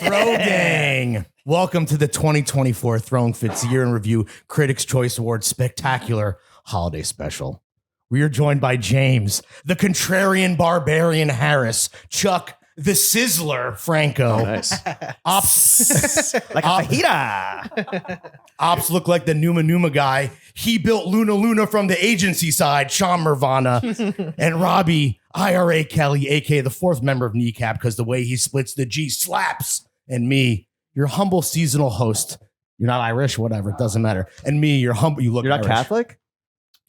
Throw gang. Welcome to the 2024 Throwing Fits Year in Review Critics' Choice Awards Spectacular Holiday Special. We are joined by James, the Contrarian Barbarian Harris, Chuck, the Sizzler Franco. Oh, nice. Ops, Like a fajita. Ops look like the Numa guy. He built Luna from the agency side, Sean Nirvana. And Robbie, IRA Kelly, aka the fourth member of Kneecap, because the way he splits the G slaps. And me, your humble seasonal host. You're not Irish, whatever, it doesn't matter. And me, you're humble. You look You're not Irish. Catholic?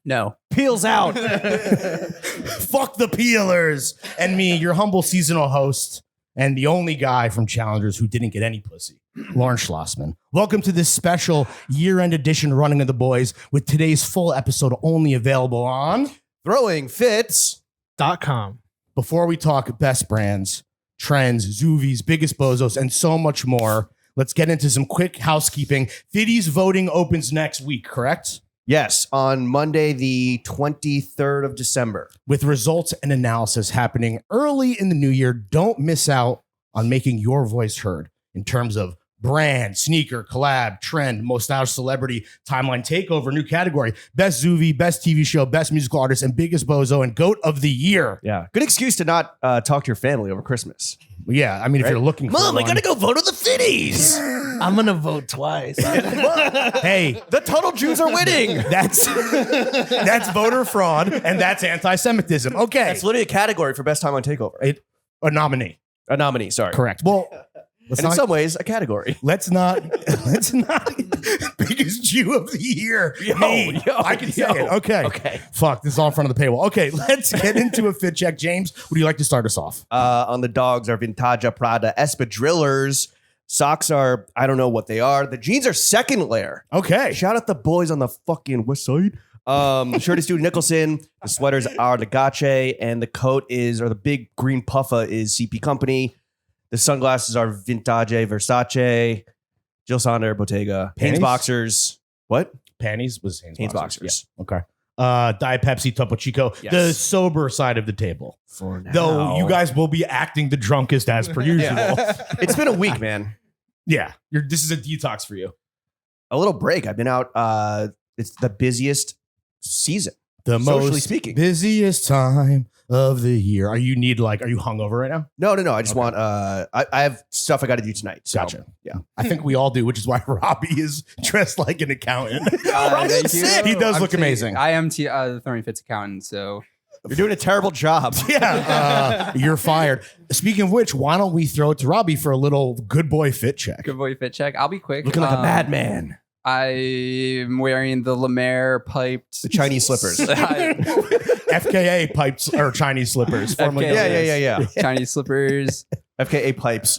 No. Peels out. Fuck the peelers. And me, your humble seasonal host, and the only guy from Challengers who didn't get any pussy, Lauren Schlossman. Welcome to this special year-end edition Running of the Boys, with today's full episode only available on ThrowingFits.com. Before we talk best brands, trends, Zoovies, biggest bozos, and so much more, let's get into some quick housekeeping. Fiddy's voting opens next week, correct? Yes, on Monday, the 23rd of December. With results and analysis happening early in the new year, don't miss out on making your voice heard in terms of brand, sneaker, collab, trend, most stylish celebrity, timeline takeover, new category, best Zoovie, best TV show, best musical artist, and biggest bozo and goat of the year. Yeah. Good excuse to not talk to your family over Christmas. Yeah, I mean, if you're looking for Mom, I one- gotta go vote on the Fiddies. I'm going to vote twice. Hey, The total Jews are winning. that's voter fraud and that's anti-Semitism. Okay, That's literally a category for best time on takeover. a nominee. A nominee, sorry. Correct. Well, let's And in not, some ways, a category. let's not biggest Jew of the year. Me. I can say it. Okay. Okay. Fuck, this is all in front of the paywall. Okay, let's get into a fit check. James, would you like to start us off? On the dogs are Vintage Prada Espadrillers. Socks are, I don't know what they are. The jeans are second layer. Okay. Shout out the boys on the fucking west side. The shirt is Stu Nicholson. The sweaters are Legace. And the coat is, or the big green puffer is CP Company. The sunglasses are Vintage Versace. Jill Sander, Bottega. Hanes Panties? Boxers. What? Panties was Hanes Boxers. Yeah. Okay. Diet Pepsi, Topo Chico. Yes. The sober side of the table. For now. Though you guys will be acting the drunkest as per usual. It's been a week, man. Yeah. This is a detox for you. A little break. I've been out. It's the busiest season. The Socially most speaking. busiest time of the year. Are you hungover right now? No. I just want, I have stuff I got to do tonight. So, Gotcha. Yeah. I think we all do, which is why Robbie is dressed like an accountant. Robbie looks sick. He does look amazing. I am the Throwing Fits accountant, so You're doing a terrible job. Yeah, you're fired. Speaking of which, why don't we throw it to Robbie for a little good boy fit check? good boy fit check. I'll be quick. Looking like a madman. I'm wearing the Lemaire piped The Chinese slippers. FKA pipes or Chinese slippers. formerly known FKA. as- Yeah. Chinese slippers. FKA pipes.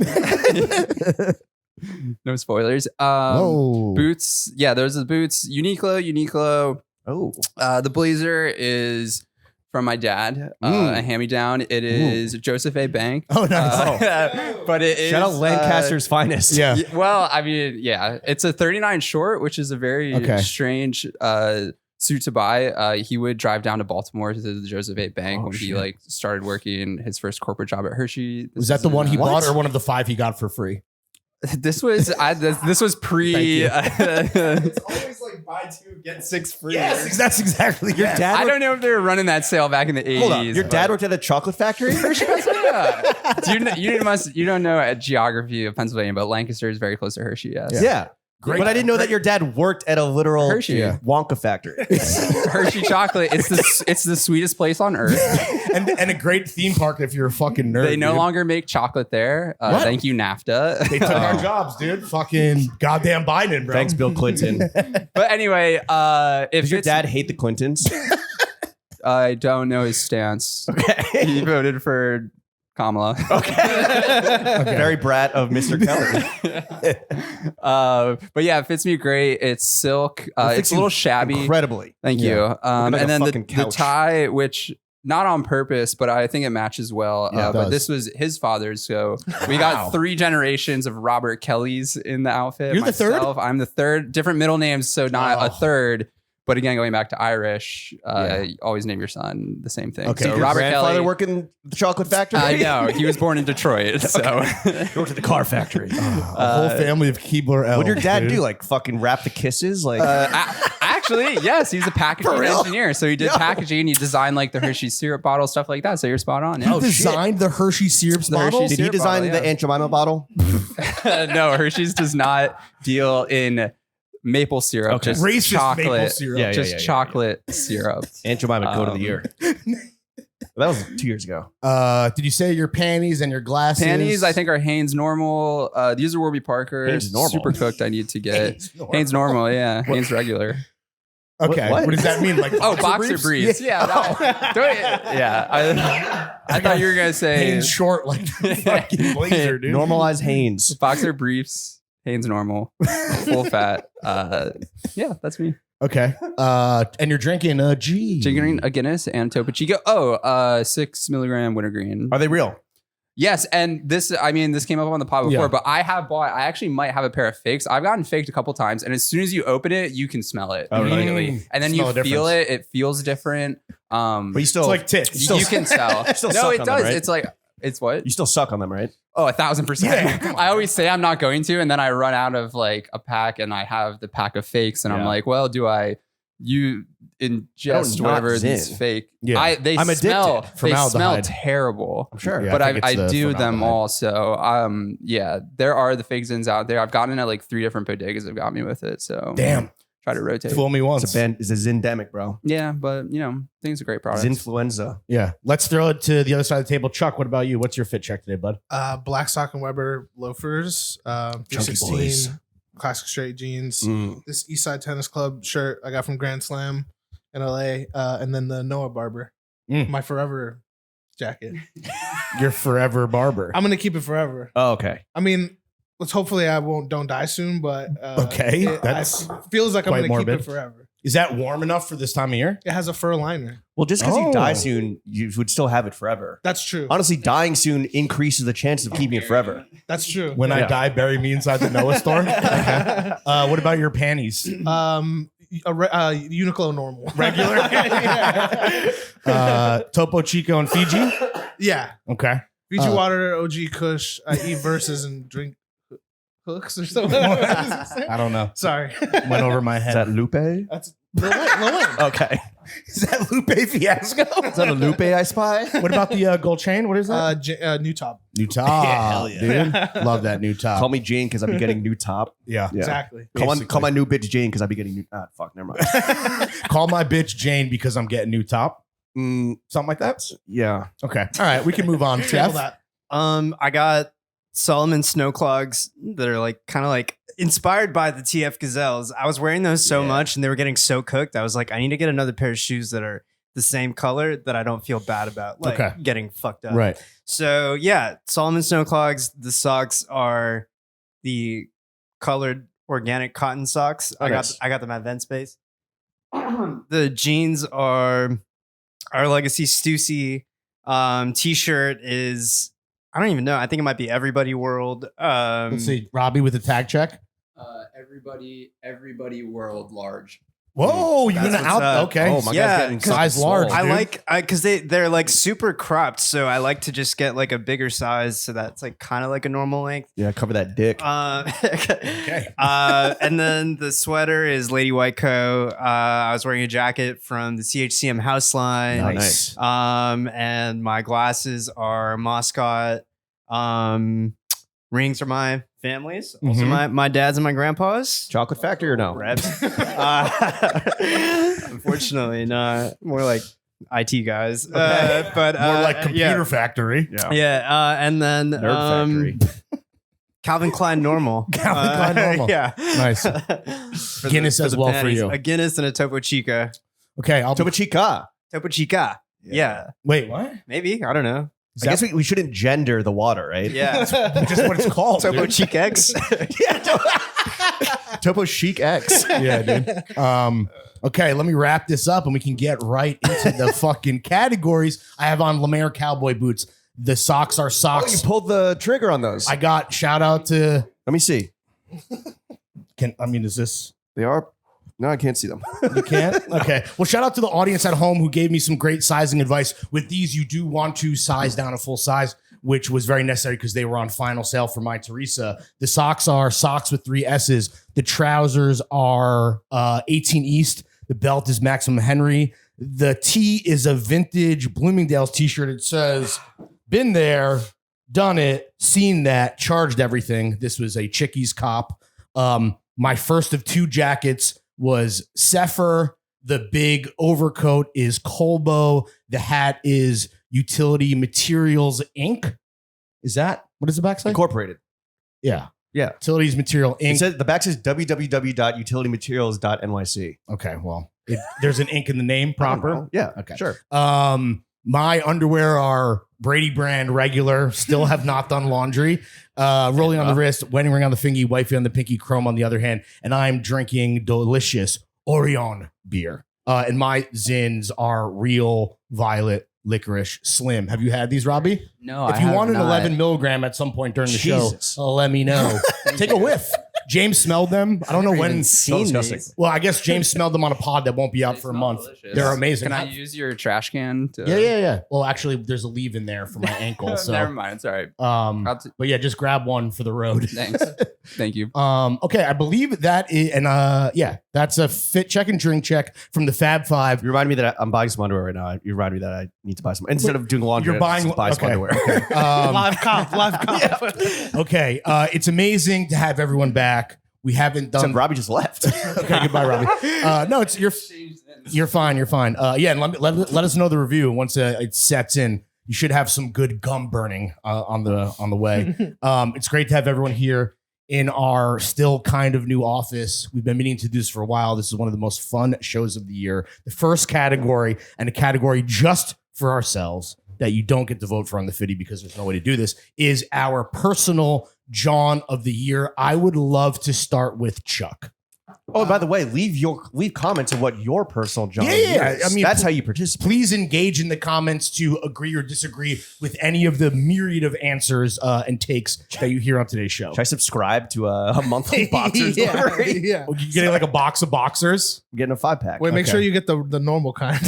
No spoilers. Whoa. Boots. Yeah, those are the boots. Uniqlo. Oh. The blazer is from my dad. A hand-me-down. It is Joseph A. Bank. Oh, nice. But it is Shout out Lancaster's finest. Yeah. Well, I mean, yeah, it's a 39 short, which is a very Okay. strange suit to buy. He would drive down to Baltimore to the Joseph A. Bank Oh, when he shit. started working his first corporate job at Hershey. Was that the one he What? bought or one of the 5 he got for free? This was this was pre. It's always like buy 2, get 6 free. Yes, that's exactly Your it. dad I don't know if they were running that sale back in the 80s. Hold on. Your dad but- worked at a chocolate factory? Hershey, Pennsylvania. You don't know a geography of Pennsylvania, but Lancaster is very close to Hershey. Yes. Yeah. Great. But I didn't know that your dad worked at a literal Hershey. Yeah. Wonka factory. Hershey chocolate. It's the sweetest place on earth. and a great theme park if you're a fucking nerd. They no dude. longer make chocolate there. What? Thank you, NAFTA. They took our jobs, dude. Fucking goddamn Biden, bro. Thanks, Bill Clinton. But anyway, if Does your it's- dad hate the Clintons? I don't know his stance. Okay. He voted for Kamala. Okay. Very brat of Mr. Kelly. But yeah, it fits me great. It's silk. It's a little shabby. Incredibly. Thank Yeah. you. like And a then the fucking couch. tie, which not on purpose, but I think it matches well. Yeah, it but does. this was his father's, so we Wow. got 3 generations of Robert Kellys in the outfit. You're the third? I'm the third. Different middle names, so not Oh. a third. But again, going back to Irish, always name your son the same thing. Okay. So Did your Robert grandfather Kelly. work in the chocolate factory? I know. He was born in Detroit. So He worked at the car factory. A whole family of Keebler elves. What'd your dad dude. do? Like fucking wrap the kisses? Like actually, yes, he's a packaging real? engineer. So he did packaging. He designed like the Hershey's syrup bottle, stuff like that. So you're spot on. He Yeah. designed the Hershey syrup bottle? Hershey did he syrup design bottle, the yeah. Aunt Jemima bottle? No, Hershey's does not deal in maple syrup. Okay. Just Racist chocolate. maple syrup. Yeah, Just chocolate syrup. Aunt Jemima go to the year. That was 2 years ago. Did you say your panties and your glasses? Panties, I think, are Hanes Normal. These are Warby Parker. Hanes Normal. Super cooked. I need to get Hanes Normal. Yeah, Hanes regular. Okay. What? What does that mean? Like Boxer briefs. Yeah. I thought you were gonna say Hanes short like the fucking blazer, dude. Normalize Hanes. boxer briefs. Hanes Normal. Full fat. Yeah, that's me. Okay. And you're drinking a G. Drinking a Guinness and Topo Chico. 6 milligram wintergreen. Are they real? Yes, and this came up on the pod before, Yeah. but I actually might have a pair of fakes. I've gotten faked a couple times, and as soon as you open it, you can smell it Oh, really? immediately. And then Smell you the feel difference. it feels different. But you still It's like tits. You can tell. still No, suck it on does. them, right? It's like it's what? you still suck on them, right? Oh, 1,000%. Yeah. I always say I'm not going to, and then I run out of like a pack, and I have the pack of fakes, and I'm Yeah. like, well, do I ingest not whatever Zin. these fake? Yeah. They I'm smell. addicted. They smell Formaldehyde. terrible. I'm sure. Yeah. But I think I it's the do them formaldehyde. all. So yeah, there are the fake Zins out there. I've gotten at like 3 different bodegas have got me with it. So Damn. try to rotate. Fool me once. It's a Zindemic, bro. Yeah, but things are great products. Zinfluenza. Yeah. Let's throw it to the other side of the table. Chuck, what about you? What's your fit check today, bud? Black Sock and Weber loafers, boys. 316 classic straight jeans. Mm. This Eastside Tennis Club shirt I got from Grand Slam in LA, and then the Noah Barber, my forever jacket. Your forever barber. I'm gonna keep it forever. Oh, okay. I mean, let's hopefully I don't die soon, but Okay, it that's feels like I'm quite gonna keep morbid. it forever. Is that warm enough for this time of year? It has a fur liner. Well, just because Oh. you die soon, you would still have it forever. That's true. Honestly, dying soon increases the chances of keeping it forever. That's true. When I Yeah. die, bury me inside the Noah storm. Okay. What about your panties? Uniqlo normal. Regular? Topo Chico and Fiji? Yeah. Okay. Fiji water, OG Kush. I eat verses and drink hooks or something. I don't know. Sorry. Went over my Is head. that Lupe? That's Lil Wayne. Okay. Is that Lupe Fiasco? Is that a Lupe I spy? What about the gold chain? What is that? New top. New top, hell yeah. dude. Love that new top. Call me Jane because I'll be getting new top. Yeah. Yeah. Exactly. Call my new bitch Jane because I'll be getting new. Fuck, never mind. Call my bitch Jane because I'm getting new top. Something like that. Yeah. Okay. All right. We can move on. Table Jeff. that. I got Solomon snow clogs that are like kind of like inspired by the TF Gazelles. I was wearing those so much and they were getting so cooked. I was like, I need to get another pair of shoes that are the same color that I don't feel bad about like Okay. getting fucked up. Right. So yeah, Solomon snow clogs. The socks are the colored organic cotton socks. Oh, nice. I got them at Vent Space. The jeans are our Legacy Stussy. T-shirt is I don't even know. I think it might be Everybody World. Let's see. Robbie with a tag check. Everybody world large. Whoa, you're That's gonna what's out. up. Okay. Oh, my Yeah, guy's getting 'cause size large. I dude. like because they're like super cropped, so I like to just get like a bigger size, so that's like kind of like a normal length. Yeah, cover that dick. Okay. And then the sweater is Lady White Co. I was wearing a jacket from the CHCM house line. Nice. And my glasses are Moscot. Rings are my family's. Also Mhm. my dad's and my grandpa's. Chocolate factory or no? Reps. Unfortunately, not. More like IT guys. But More like computer yeah. factory. Yeah. Yeah, and then Nerd factory. Calvin Klein normal. Calvin Klein normal. Yeah. Nice. For Guinness as the well for panties. you. A Guinness and a Topo Chica. Okay. I'll Topo Chica. Topo Chica. Yeah. wait. What? Maybe. I don't know. Is I guess we shouldn't gender the water, right? Yeah. just what it's called. Topo dude. Chic X. Topo Chic X. Yeah, dude. Okay, let me wrap this up and we can get right into the fucking categories. I have on Lemaire cowboy boots. The socks are Oh, you socks. pulled the trigger on those. I got shout out to Let me see. is this They are. No, I can't see them. You can't? Okay. Well, shout out to the audience at home who gave me some great sizing advice. With these, you do want to size down a full size, which was very necessary because they were on final sale for my Teresa. The socks are socks with 3 S's. The trousers are 18 East. The belt is Maximum Henry. The tee is a vintage Bloomingdale's t-shirt. It says, been there, done it, seen that, charged everything. This was a Chickies cop. My first of 2 jackets was Sefer. The big overcoat is Colbo. The hat is Utility Materials Inc. Is that, what does the back say? Incorporated. Yeah. Yeah. Utilities Material It Inc. says the back says www.utilitymaterials.nyc. Okay, well, there's an ink in the name proper. Yeah. Okay. Sure. My underwear are Brady brand regular, still have not done laundry. Rolling on the wrist, wedding ring on the fingy, wifey on the pinky, chrome on the other hand. And I'm drinking delicious Orion beer. And my Zins are real violet licorice slim. Have you had these, Robbie? No, If you want an 11 milligram at some point during the Jesus. show, let me know. Take a whiff. James smelled them. I don't know when. Seen disgusting. these. Well, I guess James smelled them on a pod that won't be out for a month. They're amazing. Can I use your trash can? To... Yeah. Well, actually, there's a leave in there for my ankle. So Never mind. It's all right. but yeah, just grab one for the road. Thanks. Thank you. Okay, I believe that is, and yeah, that's a fit check and drink check from the Fab Five. You remind me that I'm buying some underwear right now. You remind me that I need to buy some. Instead of doing laundry, You're buying buy some okay. underwear. Live comp. Okay, it's amazing to have everyone back. We haven't done. Except Robbie just left. Okay, goodbye, Robbie. No, it's you're fine. You're fine. Yeah, and let us know the review once it sets in. You should have some good gum burning on the way. It's great to have everyone here in our still kind of new office. We've been meaning to do this for a while. This is one of the most fun shows of the year. The first category, and a category just for ourselves that you don't get to vote for on the Fitty because there's no way to do this, is our personal John of the year. I would love to start with Chuck. Oh, by the way, leave comments on what your personal John Yeah. is. I mean, that's how you participate. Please engage in the comments to agree or disagree with any of the myriad of answers and takes that you hear on today's show. Should I subscribe to a monthly boxers delivery? Yeah. You getting like a box of boxers? I'm getting a 5-pack. Wait, make Okay. sure you get the normal kind.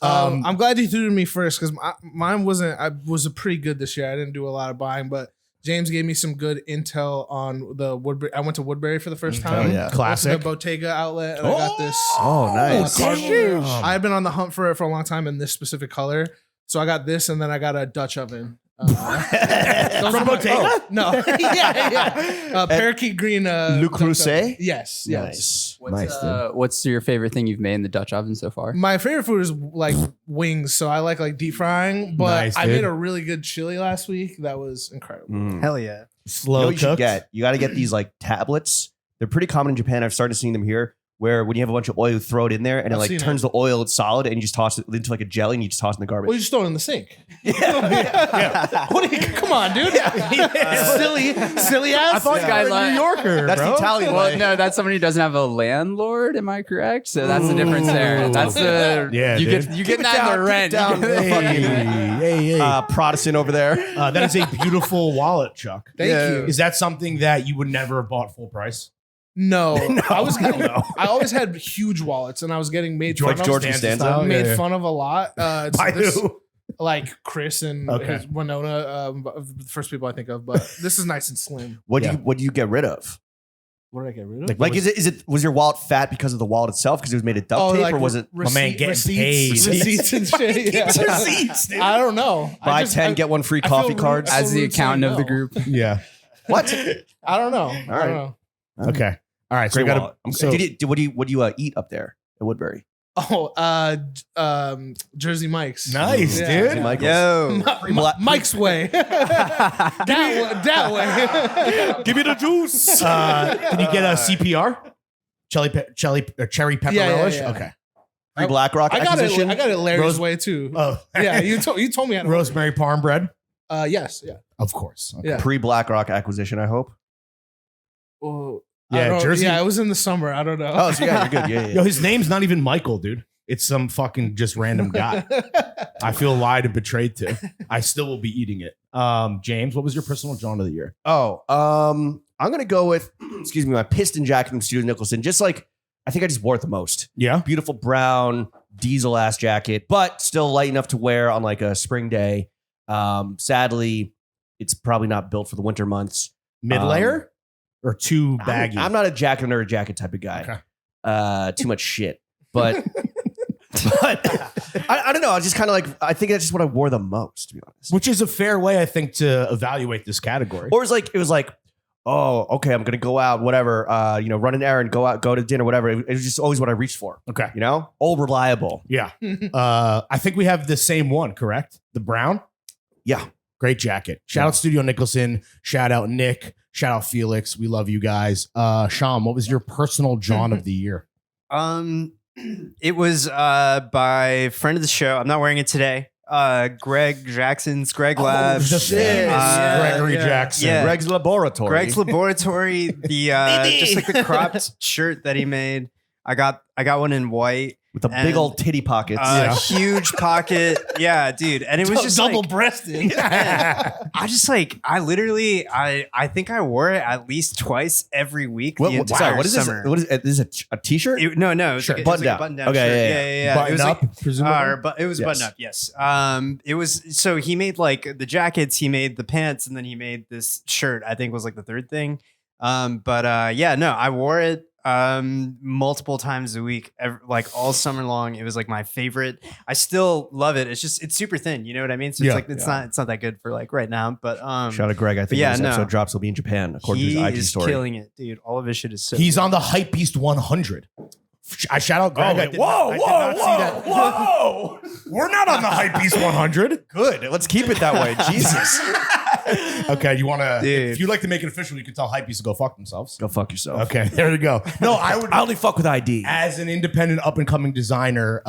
I'm glad you threw to me first because mine wasn't. I was pretty good this year. I didn't do a lot of buying, but James gave me some good intel on the Woodbury. I went to Woodbury for the first time. yeah. Classic. Went to the Bottega outlet, and I got this. Oh, nice. damn. I've been on the hunt for it for a long time in this specific color. So I got this, and then I got a Dutch oven. Those From are my- Bottega? No. yeah. Parakeet green. Le Dutch oven. Creuset? Yes. Yes. What's your favorite thing you've made in the Dutch oven so far? My favorite food is like wings, so I like deep frying. But Nice, I dude. made a really good chili last week. That was incredible. Mm. Hell yeah. You know Slow what you should cooked. get? You got to get these like tablets. They're pretty common in Japan. I've started seeing them here. Where when you have a bunch of oil, you throw it in there and it I've like seen turns the oil solid and you just toss it into like a jelly and you just toss it in the garbage. Well, you just throw it in the sink. Yeah. What are you, come on, dude. silly ass. I thought you Guys were a like- New Yorker. That's bro. the Italian Well, way. no, that's somebody who doesn't have a landlord. Am I correct? So that's the difference there. That's the Yeah, You dude. get that in the rent. down. You get- Hey. Protestant over there. That is a beautiful wallet, Chuck. Thank you. Is that something that you would never have bought full price? No, I was getting. no. I always had huge wallets, and I was getting made George fun George of. Costanza. style? Made Yeah. fun of a lot. It's By this- who? like Chris and Okay. his Winona, the first people I think of. But this is nice and slim. What do you get rid of? What did I get rid of? Like, was your wallet fat because of the wallet itself because it was made of duct tape, or was it My man getting receipts, paid. receipts and shit? Yeah. Receipts, dude. I don't know. buy 10 get one free I feel coffee rude. cards? I As the Rude saying accountant of the no. group. Yeah. What? I don't know. right. I don't know. Okay. All right. So Great we got wallet. to. So, What do you eat up there at Woodbury? Oh, Jersey Mike's. nice, Yeah. dude. Michael's. Yo. Mike's way. that way. Give me the juice. Did you get a CPR? Cherry pepper Yeah, yeah, relish? yeah. Okay. Free BlackRock I got acquisition. it Larry's Rose- way too. Oh. Yeah, you told me. Rosemary parm bread? Yes. Yeah. Of course. Okay. Yeah. Pre BlackRock acquisition, I hope. Well, Yeah, I don't- Jersey- Yeah, it was in the summer. I don't know. Oh, so yeah, you're good. Yeah, yeah. Yo, his name's not even Michael, dude. It's some fucking just random guy. I feel lied and betrayed to. I still will be eating it. James, what was your personal John of the year? Oh, I'm gonna go with excuse me, my piston jacket from Studio Nicholson. Just like, I think I just wore it the most. Yeah. Beautiful brown diesel ass jacket, but still light enough to wear on like a spring day. Sadly, it's probably not built for the winter months. Mid layer or too baggy? I'm not a jacket under a jacket type of guy. Okay. Too much shit. But I don't know. I was just kind of like, I think that's just what I wore the most, to be honest. Which is a fair way, I think, to evaluate this category. Or it was like, oh, okay, I'm gonna go out, whatever. Run an errand, go out, go to dinner, whatever. It was just always what I reached for. Okay. Old reliable. Yeah. I think we have the same one, correct? The brown? Yeah. Great jacket. Shout out Studio Nicholson. Shout out Nick. Shout out Felix. We love you guys. Sean, what was your personal John of the year? It was by friend of the show. I'm not wearing it today. Greg Jackson's Greg Labs. The famous Gregory Jackson. Yeah. Greg's Laboratory. Greg's Laboratory. The just like the cropped shirt that he made. I got one in white with the big old titty pockets. Huge pocket. Yeah, dude. And it was just double-breasted. I just I literally I think I wore it at least twice every week. The entire Sorry, what is summer. this? What is it? Is it a t-shirt? No. It's Shirt. like, Button it's like down. a button down Okay, shirt. yeah. It Button was up, presumably? but it was Yes. button up. Yes. It was so he made like the jackets, he made the pants, and then he made this shirt. I think was like the third thing. I wore it multiple times a week, like all summer long. It was like my favorite. I still love it. It's super thin. You know what I mean? So it's not that good for like right now. But Shout out Greg. I think when this episode drops, he'll be in Japan according to his IG story. He's killing it, dude. All of his shit is so. He's good. on the Hypebeast 100. I shout out Greg. I did whoa. We're not on the Hypebeast 100. Good. Let's keep it that way. Jesus. Okay, you want to? Dude. If you'd like to make it official, you can tell Hypebeast to go fuck themselves. Go fuck yourself. Okay, there we go. No, I would. I only fuck with ID. As an independent up and coming designer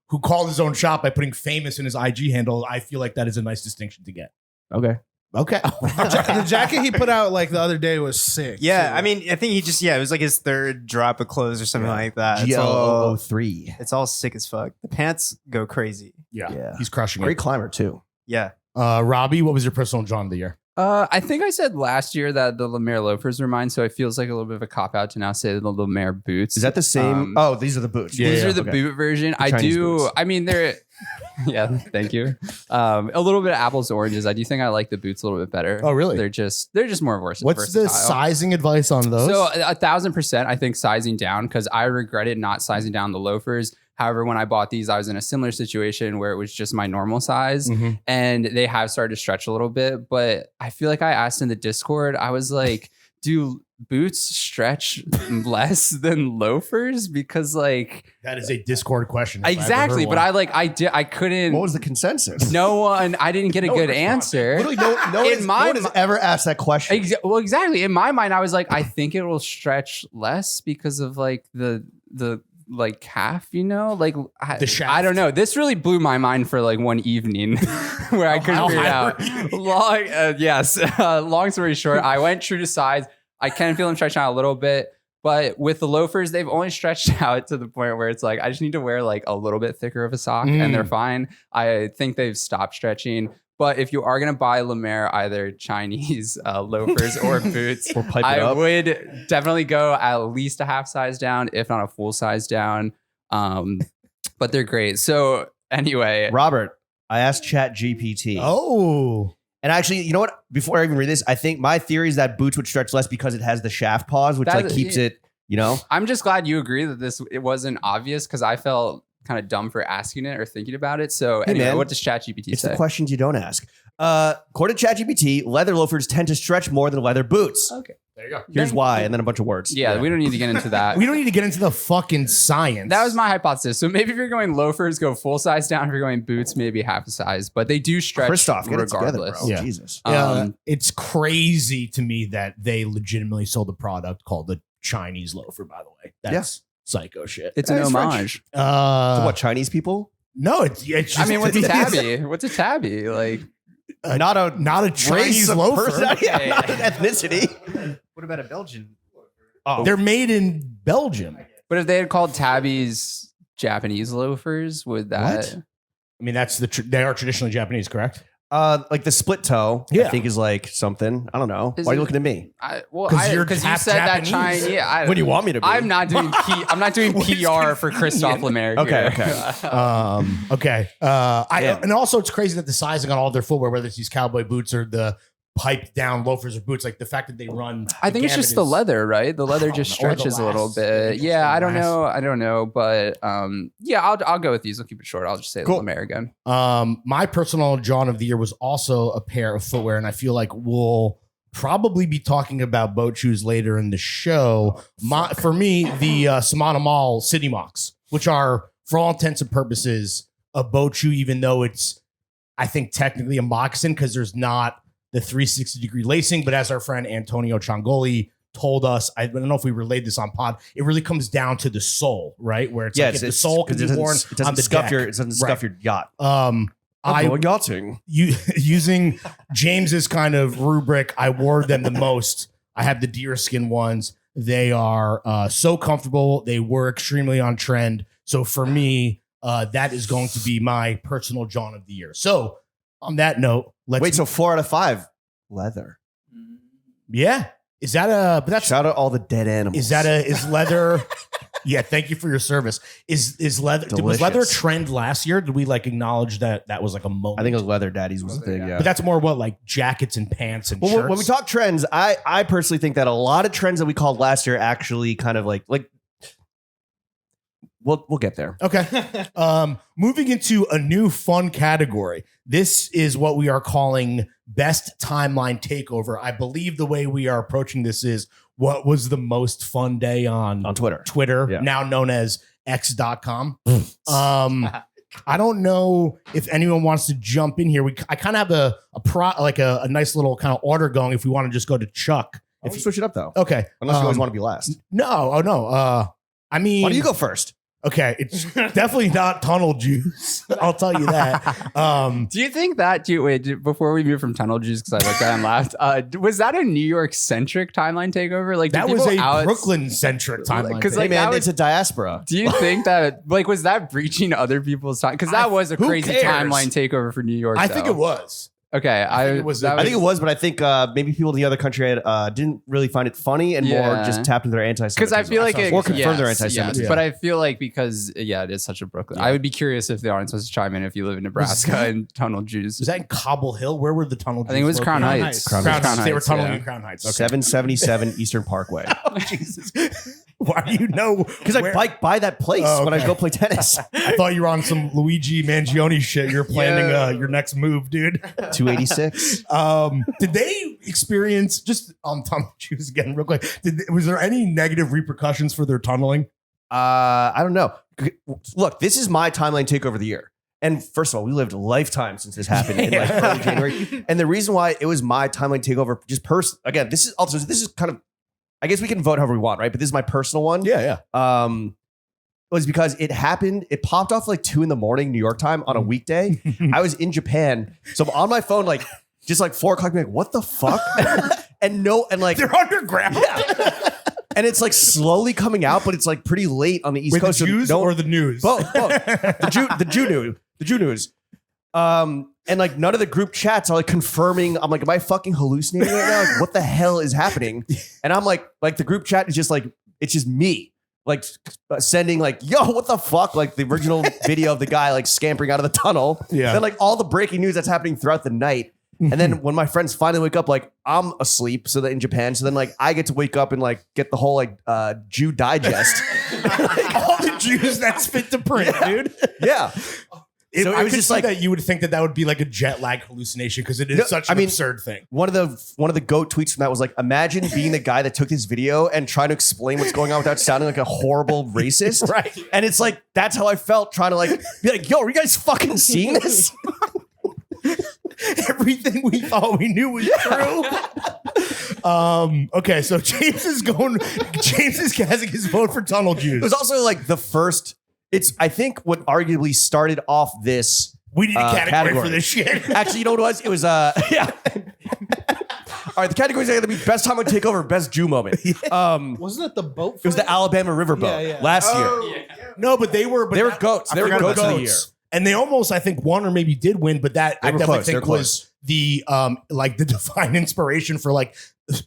who called his own shop by putting famous in his IG handle, I feel like that is a nice distinction to get. Okay. Okay. The jacket he put out like the other day was sick. Yeah, too. I mean, I think it was like his third drop of clothes or something like that. It's GL03. it's all sick as fuck. The pants go crazy. Yeah, he's crushing Great it. climber too. Yeah. Robbie, what was your personal John of the year? I think I said last year that the Lemaire loafers were mine, so it feels like a little bit of a cop out to now say the Lemaire boots. Is that the same? These are the boots. These are the boot version. The Chinese boots. I mean, they're. Yeah, thank you. A little bit of apples to oranges. I do think I like the boots a little bit better. Oh, really? They're just more versatile. What's the sizing advice on those? So 1,000%, I think sizing down, because I regretted not sizing down the loafers. However, when I bought these, I was in a similar situation where it was just my normal size, and they have started to stretch a little bit. But I feel like I asked in the Discord, I was like, do boots stretch less than loafers? Because like that is a Discord question. Exactly, but I couldn't. What was the consensus? I didn't get a good answer. Literally, no one has ever asked that question. Well, exactly. In my mind, I was like, I think it will stretch less because of like the like calf, like the shaft. I don't know. This really blew my mind for like one evening where I couldn't figure it out. Long story short, I went true to size. I can feel them stretching out a little bit, but with the loafers, they've only stretched out to the point where it's like I just need to wear like a little bit thicker of a sock and they're fine. I think they've stopped stretching. But if you are going to buy Lemaire, either Chinese loafers or boots, I would definitely go at least a half size down, if not a full size down. But they're great. So anyway. Robert, I asked ChatGPT. Oh. And actually, you know what? Before I even read this, I think my theory is that boots would stretch less because it has the shaft pause, which keeps it, I'm just glad you agree that it wasn't obvious, because I felt kind of dumb for asking it or thinking about it. So anyway, what does ChatGPT say? It's the questions you don't ask. According to ChatGPT, leather loafers tend to stretch more than leather boots. Okay, there you go. Here's why, and then a bunch of words. Yeah, we don't need to get into that. We don't need to get into the fucking science. That was my hypothesis. So maybe if you're going loafers, go full size down. If you're going boots, maybe half a size. But they do stretch Christoph, get it together, regardless. bro. Yeah. Jesus. It's crazy to me that they legitimately sold a product called the Chinese loafer, by the way. That's psycho shit. It's an homage. So what, Chinese people? No, it's just, I mean, what's a tabby? What's a tabby? Like not a Chinese race loafer. Not an ethnicity. What about a Belgian? Oh, They're made in Belgium. But if they had called tabbies Japanese loafers, would that? What? I mean, they are traditionally Japanese, correct? Like the split toe, I Yeah. think is like something. I don't know. Is Why are you it- looking at me? Because you're because you half said that Japanese. China. Yeah, What do you want me to be? I'm not doing PR for Christophe Lemaire. Okay, here. okay. Okay. Yeah. And also it's crazy that the sizing on all their footwear, whether it's these cowboy boots or the piped down loafers or boots, like the fact that they run. I think it's just the leather, right? The leather just Or the stretches a little last. bit. Yeah, The I don't last. know. I don't know, but yeah, I'll go with these. I'll keep it short. I'll just say Cool. Lemaire again. My personal John of the year was also a pair of footwear, and I feel like we'll probably be talking about boat shoes later in the show. For me, the Samana Mall City Mocks, which are, for all intents and purposes, a boat shoe, even though it's, I think, technically a moccasin because there's not the 360-degree lacing. But as our friend Antonio Ciangoli told us, I don't know if we relayed this on pod, it really comes down to the sole, right? Where it's like if the sole can be worn it doesn't on the scuff deck. your it doesn't scuff Right. your yacht. I going yachting. using James's kind of rubric, I wore them the most. I have the deerskin ones. They are so comfortable. They were extremely on trend. So for me, that is going to be my personal John of the year. So on that note, let's Wait, so 4 out of 5 leather. yeah. Is that a? But that's Shout out all the dead animals. is leather? Yeah, thank you for your service. Is leather? Was leather a Delicious. trend last year? Did we like acknowledge that was like a moment? I think it was leather daddies was the thing. Yeah. But that's more what like jackets and pants and Well, shirts. when we talk trends, I personally think that a lot of trends that we called last year actually kind of like we'll get there. Okay. Moving into a new fun category. This is what we are calling best timeline takeover. I believe the way we are approaching this is what was the most fun day on Twitter. Yeah. now known as x.com. I don't know if anyone wants to jump in here. I kind of have a nice little kind of order going if we want to just go to Chuck. If you switch it up though, Okay. unless you always want to be last. No. Oh no. I mean, Why don't you go first? Okay, it's definitely not tunnel juice. I'll tell you that. Do you think that? Before we move from tunnel juice, because I looked at and laughed. Was that a New York centric timeline takeover? Like That did was people a Brooklyn centric timeline. Because Hey like man, that it's was, a diaspora. do you think that was that breaching other people's time? Because that was a who crazy cares? timeline takeover for New York. I think though. it was. Okay, I think it was- I think it was, but I think maybe people in the other country didn't really find it funny and more Yeah. just tapped into their anti-Semitism. because I feel like it or confirm their yes, anti-Semitism. yes. But I feel like because it is such a Brooklyn. I would be curious if the audience wants to chime in if you live in Nebraska and tunnel juice. Was that in Cobble Hill? Where were the tunnel juice? I think it was Crown located? Heights. Crown Crown Heights. Heights. They were tunneling yeah. in Crown Heights. Okay. 777 Eastern Parkway. Oh, Jesus. Why do you know? Because I where- bike by that place Oh, when I okay. go play tennis. I thought you were on some Luigi Mangione shit. You're planning your next move, dude. 286. Did they experience just on tunnel juice again, real quick? Was there any negative repercussions for their tunneling? I don't know. Look, this is my timeline takeover of the year. And first of all, we lived a lifetime since this happened in like early January. And the reason why it was my timeline takeover, just again, this is kind of, I guess we can vote however we want, right? But this is my personal one. Yeah. Was because it happened. It popped off like 2 a.m. New York time on a weekday. I was in Japan, so I'm on my phone like just like 4 o'clock. I'm like, what the fuck? and like They're underground. and it's like slowly coming out, but it's like pretty late on the East With the Coast. so Jews no- or the news? both. The Jew news. And like none of the group chats are like confirming. I'm like, am I fucking hallucinating right now? Like, what the hell is happening? And I'm like the group chat is just like, it's just me. Like sending like, yo, what the fuck? Like the original video of the guy like scampering out of the tunnel. Yeah. Then like all the breaking news that's happening throughout the night. And then when my friends finally wake up, like I'm asleep. So that in Japan, so then like I get to wake up and like get the whole like Jew digest. All the Jews that's fit to print, dude. Yeah. So I it was could just see like that you would think that would be like a jet lag hallucination because it is No, such I an mean, absurd thing. one of the GOAT tweets from that was like, imagine being the guy that took this video and trying to explain what's going on without sounding like a horrible racist. Right. And it's like, that's how I felt trying to like be like, yo, are you guys fucking seeing this? Everything we thought we knew was true. Okay, so James is casting his vote for tunnel It juice. was also like the first, I think what arguably started off this. We need a category for category. this shit. Actually, you know what it was? It was, yeah. All right, the categories are going to be best time on takeover, best Jew moment. Wasn't it the boat? It was the Alabama riverboat Yeah. last year. No, but they were They were goats. They were forgot goats of about the year. And they almost, I think, won or maybe did win, but that I were definitely close. They think were was the like the divine inspiration for like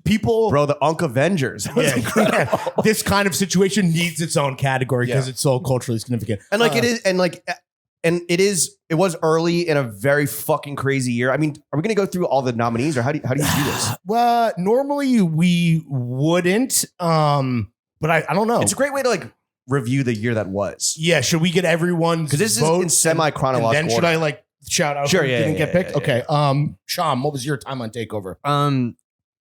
people. Bro, the Unk Avengers. That was Yeah, incredible. this kind of situation needs its own category because it's so culturally significant. And like it is, and it was early in a very fucking crazy year. I mean, are we gonna go through all the nominees or how do you do this? Well, normally we wouldn't, but I don't know. It's a great way to like review the year that was. Yeah, should we get everyone's Because this is vote in semi-chronological and then should order. I like shout out Sure, who yeah, didn't yeah, get picked? yeah, Okay. Sean, what was your time on Takeover?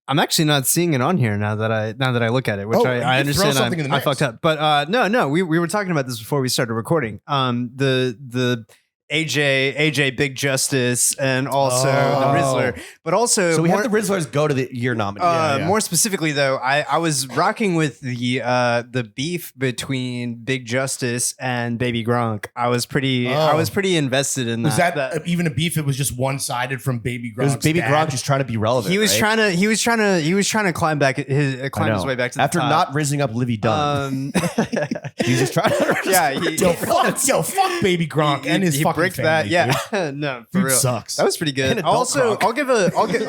I'm actually not seeing it on here now that I look at it, which Oh, I you can throw understand something in the I mix. fucked up. But no, we were talking about this before we started recording. The AJ Big Justice and also the Rizzler, but also So we more, have the Rizzlers go to the year nominee. more specifically though, I was rocking with the beef between Big Justice and Baby Gronk. I was pretty invested in that. Was that even a beef? It was just one sided from Baby Gronk. It was Baby Gronk just trying to be relevant. he was right? trying to climb back his I know. way back to the After top. not rizzing up Livy Dunn. He's just trying to Yeah, fuck Baby Gronk and his he fucking bricked family, that. dude. Yeah, no, for Dude real. sucks. That was pretty good. And adult Also, Gronk. I'll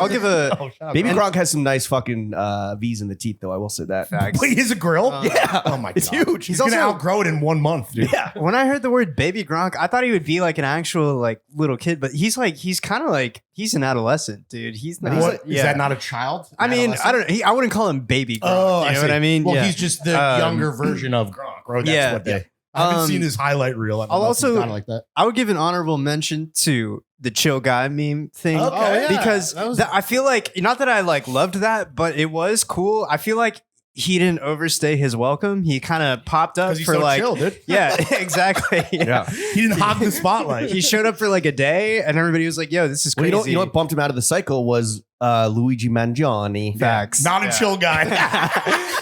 give a Baby Gronk has some nice fucking V's in the teeth, though. I will say that. Facts. Wait, he has a grill? Yeah. Oh my god. It's huge. He's gonna also- outgrow it in 1 month, dude. Yeah. When I heard the word Baby Gronk, I thought he would be like an actual like little kid, but he's kind of like he's an adolescent, dude. He's not. What, is that not a child? I mean, Adolescent? I don't. I wouldn't call him Baby Gronk. Oh, you know see. what I mean? Well, Yeah. he's just the younger version of Gronk, bro. That's Yeah. what they. I haven't Um, seen his highlight reel. I don't I'll know if he's also- kinda like that. I would give an honorable mention to the chill guy meme thing. Okay. Oh, yeah. Because That was- I feel like not that I like loved that, but it was cool. I feel like he didn't overstay his welcome. He kind of popped up Because he's for so like chill, dude. yeah, exactly. Yeah. He didn't hog the spotlight. He showed up for like a day, and everybody was like, "Yo, this is Well, crazy." you know what bumped him out of the cycle was Luigi Mangione. Facts. Not a Yeah. chill guy.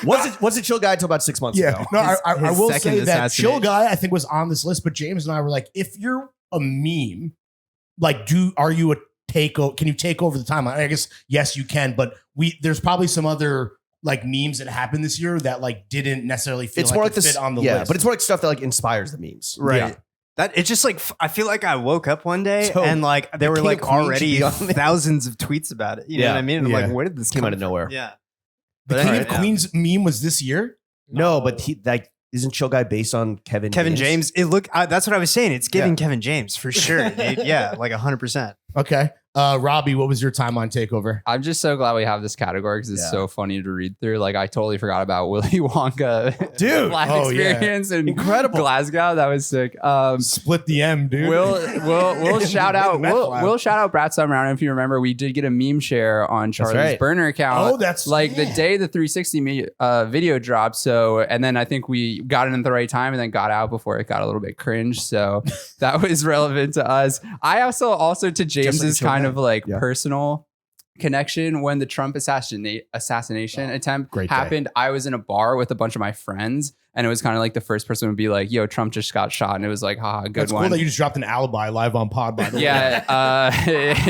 Was a chill guy until about 6 months Yeah, ago. no, I his will second say that chill assassination. guy I think was on this list, but James and I were like, if you're a meme, like, are you a takeover? Can you take over the timeline? I guess yes, you can, but there's probably some other like memes that happened this year that like didn't necessarily feel It's like more it like this, fit on the yeah, list. but it's more like stuff that like inspires the memes. Right. Yeah. That it's just like I feel like I woke up one day So, and like there were King like of Queens should already be on there. thousands of tweets about it. You know Yeah. what I mean? And I'm Yeah. like, where did this Came come out of from? nowhere. Yeah. the But King anyway, of Queens meme was this year. No, but he like isn't chill guy based on Kevin James. That's what I was saying. It's giving Kevin James for sure. Dude. Yeah, like 100%. Okay, Robbie, what was your time on Takeover? I'm just so glad we have this category because it's Yeah. so funny to read through. Like I totally forgot about Willy Wonka, Dude. live Oh, yeah. experience in Incredible. Glasgow. That was sick. Split the M, dude. We'll shout out Meth lab. we'll shout out Brad Summer. I don't know if you remember, we did get a meme share on Charlie's right. burner account. Oh, that's like the yeah. day the 360 video dropped. So and then I think we got it in the right time and then got out before it got a little bit cringe. So that was relevant to us. I also to James's chill kind guy. of like Yeah. personal connection when the Trump assassination attempt great day. happened. I was in a bar with a bunch of my friends, and it was kind of like the first person would be like, "Yo, Trump just got shot," and it was like, "Haha, good That's one." cool that you just dropped an alibi live on pod. By the way, yeah,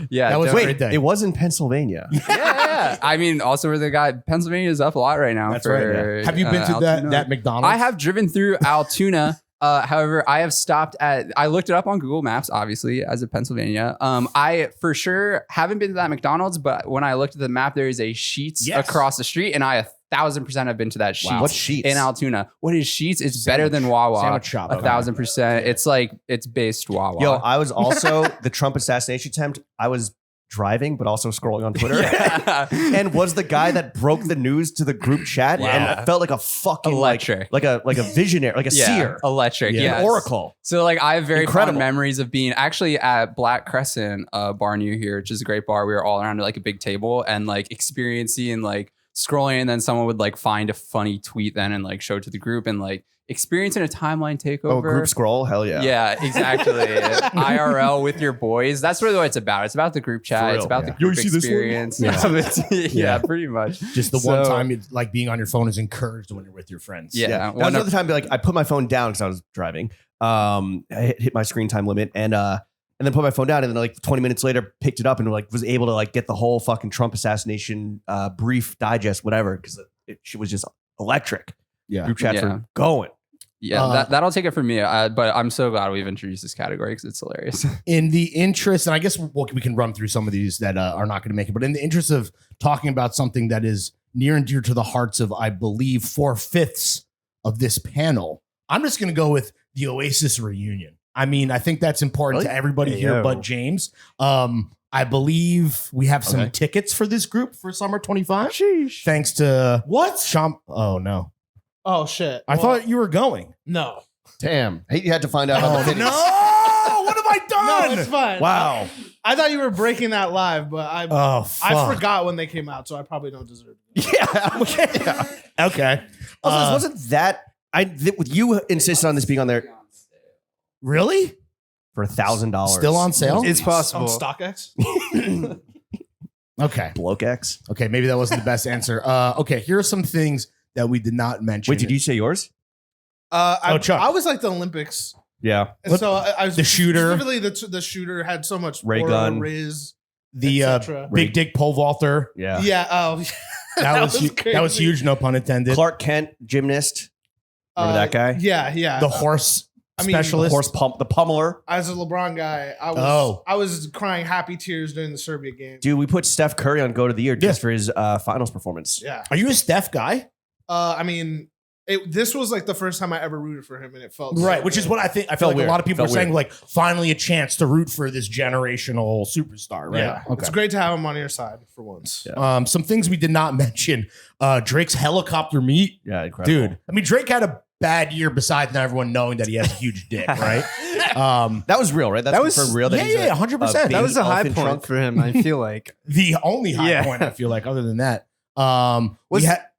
yeah. That was don't- great day. It was in Pennsylvania. yeah. I mean, also where the guy Pennsylvania is up a lot right now. That's for, right. Yeah. Have you been to Altoona. that McDonald's? I have driven through Altoona. However, I have stopped at. I looked it up on Google Maps, obviously, as a Pennsylvania. I for sure haven't been to that McDonald's, but when I looked at the map, there is a Sheetz Yes. across the street, and I 1,000% have been to that Sheetz. What's Sheetz? in Altoona? What is Sheetz? It's better than Wawa. Sandwich shop. 1,000%. It's like it's based Wawa. Yo, I was also the Trump assassination attempt. I was driving, but also scrolling on Twitter. And was the guy that broke the news to the group chat, and Yeah. it felt like a fucking Electric. like a visionary, like a seer, electric. Yeah. Yeah, an oracle. So like I have very Incredible. fond memories of being actually at Black Crescent, bar near here, which is a great bar. We were all around like a big table and like experiencing like scrolling, and then someone would like find a funny tweet then and like show it to the group and like experiencing a timeline takeover. Oh, group scroll, hell yeah. Yeah, exactly. IRL with your boys. That's really what it's about. It's about the group chat. For real, It's about yeah. the group You see this one? experience. Yeah. Yeah, pretty much. just the one So- time it's like being on your phone is encouraged when you're with your friends. Yeah. That was One of- another time. Like I put my phone down because I was driving. I hit my screen time limit, and then put my phone down, and then like 20 minutes later, picked it up and like was able to like get the whole fucking Trump assassination brief digest, whatever, because it was just electric. Yeah. Group chats Yeah. were going. Yeah, that'll take it from me. But I'm so glad we've introduced this category because it's hilarious. In the interest, and I guess we can run through some of these that are not going to make it, but in the interest of talking about something that is near and dear to the hearts of, I believe, 4/5 of this panel, I'm just going to go with the Oasis reunion. I mean, I think that's important to everybody here but James. I believe we have some tickets for this group for summer 25. Sheesh. Thanks to What? Sean. Oh, no. Oh shit! I thought you were going. No. Damn. Hate you had to find out. Oh, no. What have I done? No, it's fine. Wow. I thought you were breaking that live, but I fuck. forgot when they came out, so I probably don't deserve it. Yeah. Okay. Okay. Also, this wasn't that. You insisted on this being on there Really? for $1,000. Still on sale? It's On possible. StockX? Okay. Bloke X. Okay. Maybe that wasn't the best answer. Okay. Here are some things that we did not mention. Wait, did you say yours? Chuck. I was like the Olympics. Yeah. And so I was The shooter. Specifically, the shooter had so much Ray aura, gun. Riz, The etc. big dick pole vaulter? Yeah. Yeah. Oh, That was that was crazy. huge. No pun intended. Clark Kent, gymnast. Remember that guy? Yeah, yeah. The horse I mean, specialist. The pummeler. As a LeBron guy, I was crying happy tears during the Serbia game. Dude, we put Steph Curry on Goat of the Year just for his finals performance. Yeah. Are you a Steph guy? I mean, this was like the first time I ever rooted for him, and it felt Right, so which is good. what I think. I feel Felt like weird. a lot of people are Felt saying, weird. like, finally a chance to root for this generational superstar, right? Yeah, it's great to have him on your side for once. Yeah. Some things we did not mention. Drake's helicopter meet. Yeah, incredible. Dude, I mean, Drake had a bad year besides not everyone knowing that he has a huge dick, right? That was real, right? That was for real. That he's yeah, 100%. That was a high elephant point trunk. for him, I feel like. The only high Yeah. point, I feel like, other than that.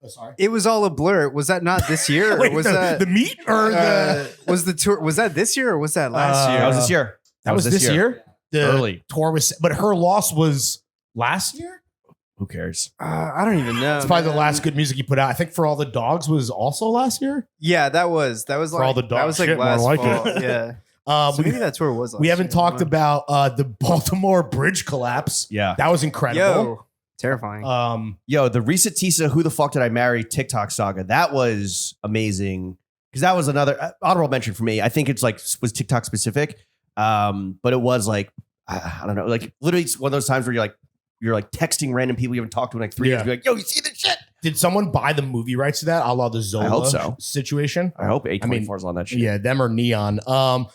Sorry. It was all a blur. Was that not this year? Or Wait, was the meet or the was the tour? Was that this year or was that last year? That was this year. that was this year? The Early. tour was, but her loss was last year. Who cares? I don't even know. It's probably the man. last good music he put out. I think For All the Dogs was also last year. Yeah, that was For like all the that dog was like shit, more last like fall. it. Yeah. So we, maybe that tour was. we last haven't year. talked Never mind. about the Baltimore bridge collapse. Yeah. That was incredible. Yo, terrifying. Yo, the Risa Tisa, Who the Fuck Did I Marry TikTok saga. That was amazing. Because that was another honorable mention for me. I think it's like, was TikTok specific. But it was like, I don't know, like literally it's one of those times where you're like texting random people you haven't talked to in like 3 years. Be like, yo, you see this shit? Did someone buy the movie rights to that? A la the Zola hope so. situation. I hope A24 is on that shit. Yeah, them or Neon.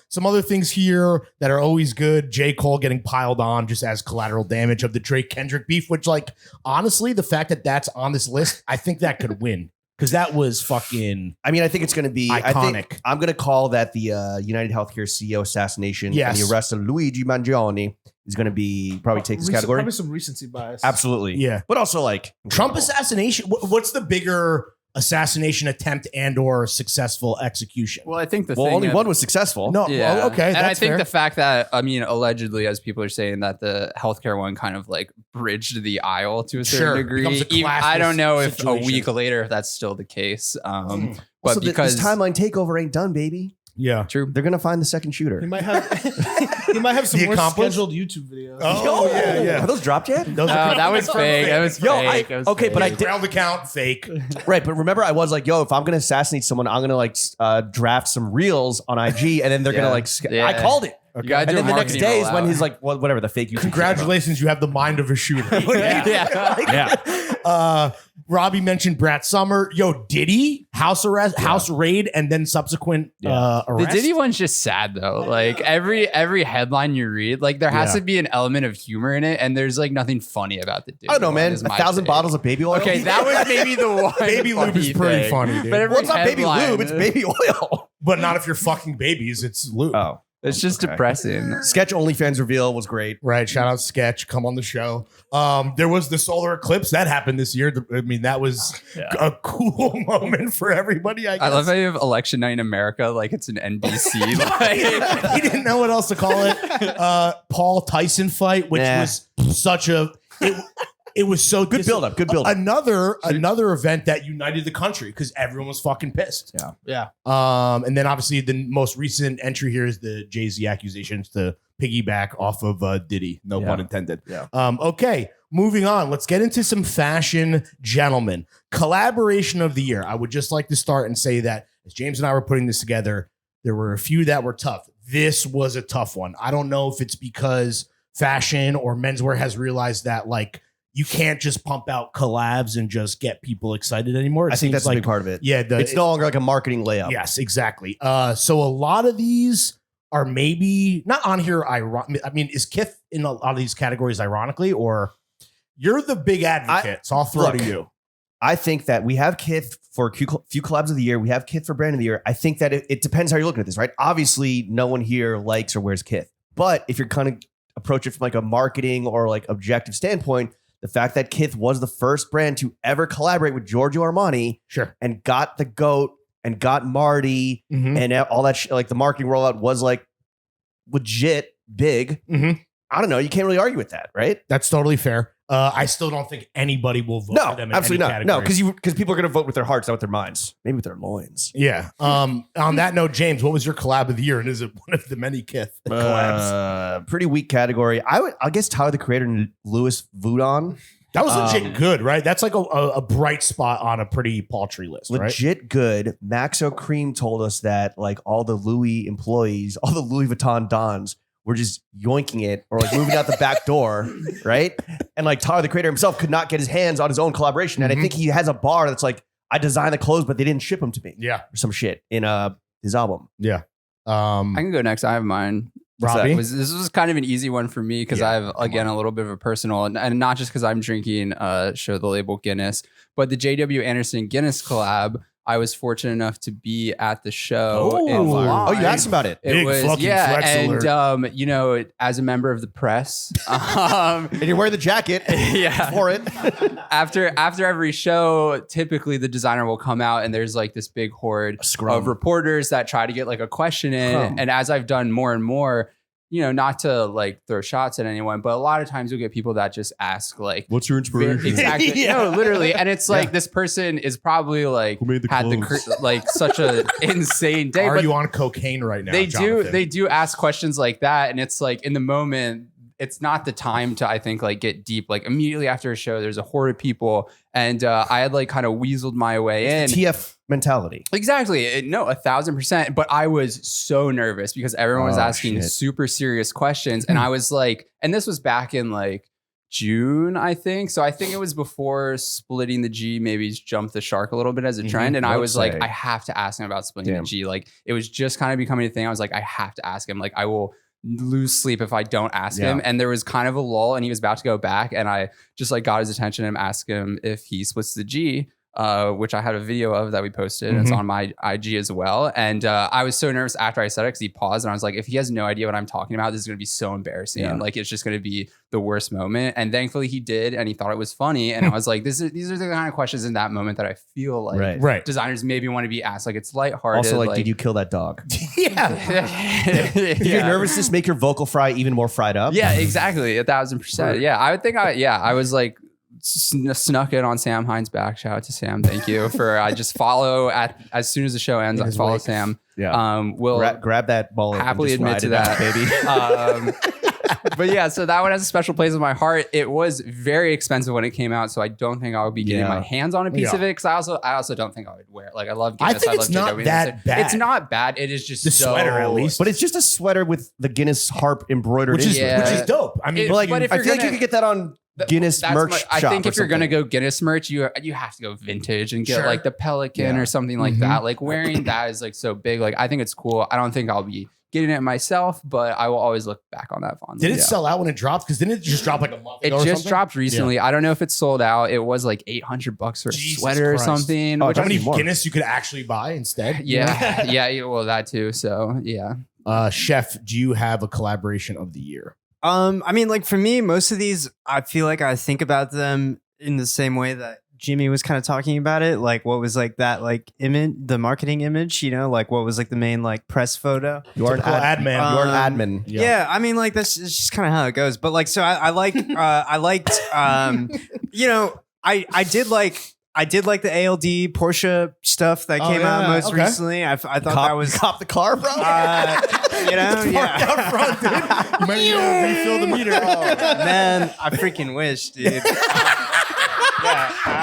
Some other things here that are always good. J. Cole getting piled on just as collateral damage of the Drake Kendrick beef, which, like, honestly, the fact that that's on this list, I think that could win because that was fucking I mean, I think it's going to be iconic. I'm going to call that the United Healthcare CEO assassination Yes. and the arrest of Luigi Mangione is going to be probably take this category. Probably some recency bias. Absolutely. Yeah. But also like Trump assassination. What's the bigger assassination attempt and or successful execution? Well, I think the Well, thing only of- one was successful. No, Yeah. well, okay, And I that's think fair. the fact that, I mean, allegedly, as people are saying, that the healthcare one kind of like bridged the aisle to a certain Sure, degree. becomes a I don't know if classless a week later if that's still the case. But Also, because this timeline takeover ain't done, baby. Yeah. true. They're going to find the second He shooter. might have he might have some The more accomplice? scheduled YouTube videos. Oh, yeah, yeah. Are those dropped yet? Those No, are that was fake. That was Yo, fake. That was okay, but I fake. did- round the count, fake. Right, but remember, I was like, "Yo, if I'm gonna assassinate someone, I'm gonna like draft some reels on IG, and then they're gonna Yeah. like." Yeah. I called it, You gotta and do then a the next marketing day is when rollout. he's like, "Well, whatever." The fake YouTube. Congratulations, you have the mind of a shooter. Yeah. Robbie mentioned Brat Summer. Yo, Diddy house arrest, house raid, and then subsequent The arrest. Diddy one's just sad though. Like every headline you read, like there has Yeah. to be an element of humor in it, and there's like nothing funny about the Diddy. I don't know, one, man. is my 1,000 take. bottles of baby oil. Okay, that was maybe the one. Baby lube is funny pretty thing. funny, dude. But every Well, it's not baby headline- lube; it's baby oil. But not if you're fucking babies. It's lube. Oh, It's just Okay. depressing. sketch OnlyFans reveal was great. Right. Shout out Sketch. Come on the show. There was the solar eclipse that happened this year. I mean, that was a cool moment for everybody. I guess. I love how you have election night in America like it's an NBC. Like, He didn't know what else to call it. Paul Tyson fight, which Nah. was such a. It was so Good buildup. Good buildup. Another event that united the country because everyone was fucking pissed. Yeah. And then obviously the most recent entry here is the Jay-Z accusations to piggyback off of Diddy. No Yeah. pun intended. Yeah. Okay, moving on. Let's get into some fashion, gentlemen. Collaboration of the year. I would just like to start and say that as James and I were putting this together, there were a few that were tough. This was a tough one. I don't know if it's because fashion or menswear has realized that like you can't just pump out collabs and just get people excited anymore. I think that's like, a big part of it. Yeah, It's no longer like a marketing layup. yes, exactly. So a lot of these are maybe not on here. I mean, is Kith in a lot of these categories ironically, or you're the big advocate? So I'll throw look, to you. I think that we have Kith for a few collabs of the year. We have Kith for brand of the year. I think that it depends how you're looking at this, right? Obviously, no one here likes or wears Kith. But if you're kind of approach it from like a marketing or like objective standpoint, the fact that Kith was the first brand to ever collaborate with Giorgio Armani, Sure. and got the GOAT and got Marty and all that like the marketing rollout was like legit big. I don't know. You can't really argue with that, right? That's totally fair. I still don't think anybody will vote for them. No, absolutely not. Category. No, because people are going to vote with their hearts, not with their minds. Maybe with their loins. Yeah. On that note, James, what was your collab of the year, and is it one of the many Kith collabs? Pretty weak category. I guess Tyler the Creator and Louis Vuitton. That was legit good, right? That's like a bright spot on a pretty paltry list, right? Legit good. Maxo Cream told us that like all the Louis employees, all the Louis Vuitton dons were just yoinking it or like moving out the back door, right? And like Tyler the Creator himself could not get his hands on his own collaboration. And I think he has a bar that's like, I designed the clothes, but they didn't ship them to me. Yeah. Or some shit in his album. Yeah. I can go next. I have mine. Robbie? This was kind of an easy one for me because I have, again, a little bit of a personal, and not just because I'm drinking show the label Guinness, but the J.W. Anderson Guinness collab. I was fortunate enough to be at the show. Oh, you asked about it. Big fucking flex and alert. you know, as a member of the press, And you're wearing the jacket for it. after every show, typically the designer will come out and there's like this big horde of reporters that try to get like a question in. And as I've done more and more, you know, not to like throw shots at anyone, but a lot of times you'll get people that just ask like, what's your inspiration? Exactly. No, literally. And it's like, this person is probably like, Who made the had clothes? like such a insane day. Are but you on cocaine right now? they Jonathan? do ask questions like that. And it's like in the moment, it's not the time to, I think, like get deep. Like immediately after a show, there's a horde of people. And I had like kind of weaseled my way in. TF mentality. Exactly. No, 1,000%. But I was so nervous because everyone was asking super serious questions. And I was like, and this was back in like June, I think. So I think it was before splitting the G maybe jumped the shark a little bit as a trend. And I was like, I have to ask him about splitting the G. Like it was just kind of becoming a thing. I was like, I have to ask him. Like I will lose sleep if I don't ask him. And there was kind of a lull and he was about to go back. And I just like got his attention and asked him if he splits the G. Which I had a video of that we posted. And it's on my IG as well. And I was so nervous after I said it because he paused and I was like, if he has no idea what I'm talking about, this is going to be so embarrassing. Like it's just going to be the worst moment. And thankfully he did, and he thought it was funny. And I was like, these are the kind of questions in that moment that I feel like designers maybe want to be asked. Like it's lighthearted. Also, like, did you kill that dog? Yeah. Did your nervousness make your vocal fry even more fried up? Yeah, exactly. 1,000%. Yeah. I would think I was like, snuck it on Sam Hines' back. Shout out to Sam. Thank you for I just follow as soon as the show ends. I follow Sam. Yeah. We'll grab that ball. Happily admit to that, baby. But yeah, so that one has a special place in my heart. It was very expensive when it came out, so I don't think I would be getting my hands on a piece of it. Because I also don't think I would wear it. Like I love Guinness. I think it's not that bad. It's not bad. It is just the so, sweater at least, but it's just a sweater with the Guinness harp embroidered, which is dope. I mean, but if I feel like you could get that on Guinness merch shop. I think if you're something. gonna go Guinness merch, you have to go vintage and get like the Pelican or something like that. Like wearing that is like so big. Like I think it's cool. I don't think I'll be getting it myself, but I will always look back on that fondly. Did it sell out when it dropped? Because didn't it just drop like a month ago? It just dropped recently. I don't know if it's sold out. It was like $800 for a sweater or something. How many Guinness you could actually buy instead? Yeah. Well, that too. So yeah. Chef, do you have a collaboration of the year? I mean, like for me, most of these, I feel like I think about them in the same way that Jimmy was kind of talking about it. Like what was like that like image, the marketing image, you know, like what was like the main like press photo. You are an ad man. You are an admin. Yeah. I mean, like that's just kind of how it goes. But like, so I liked, you know, I did like the ALD Porsche stuff that came out most recently. I thought that was cop the car, bro. You know, Out front, dude. You might need to refill the meter. Man, I freaking wish, dude.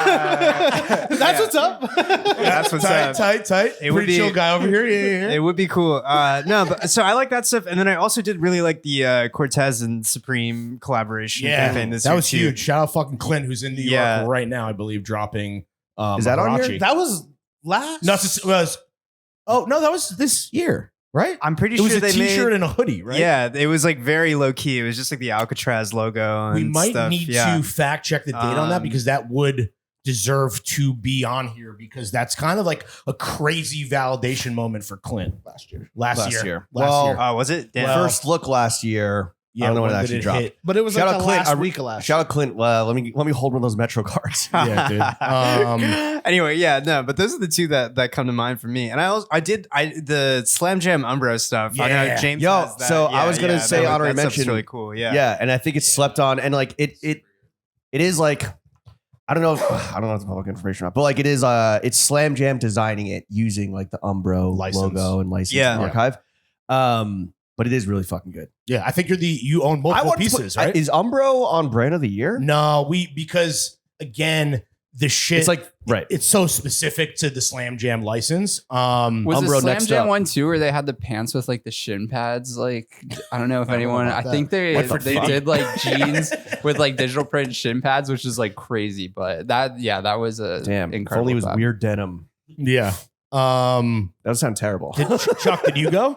That's what's up. That's what's up. Tight. It would Pretty be- chill guy over here. Yeah. It would be cool. No, but so I like that stuff. And then I also did really like the Cortez and Supreme collaboration campaign this that year was too. huge. Shout out fucking Clint, who's in New Yeah. York right now, I believe, dropping. Is that on here? Huarache. That was last. No, it was. Oh no, that was this year, right? I'm pretty It sure was a they T-shirt made. and a hoodie, right? Yeah, it was like very low key. It was just like the Alcatraz logo. And We might stuff. need Yeah. to fact check the date on that because that would deserve to be on here because that's kind of like a crazy validation moment for Clint last year. Last year. Oh, was it? Damn. Well, First look last year. I don't know when it did actually dropped. hit? But it was Shout like out the Clint. last week of last. Shout out Clint. Let me hold one of those Metro cards. Yeah, dude. Anyway, yeah, no, but those are the two that come to mind for me. And I did the Slam Jam Umbro stuff. I know Yeah. James Yo, has that. so I was gonna say honorary that stuff's mention- really cool. Yeah. Yeah, and I think it's slept on, and like it is like I don't know if it's public information or not, but like it is it's Slam Jam designing it using like the Umbro License. logo and license Yeah. and archive. But it is really fucking good. Yeah, I think you own multiple pieces, right? Is Umbro on brand of the year? No, because again, the shit It's like right. it's so specific to the Slam Jam license. Was Umbro it Slam next Jam up. one too, where they had the pants with like the shin pads? Like I don't know if I don't know anyone. about I that. think they What the fuck? did like jeans with like digital print shin pads, which is like crazy. But that was a Damn. If incredible. only it was collab. weird denim. Yeah. That would sound terrible. Chuck, did you go?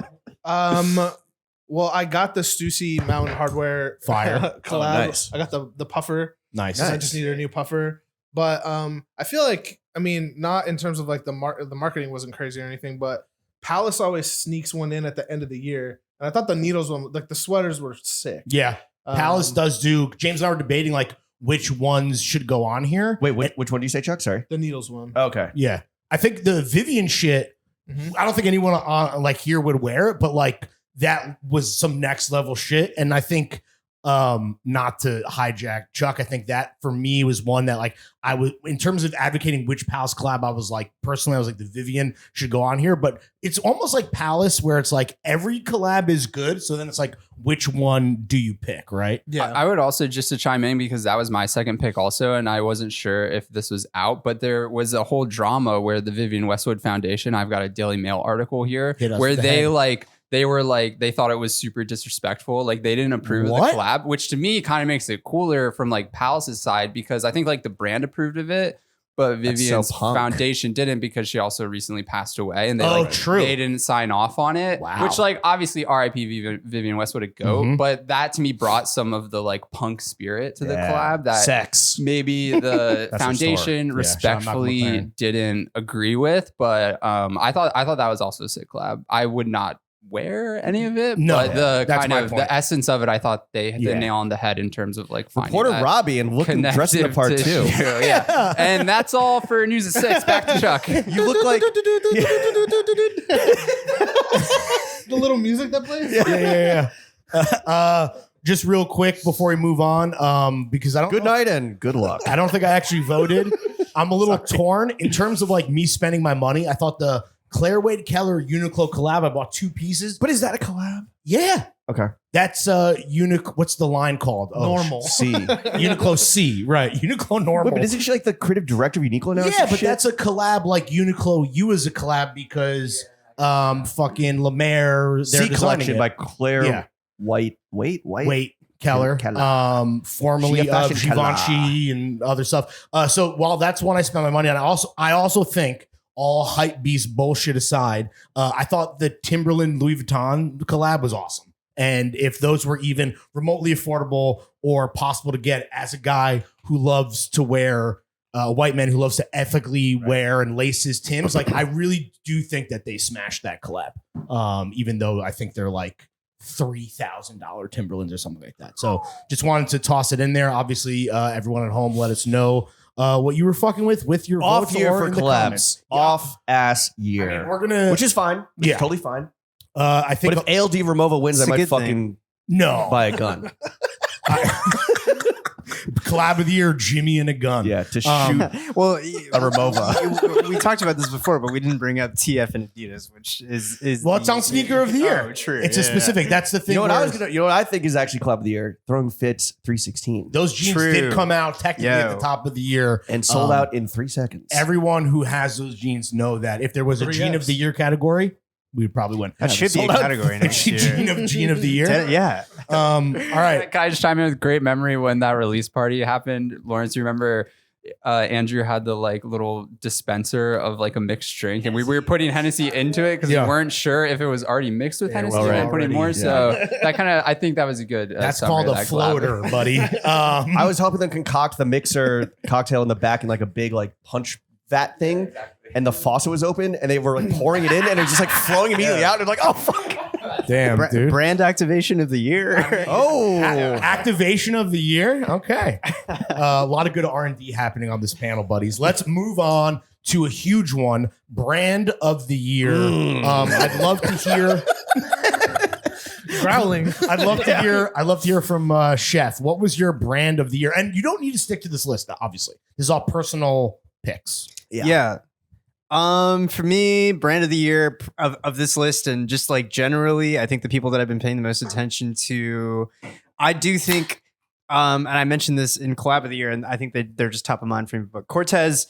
Well, I got the Stussy Mountain Hardware Fire. collab. Oh, nice. I got the puffer. Nice. I just needed a new puffer. But I feel like, I mean, not in terms of like the marketing wasn't crazy or anything, but Palace always sneaks one in at the end of the year. And I thought the needles one, like the sweaters were sick. Yeah. Palace does do. James and I were debating like which ones should go on here. Wait, which one do you say, Chuck? Sorry. The needles one. Okay. Yeah. I think the Vivian shit, Mhm. I don't think anyone on like here would wear it, but like that was some next level shit. And I think not to hijack Chuck, I think that for me was one that like I was in terms of advocating which Palace collab, I was like personally, I was like the Vivian should go on here, but it's almost like Palace where it's like every collab is good. So then it's like, which one do you pick? Right. Yeah. I would also just to chime in because that was my second pick also, and I wasn't sure if this was out, but there was a whole drama where the Vivian Westwood Foundation, I've got a Daily Mail article here Hit us where with the they head. like they were like they thought it was super disrespectful, like they didn't approve What? of the collab, which to me kind of makes it cooler from like Palace's side because I think like the brand approved of it. But That's so Vivian's punk. foundation didn't because she also recently passed away, and they Oh, like true. they didn't sign off on it. Wow. Which like obviously R.I.P. Vivian Westwood a goat, Mhm. but that to me brought some of the like punk spirit to the Yeah. collab that Sex. maybe the her foundation story. Yeah, shout out Malcolm respectfully McLaren. didn't agree with. But I thought that was also a sick collab. I would not wear any of it, No, but the that's kind my of point. the essence of it, I thought they hit Yeah. the nail on the head in terms of like finding Reporter that Robbie and looking dressing the connective part too. tissue. Yeah. And that's all for News at 6. Back to Chuck. You look like The little music that plays. Yeah. Just real quick before we move on, because I don't good know- night and good luck. I don't think I actually voted. I'm a little torn in terms of like me spending my money. I thought the Claire Wade Keller Uniqlo collab. I bought 2 pieces. But is that a collab? Yeah, Okay. that's What's the line called? Normal. C. Uniqlo C. Right. Uniqlo Normal. Wait, but isn't she like the creative director of Uniqlo now? or yeah, some but shit? that's a collab like Uniqlo. You as a collab because fucking Lemaire. They're C designing collection it. by Claire Yeah. White. Wait, Keller, Keller. formerly She a of fashion Givenchy and other stuff. So while that's one I spent my money on, I also think all hype beast bullshit aside, I thought the Timberland Louis Vuitton collab was awesome. And if those were even remotely affordable or possible to get as a guy who loves to wear a white man who loves to ethically wear and lace his Timbs, like I really do think that they smashed that collab. Even though I think they're like $3,000 Timberlands or something like that. So just wanted to toss it in there. Obviously, everyone at home, let us know what you were fucking with your Off votes year or for in the collabs. comments. Off ass I year. mean, we're gonna, Which is fine. Which Yeah. is totally fine. I But think if ALD Remova wins, It's I a might good fucking thing. no. buy a gun. Collab of the year, Jimmy and a gun. Yeah, to shoot Well, a Remova. we talked about this before, but we didn't bring up TF and Adidas, which is Well, it's on sneaker of the year. Oh, true. It's a specific. That's the thing. You know what I think is actually Club of the Year? Throwing Fits 316 Those jeans True. did come out technically at the top of the year. and sold out in 3 seconds. Everyone who has those jeans know that if there was a 3X. jean of the year category, we'd probably win. That should be a sold out. category next year. Jean of the year. Yeah. All right. Can I just chime in with great memory when that release party happened? Lawrence, you remember Andrew had the like little dispenser of like a mixed drink, and we were putting Hennessy into it because Yeah. we weren't sure if it was already mixed with Hennessy well, and putting more. already, So that kind of, I think that was a good. That's summary called of a that collab. floater, buddy. I was helping them concoct the mixer cocktail in the back in like a big like punch vat thing, and the faucet was open, and they were like pouring it in, and it was just like flowing immediately out. And like, oh fuck, Damn, dude. Brand activation of the year. oh, Activation of the year. Okay. A lot of good R&D happening on this panel, buddies. Let's move on to a huge one. Brand of the year. I'd love to hear. Growling. I'd love to hear from Chef. What was your brand of the year? And you don't need to stick to this list, obviously. This is all personal picks. Yeah. For me, brand of the year of this list, and just like generally, I think the people that I've been paying the most attention to, I do think, and I mentioned this in collab of the year, and I think they're just top of mind for me. But Cortez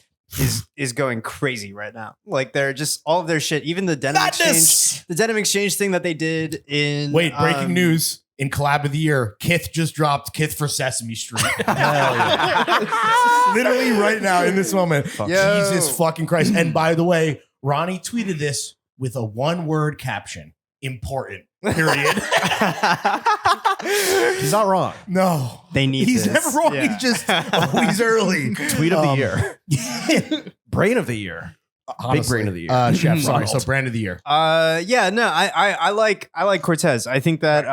is going crazy right now. Like they're just all of their shit, even the denim exchange thing that they did in. Wait, breaking news. In collab of the year, Kith just dropped Kith for Sesame Street. Literally right now in this moment. Yo. Jesus fucking Christ. And by the way, Ronnie tweeted this with a 1-word caption. Important. Period. he's not wrong. No. They need He's this. never wrong. Yeah. He's just always early. Tweet of the year, brain of the year, big brain of the year. Chef, sorry. Ronald. So brand of the year. Yeah, no, I like Cortez. I think that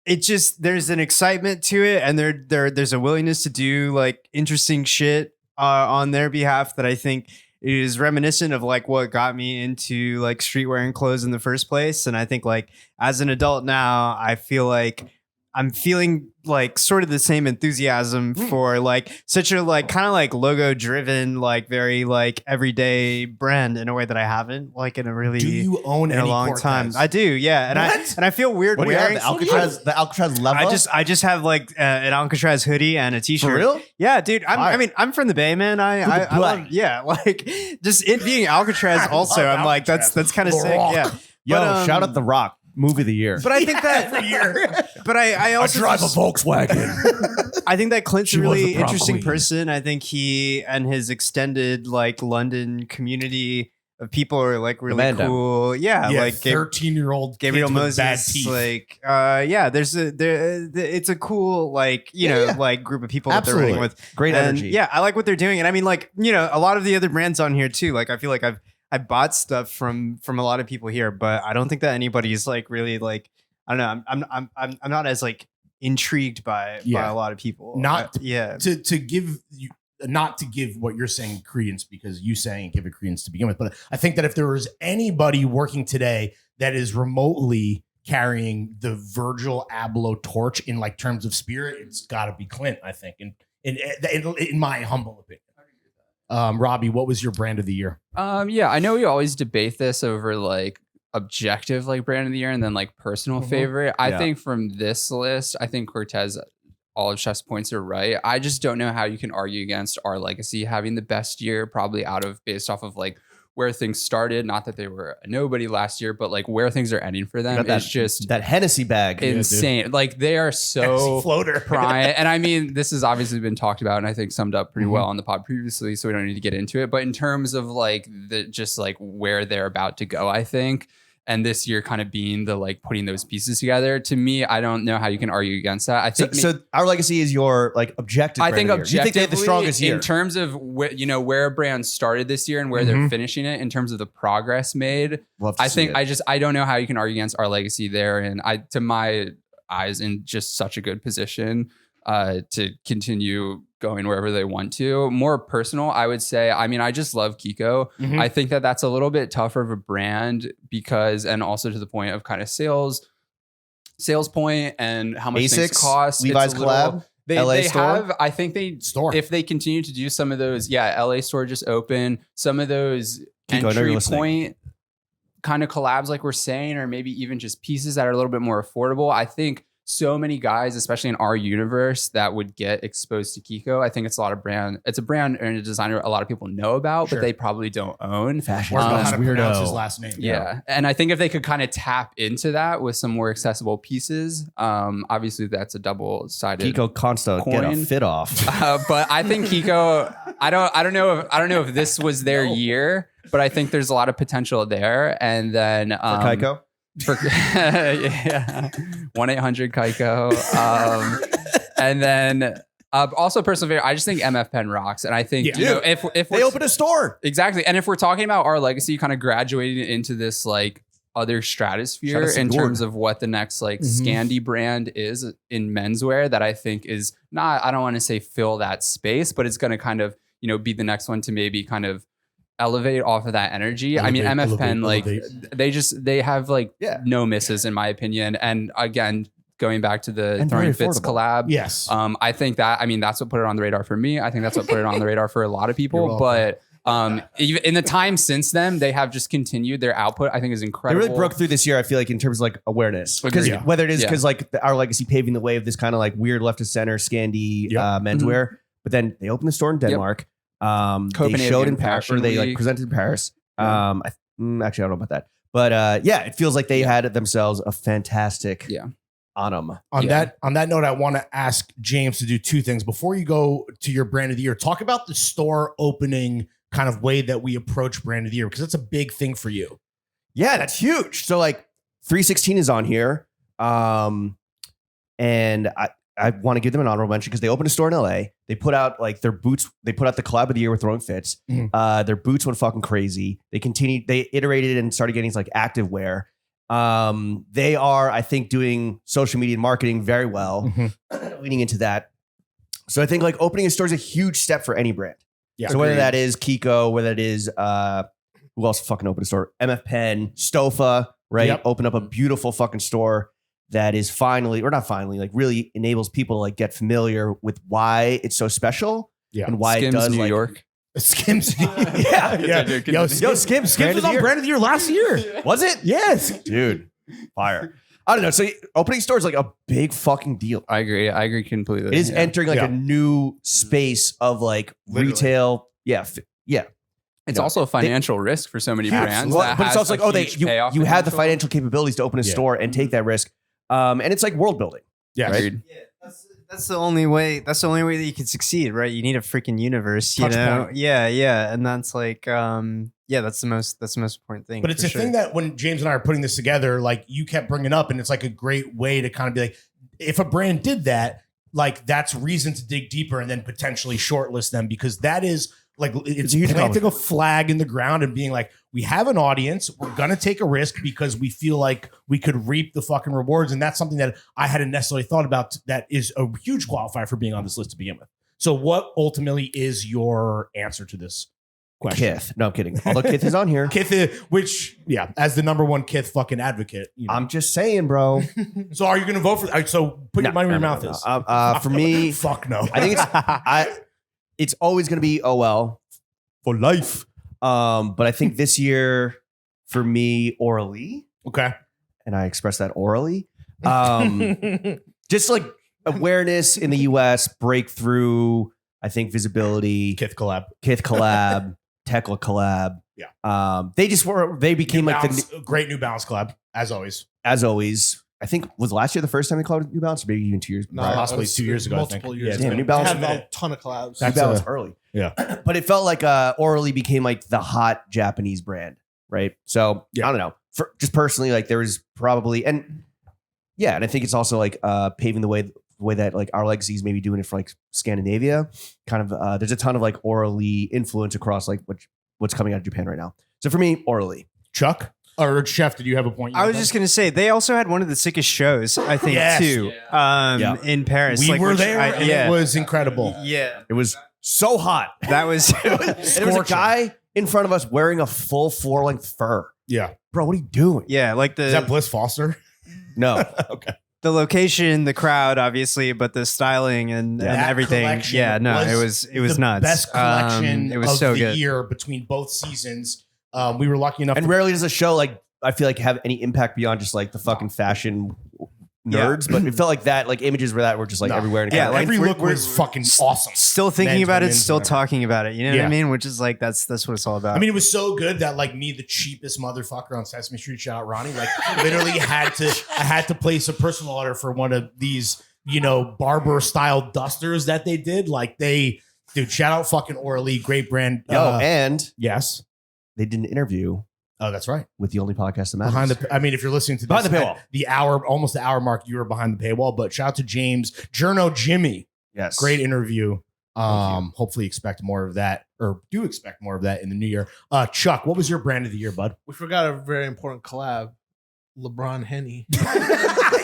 it just there's an excitement to it, and there's a willingness to do like interesting shit on their behalf that I think is reminiscent of like what got me into like streetwear and clothes in the first place. And I think like as an adult now, I feel like I'm feeling like sort of the same enthusiasm for like such a like kind of like logo driven, like very like everyday brand in a way that I haven't like in a really Do you own in a any long Cortez? time. I do, yeah, and What? I feel weird What do you have? wearing. The Alcatraz level. I just have like an Alcatraz hoodie and a t-shirt. For real? Yeah, dude. I Fire. mean, I'm from the Bay, man. I Bay. love, yeah, like just it being Alcatraz. Also, I'm like that's kind of sick. Rock. Yeah, Yo, But, shout out The Rock, movie of the year. But I think that Every year. But I also just- Volkswagen. I think that Clint's She a was the really prom interesting queen. person. I think he and his extended like London community of people are like really Amanda. cool. Yeah, Yeah, like 13-year-old Gabriel kids with Moses, bad teeth. like, yeah, it's a cool, like, you know, yeah. like group of people Absolutely. that they're working with. Great And, energy. Yeah, I like what they're doing. And I mean, like, you know, a lot of the other brands on here too. Like, I feel like I bought stuff from a lot of people here, but I don't think that anybody's like really like, I don't know. I'm not as like intrigued by a lot of people. Yeah. to give you not to give what you're saying credence because you saying give it credence to begin with, but I think that if there was anybody working today that is remotely carrying the Virgil Abloh torch in like terms of spirit, it's got to be Clint. I think, in my humble opinion. Robbie, what was your brand of the year? Yeah, I know we always debate this over like objective like brand of the year and then like personal favorite. I think from this list, I think Cortez, all of Chef's points are right. I just don't know how you can argue against our legacy having the best year, probably based off of like where things started. Not that they were a nobody last year, but like where things are ending for them is just that Hennessy bag. insane. Like they are so floater. prime. And I mean, this has obviously been talked about and I think summed up pretty well on the pod previously, so we don't need to get into it. But in terms of like just like where they're about to go, I think, and this year kind of being the like putting those pieces together, to me, I don't know how you can argue against that. I think So our legacy is your like objective. I think brand of the year. You think they have the strongest year in terms of where a brand started this year and where they're finishing it in terms of the progress made. Love to I see think it. I don't know how you can argue against our legacy there, and to my eyes, in just such a good position to continue going wherever they want to. More personal, I would say, I mean, I just love Kiko. I think that that's a little bit tougher of a brand because, and also to the point of kind of sales point and how much things Asics, cost. Levi's It's a little- collab. They store? have. I think Store. if they continue to do some of those, LA store just open. Some of those Kiko, I know you're entry listening. point kind of collabs, like we're saying, or maybe even just pieces that are a little bit more affordable. I think so many guys, especially in our universe, that would get exposed to Kiko. I think it's a brand and a designer a lot of people know about, Sure. but they probably don't own. Fashion. Or know Um, how to pronounce his last name. Yeah. And I think if they could kind of tap into that with some more accessible pieces, obviously that's a double-sided Kiko Consta get a coin. fit off. but I think Kiko, I don't know if this was their year, but I think there's a lot of potential there. And then For Kiko. for 1-800-KIKO. And then also personal favorite, I just think MF Pen rocks. And I think Yeah. you know, if They we're- opened a store. exactly, and if we're talking about our legacy kind of graduating into this like other stratosphere Shout out in to terms of what the next like Scandi brand is in menswear, that I think is not, I don't want to say fill that space, but it's going to kind of, you know, be the next one to maybe kind of elevate off of that energy. I mean, MF Pen, like they have like no misses in my opinion. And again, going back to the And Throwing very Fits affordable. collab. Yes. I think that's what put it on the radar for me. I think that's what put it on the radar for a lot of You're people. welcome. But even in the time since then, they have just continued their output. I think is They incredible. really broke through this year, I feel like, in terms of like awareness. Because Agreed. whether it is Yeah. because like our legacy paving the way of this kind of like weird left of center Scandi menswear, but then they opened the store in Denmark. They Copenhagen showed in Paris, or Fashion they like Week. presented in Paris. Actually, I don't know about that, but yeah, it feels like they had themselves a fantastic autumn. On that note, I want to ask James to do two things before you go to your brand of the year. Talk about the store opening kind of way that we approach brand of the year, because that's a big thing for you. Yeah, that's huge. So like 316 is on here. And I want to give them an honorable mention because they opened a store in LA. They put out like their boots. They put out the collab of the year with Throwing Fits. Their boots went fucking crazy. They continued, they iterated and started getting like active wear. They are, I think, doing social media marketing very well, leading into that. So I think like opening a store is a huge step for any brand. Yeah. So whether that is Kiko, whether it is who else fucking opened a store? MF Pen, Stofa, right? Yep. Open up a beautiful fucking store that is finally, or not finally, like really enables people to like get familiar with why it's so special Yeah. and why Skims it does New like, York. Skims. Yeah. Yo, Skims was on brand of the year last year. Was it? Yes. Dude, fire. I don't know. So opening store is like a big fucking deal. I agree completely. It is entering like Yeah. a new space of like Literally. retail. Yeah. It's No, also a financial risk for so many brands. Well, that but it's has also like, a huge payoff you have the potential. financial capabilities to open a Yeah. store and take that risk. And it's like world building. Yes. Agreed. That's the only way. That's the only way that you can succeed, right? You need a freaking universe, you Touch know. point. Yeah, and that's like, that's the most important thing. But it's for a sure. thing that when James and I are putting this together, like you kept bringing up, and it's like a great way to kind of be like, if a brand did that, like that's reason to dig deeper and then potentially shortlist them, because that is like it's a huge planting a flag in the ground and being like, we have an audience, we're gonna take a risk because we feel like we could reap the fucking rewards, and that's something that I hadn't necessarily thought about. That is a huge qualifier for being on this list to begin with. So, what ultimately is your answer to this question? Kith. No, I'm kidding. Although Kith is on here. Kith, which, yeah, as the number one Kith fucking advocate. You know. I'm just saying, bro. So are you going to vote for? All right, so put your money where your mouth is. For me, fuck no. I think it's always going to be OL for life. But I think this year for me, orally, Okay. and I express that orally, just like awareness in the US, breakthrough, I think visibility, Kith collab. Kith collab, Tekla collab. Yeah. They became New like Balance, great New Balance collab, as always. as always. I think was last year the first time they collabed with New Balance, or maybe even 2 years. No, prior. possibly it was 2 years ago, I multiple think. years Yeah, ago. Damn, New Balance They had had a ton of collabs. That's New Balance a- early. Yeah. But it felt like orally became like the hot Japanese brand, right? So Yeah. I don't know. For just personally, like there was probably and I think it's also like paving the way that like our legacy is maybe doing it for like Scandinavia. Kind of there's a ton of like orally influence across like what's coming out of Japan right now. So for me, orally. Chuck or Chef, did you have a point? I was just gonna say they also had one of the sickest shows, I think, Yes. too, Yeah. in Paris. We like, were which there, and yeah, it was incredible. yeah, It was so hot. that was. And there was a Scorching. guy in front of us wearing a full floor-length fur. Yeah. Bro, what are you doing? Yeah, like Is that the Bliss Foster? No. Okay. the location, the crowd, obviously, but the styling and That everything. collection Yeah, no, it was the nuts. Best collection it was of so the good. year between both seasons. We were lucky enough And rarely does a show like I feel like have any impact beyond just like the fucking fashion nerds, but it felt like that, like images were just like No. everywhere. And Yeah, like, every we're- look was fucking awesome. Still thinking Men's, about it, women's, still whatever. talking about it. You know what Yeah. I mean? Which is like that's what it's all about. I mean, it was so good that like me, the cheapest motherfucker on Sesame Street, shout out Ronnie, like literally I had to place a personal order for one of these, barber style dusters that they did. Like dude, shout out fucking Orly, great brand. and Yes. they did an interview Oh, that's right. with the only podcast that matters. If you're listening to this, Behind the paywall. at the almost the hour mark, you were behind the paywall. But shout out to James, Journo Jimmy, Yes, great interview. Hopefully expect more of that, or do expect more of that in the new year. Chuck, what was your brand of the year, bud? We forgot a very important collab. LeBron Henny.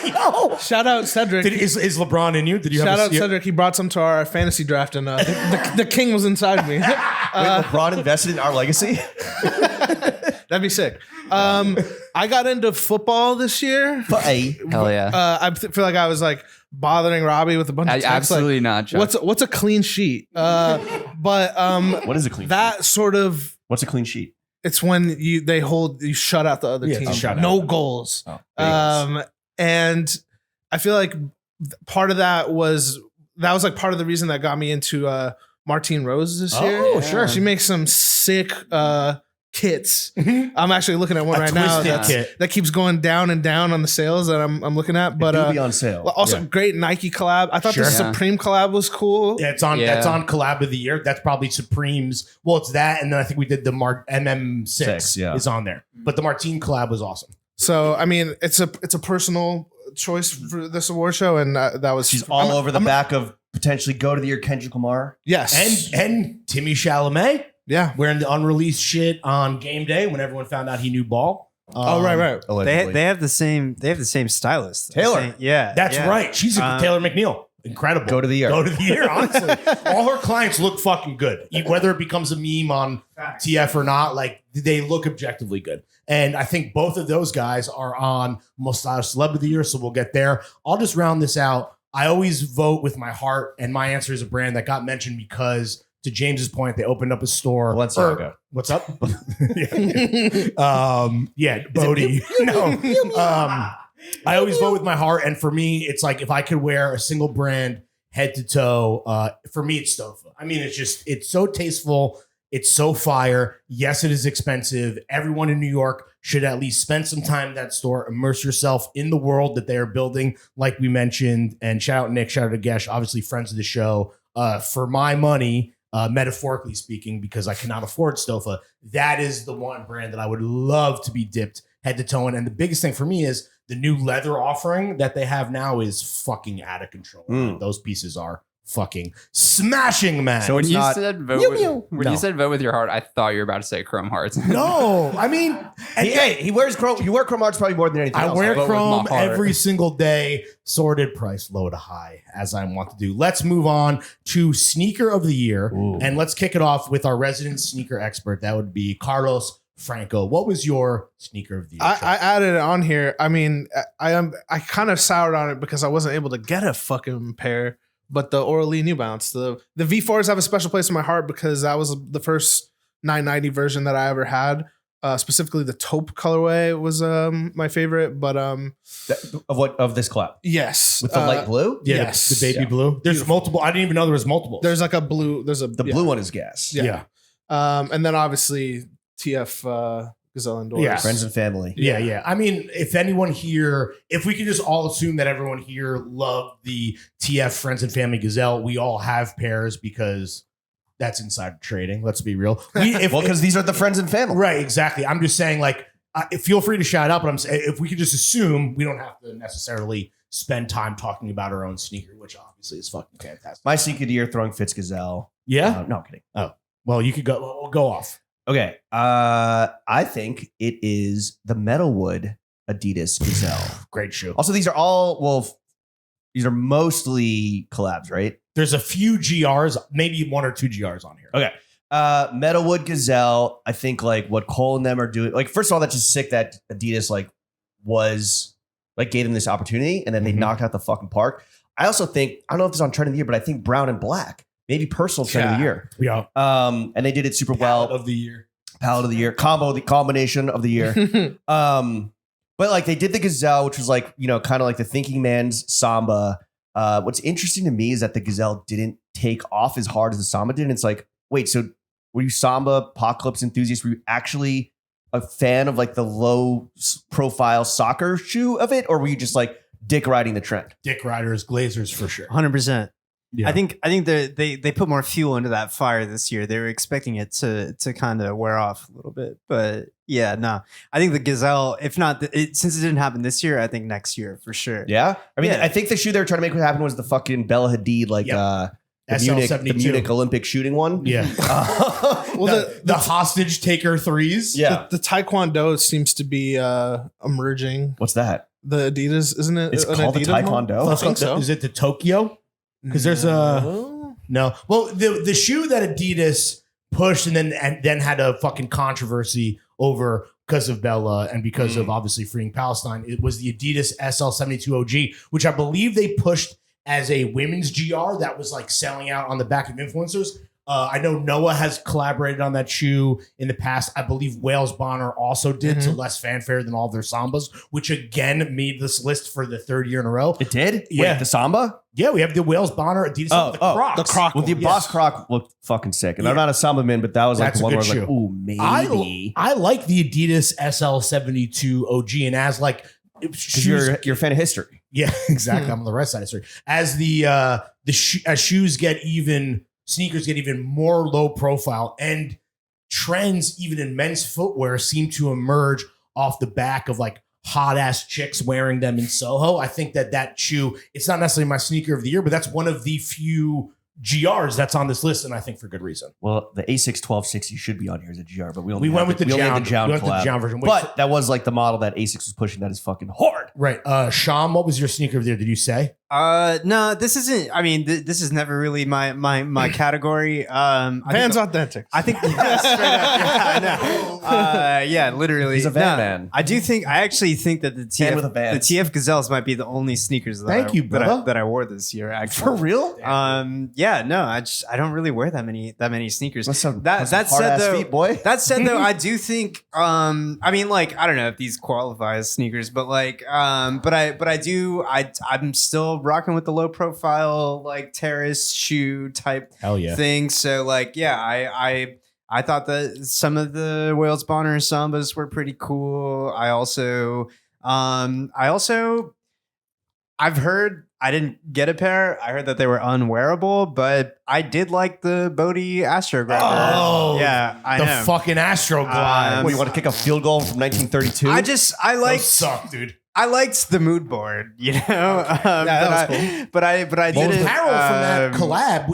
Yo! Shout out Cedric. Is LeBron in you? Did you Shout have out Cedric. He brought some to our fantasy draft, and the king was inside me. Wait, LeBron invested in our legacy. That'd be sick. I got into football this year. Hell yeah. I feel like I was like bothering Robbie with a bunch of texts. Absolutely not. Chuck. What's a clean sheet? But What is a clean sheet? that sort of What's a clean sheet? it's when you shut out the other Yeah, team. it's a shutout. No goals. Oh, And I feel like part of that was like part of the reason that got me into Martine Rose this year. Oh, sure. She makes some sick kits. Mhm. I'm actually looking at one A right now twisted kit. that keeps going down and down on the sales that I'm looking at. But It do be on sale. also Yeah. great Nike collab. I thought Sure. the Yeah. Supreme collab was cool. Yeah, it's on. Yeah. That's on collab of the year. That's probably Supreme's. Well, it's that, and then I think we did the MM6 Six, yeah. is on there. But the Martine collab was awesome. So I mean, it's a personal choice for this award show, and that was She's all over the back of potentially go to the year Kendrick Lamar. Yes, And Timmy Chalamet yeah. wearing the unreleased shit on game day when everyone found out he knew ball. Oh right. they have the same stylist. Taylor. I think. Yeah, That's yeah. right. She's a Taylor McNeil. Incredible. Go to the year. Go to the year, honestly. All her clients look fucking good. Whether it becomes a meme on TF or not, like they look objectively good. And I think both of those guys are on Most Stylish Celeb of the Year, so we'll get there. I'll just round this out. I always vote with my heart, and my answer is a brand that got mentioned because, to James's point, they opened up a store. Balenciaga. What's up? Yeah, Bodie. No. I always vote with my heart, and for me, it's like if I could wear a single brand head to toe, for me, it's Stofa. I mean, it's so tasteful. It's so fire. Yes, it is expensive. Everyone in New York should at least spend some time in that store, immerse yourself in the world that they are building, like we mentioned. And shout out Nick, shout out to Gesh, obviously friends of the show. For my money, metaphorically speaking, because I cannot afford Stofa, that is the one brand that I would love to be dipped head to toe in. And the biggest thing for me is the new leather offering that they have now is fucking out of control. Those pieces are fucking smashing, man. So When it's you not- said vote, No. you said vote with your heart, I thought you were about to say Chrome Hearts. No, I mean, and He wears chrome. You wear chrome hearts probably more than anything I else. wear vote with my Chrome heart. every single day, sorted price low to high, as I want to do. Let's move on to sneaker of the year, Ooh. and let's kick it off with our resident sneaker expert. That would be Carlos Franco. What was your sneaker of the year? I added it on here. I mean, I kind of soured on it because I wasn't able to get a fucking pair. But the Orly New Balance, the V4s have a special place in my heart because that was the first 990 version that I ever had. Specifically, the taupe colorway was my favorite. But Of this collab yes, with the light blue. Yeah, yes. the baby Yeah. blue. There's multiple. I didn't even know there was multiple. There's like a blue. There's a The blue one is gas. Yeah. And then obviously TF Gazelle Indoors. Yeah. Friends and family. Yeah. I mean, if anyone here, if we could just all assume that everyone here loved the TF Friends and Family Gazelle, we all have pairs because that's insider trading. Let's be real. Well, because these are the friends and family. Right, exactly. I'm just saying, like, feel free to shout out, but I'm saying if we could just assume, we don't have to necessarily spend time talking about our own sneaker, which obviously is fucking fantastic. My sneaker of the year, throwing Fitz Gazelle. Yeah. No, I'm kidding. Well, you could go. We'll go off. Okay. I think it is the Metalwood Adidas Gazelle. Great shoe. Also, these are these are mostly collabs, right? There's a few GRs, maybe one or two GRs on here. Okay. Metalwood Gazelle. I think like what Cole and them are doing. Like, first of all, that's just sick that Adidas like was like gave them this opportunity, and then they knocked out the fucking park. I also think, I don't know if it's on trend of the year, but I think brown and black, maybe personal trend of the year. Yeah. And they did it super well. Of the year. Palette of the year, the combination of the year. But like they did the Gazelle, which was like, kind of like the thinking man's Samba. What's interesting to me is that the Gazelle didn't take off as hard as the Samba did. And it's like, wait, so were you Samba apocalypse enthusiast? Were you actually a fan of like the low profile soccer shoe of it? Or were you just like dick riding the trend? Dick riders, Glazers for sure. 100%. Yeah. I think they put more fuel into that fire this year. They were expecting it to kind of wear off a little bit, but yeah, no. I think the Gazelle, if not, since it didn't happen this year, I think next year for sure. Yeah, I mean, Yeah. I think the shoe they were trying to make what happen was the fucking Bella Hadid, like the SL72. Munich Olympic shooting one. Yeah. Well, the hostage taker threes. Yeah. the Taekwondo seems to be emerging. What's that? The Adidas, isn't it? It's an called the Adidas Taekwondo? one? I think so. Is it the Tokyo? Because there's no. Well, the shoe that Adidas pushed and then had a fucking controversy over because of Bella and because of obviously freeing Palestine. It was the Adidas SL72 OG, which I believe they pushed as a women's GR that was like selling out on the back of influencers. I know Noah has collaborated on that shoe in the past. I believe Wales Bonner also did, so less fanfare than all of their Sambas, which again made this list for the third year in a row. It did? Yeah. Wait, the Samba? Yeah, we have the Wales Bonner Adidas, the Crocs. the Croc Well, the one. Boss Croc looked fucking sick. And I'm not a Samba man, but that was like That's the a one where I good was like, shoe. ooh, maybe. I like the Adidas SL72 OG, and as like Because shoes, you're a fan of history. yeah, exactly. I'm on the right side of history. As as sneakers get even more low profile, and trends even in men's footwear seem to emerge off the back of like hot ass chicks wearing them in Soho. I think that shoe, it's not necessarily my sneaker of the year, but that's one of the few GRs that's on this list, and I think for good reason. Well, the A6 1260 should be on here as a GR, but we went with the only had Jawn. We went with the collab. Jawn version. Wait, But that was like the model that A6 was pushing that is fucking hard. right. Sham, what was your sneaker of the year? Did you say? No, this isn't. I mean, this is never really my category. Van's authentic. I think yeah, straight up, yeah, I know. Yeah, literally. He's a van man. I actually think that the Man with a van. TF Gazelles might be the only sneakers that Thank you, brother. that I wore this year. Actually, real? yeah, no, I don't really wear that many sneakers. That's some That said hard-ass though, feet, boy. that said though, I do think I mean, like, I don't know if these qualify as sneakers, but like I'm still rocking with the low profile like terrace shoe type Hell yeah. thing. So like, yeah, I thought that some of the Wales Bonner Sambas were pretty cool. I've heard, I didn't get a pair. I heard that they were unwearable, but I did like the Bodhi Astro Grabber. Oh, yeah, I the know. fucking Astro Glide. What, you want to kick a field goal from 1932? I Those liked suck, dude. I liked the mood board, you know. that was cool. But I Well, didn't. apparel from that collab,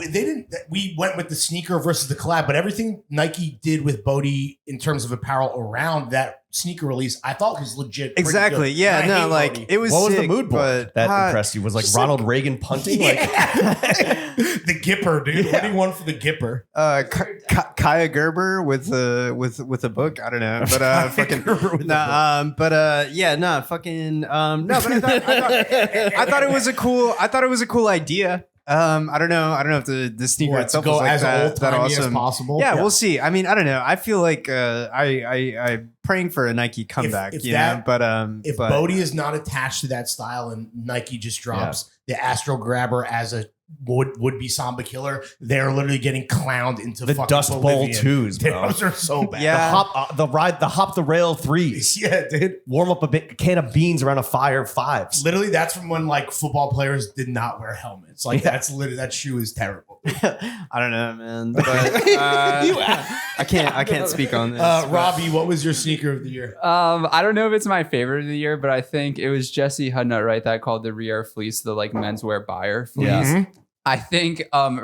we went with the sneaker versus the collab, but everything Nike did with Bodhi in terms of apparel around that sneaker release, I thought was legit. pretty Exactly. good. Yeah. And I No. hate Like Bodhi. it was. What was the sick, mood board but, that impressed you? Was like Ronald Reagan punting? Like, the Gipper, dude. What do you want for the Gipper? Kaya Gerber with a book. I don't know, but fucking Gerber with yeah, no, fucking no, but I thought it was a cool idea. I don't know if the sneaker What, to itself go was like as that old-timey as awesome. possible? Yeah, we'll see. I mean, I don't know. I feel like I'm praying for a Nike comeback. if you that- know, but If but, Bodhi is not attached to that style and Nike just drops the Astro Grabber as a would be Samba killer, they're literally getting clowned into the fucking Dust Bowl oblivion. 2s, bro. Those are so bad. Yeah. The hop the rail 3s. Yeah, dude. Warm up a can of beans around a fire 5s. Literally, that's from when like football players did not wear helmets. Like Yeah. that's literally that shoe is terrible. I don't know, man. But I can't speak on this. but- Robbie, what was your sneaker of the year? I don't know if it's my favorite of the year, but I think it was Jesse Hudnut, right? That called the Re-Air fleece, the like menswear buyer fleece. Yeah. I think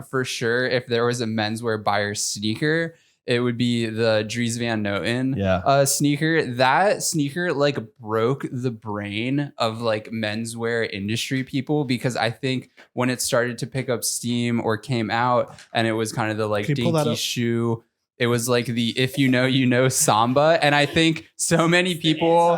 for sure if there was a menswear buyer sneaker, it would be the Dries Van Noten sneaker. That sneaker like broke the brain of like menswear industry people, because I think when it started to pick up steam or came out and it was kind of the like Can you pull that dainty up? shoe, It was like the if you know you know Samba, and I think so many people.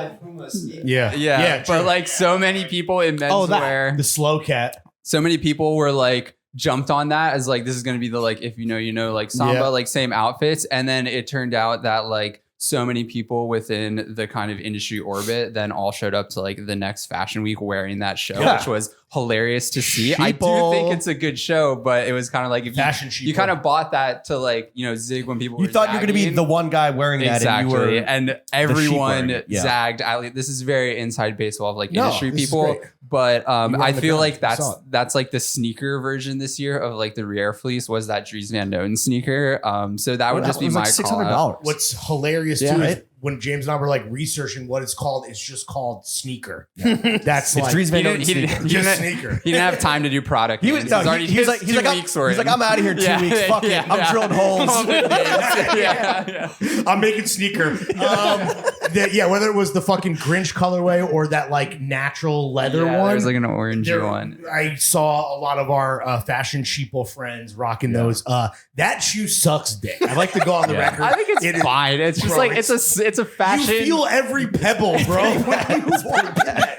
Yeah. But like so many people in menswear, The slow cat. so many people were like jumped on that as like this is gonna be the like if you know like Samba, Yeah. like same outfits, and then it turned out that like so many people within the kind of industry orbit then all showed up to like the next fashion week wearing that show, Yeah. which was hilarious to see. I do Sheeple. think it's a good show, but it was kind of like if Fashion you sheeple. kind of bought that to like, you know, zig when people You were thought you were going to be zagging. the one guy wearing that, Exactly. and you were. And everyone wearing it. Yeah. zagged. This is very inside baseball of like No, industry this is people. great. But You were on I the feel ground. like I saw it. that's like the sneaker version this year of like the Rier fleece was that Dries Van Noten sneaker. So that would just be my call out. $600. What's hilarious Yeah, too is right? when James and I were like researching what it's called, it's just called sneaker. That's It's like Dries Van He Noten didn't- he sneaker. didn't- just sneaker. He didn't have time to do product. He was, names. no, He's already- he was his like, he's 2 like, weeks were he's like, in. I'm out of here 2 weeks. Fuck it. I'm drilling holes. yeah. I'm making sneaker. Whether it was the fucking Grinch colorway or that like natural leather one. There's like an orangey There- one. I saw a lot of our fashion sheeple friends rocking those. That shoe sucks dick. I like to go on the record. I think it's It is- fine. It's just Bro, like it's a fashion. You feel every pebble, bro.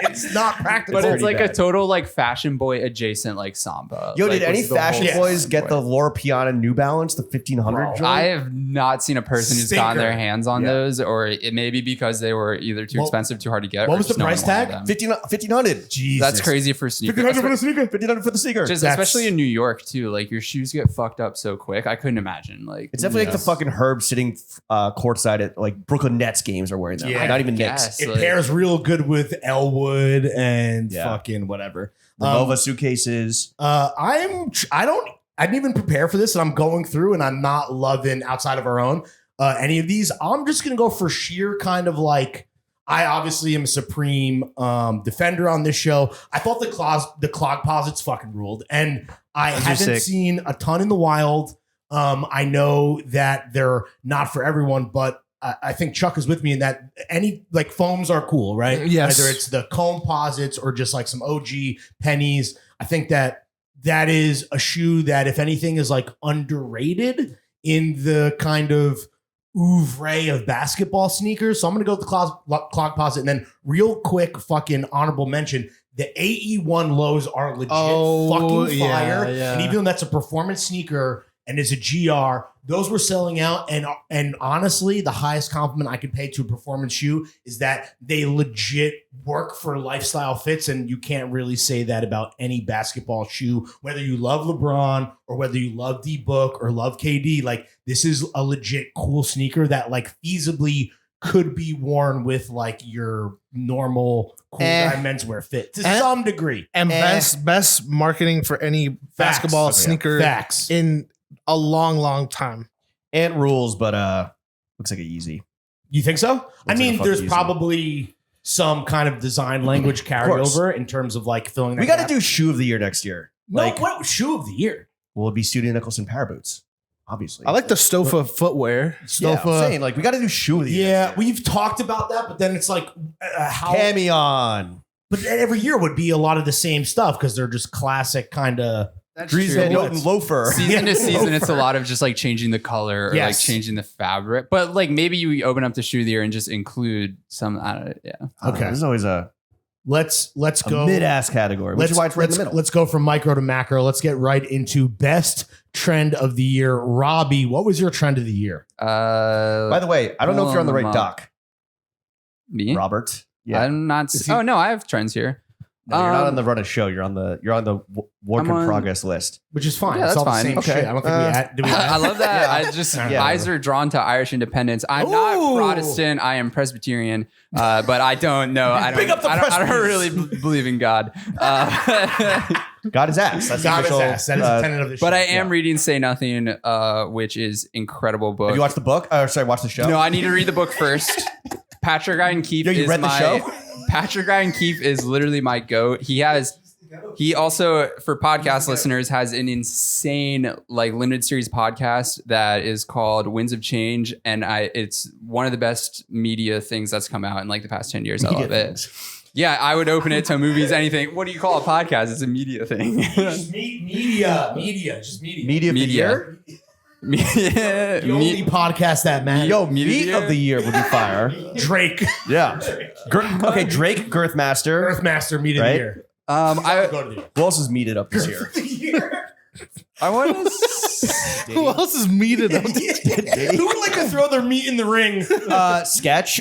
It's not practical. but it's pretty like bad. a total like fashion boy adjacent like Samba. Yo, Like, did any was the fashion whole boys fashion get boy. the Laura Piana New Balance, the 1500 Bro, joint? I have not seen a person who's gotten Stinker. their hands on Yeah. those, or it may be because they were either too What- expensive, too hard to get. what or was the just no one price wanted tag? them. 1500. Jesus. That's crazy for sneakers. 1500 for the sneaker. 1500 for the sneaker. Just That's- especially in New York too. Like your shoes get fucked up so quick. I couldn't imagine. Like It's definitely like the fucking Herb sitting courtside at like Brooklyn Nets games are wearing them. Yeah, Not even guess. Knicks. It like- pairs real good with Elwood and Yeah. fucking whatever. The Nova suitcases. I didn't even prepare for this, and I'm going through, and I'm not loving outside of our own any of these. I'm just gonna go for sheer kind of like. I obviously am a supreme defender on this show. I thought the clog posits fucking ruled, and I Those are haven't sick. seen a ton in the wild. I know that they're not for everyone, but I think Chuck is with me in that any like foams are cool, right? Yes. Whether it's the comb posits or just like some OG pennies. I think that is a shoe that, if anything, is like underrated in the kind of oeuvre of basketball sneakers. So I'm going to go with the clog posit. And then real quick fucking honorable mention, the AE1 lows are legit fucking fire. yeah. And even though that's a performance sneaker and is a GR, those were selling out. And honestly, the highest compliment I could pay to a performance shoe is that they legit work for lifestyle fits. And you can't really say that about any basketball shoe, whether you love LeBron or whether you love D-Book or love KD. Like, this is a legit cool sneaker that like feasibly could be worn with like your normal cool guy menswear fit to some degree. And best marketing for any basketball Facts. sneaker Facts. in a long time. And rules, but looks like a Yeezy. You think so? I like mean, a fucking there's Yeezy. probably some kind of design language carryover in terms of like filling that We got to gap. do shoe of the year next year. Like, what shoe of the year? Will it be Studio Nicholson Power Boots? Obviously. I like the Stofa footwear. Yeah, I'm saying, like, we got to do shoe of the year. Yeah, we've talked about that, but then it's like how. Camion. But then every year would be a lot of the same stuff because they're just classic kind of. That's Dries true. Van Noten loafer. Season to Yeah. season, it's a lot of just like changing the color or Yes. like changing the fabric. But like maybe you open up the shoe of the year and just include some. I don't know, yeah. Okay. There's always a Let's go mid-ass cacategory, which is why it's right in the middle. Let's go from micro to macro. Let's get right into best trend of the year. Robbie, what was your trend of the year? By the way, I don't know if you're on the right doc, Me? Robert. Yeah. I'm not. Oh no, I have trends here. No, you're not on Um, the Run a Show. You're on the work I'm in on- progress list. Which is fine. Yeah, it's that's all fine. the same Okay. shit. I don't think we had. Did we I add? love that. Yeah. I just Yeah. eyes are drawn to Irish independence. I'm not Ooh. Protestant. I am Presbyterian, but I don't know. I don't. Big up the I don't Presbyterians. really believe in God. God is ass. That's the God is official. ass. That is a tenet of the show. But I am reading Say Nothing, which is incredible book. Have you watched the book? Sorry, watch the show. No, I need to read the book first. Patrick Ryan Keefe Yo, you is read the my show? Patrick Ryan Keefe is literally my goat. He also, for podcast listeners, has an insane like limited series podcast that is called Winds of Change, and it's one of the best media things that's come out in like the past 10 years. I love it. Yeah, I would open it to movies, anything. What do you call a podcast? It's a media thing. Just media. Just media. Media of the Media. year. The only podcast that matters. Yo, Meat of the meat year? of the year would be fire. Drake. Yeah. Okay, Drake, Girthmaster. Earthmaster meet of Right? the year. I Go to the year. Who else is meated up this year? I want to. Who else is meated up? Who would like to throw their meat in the ring? Sketch.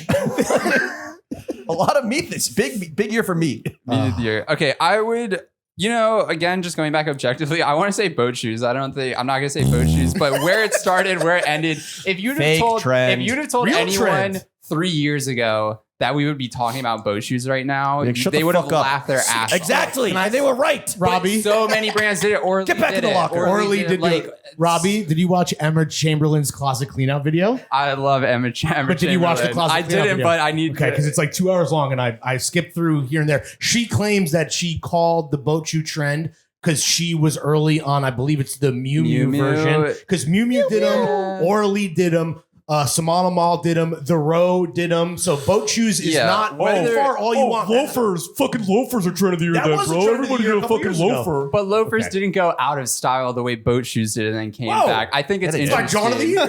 A lot of meat this big year for meat. Meat of the year. Okay, I would. Again, just going back objectively, I want to say boat shoes. I'm not gonna say boat shoes, but where it started, where it ended. If you'd have told Real anyone trend. 3 years ago that we would be talking about boat shoes right now, Like, shut they the would have fuck up. laughed their ass off. Exactly. And they were right. Robbie. So many brands did it. Orly Get back did in the it. locker. Orly did like. Robbie, did you watch Emma Chamberlain's closet cleanout video? I love Emma But did you watch the Chamberlain. closet I cleanout didn't, video? but I need Okay, to. because it's like 2 hours long, and I skipped through here and there. She claims that she called the boat shoe trend because she was early on. I believe it's the Miu Miu Miu Miu. version. Because Miu Miu did them, Orly did them, Samana Mall did them, The Row did them. So boat shoes is Yeah. not Whether- far all you want. Loafers, fucking loafers are trend of the year, That then, was a bro. trend of the Everybody year a did a couple fucking years ago. loafer. But loafers Okay. didn't go out of style the way boat shoes did and then came Whoa. back. I think it's It's It's my interesting. John of the Year.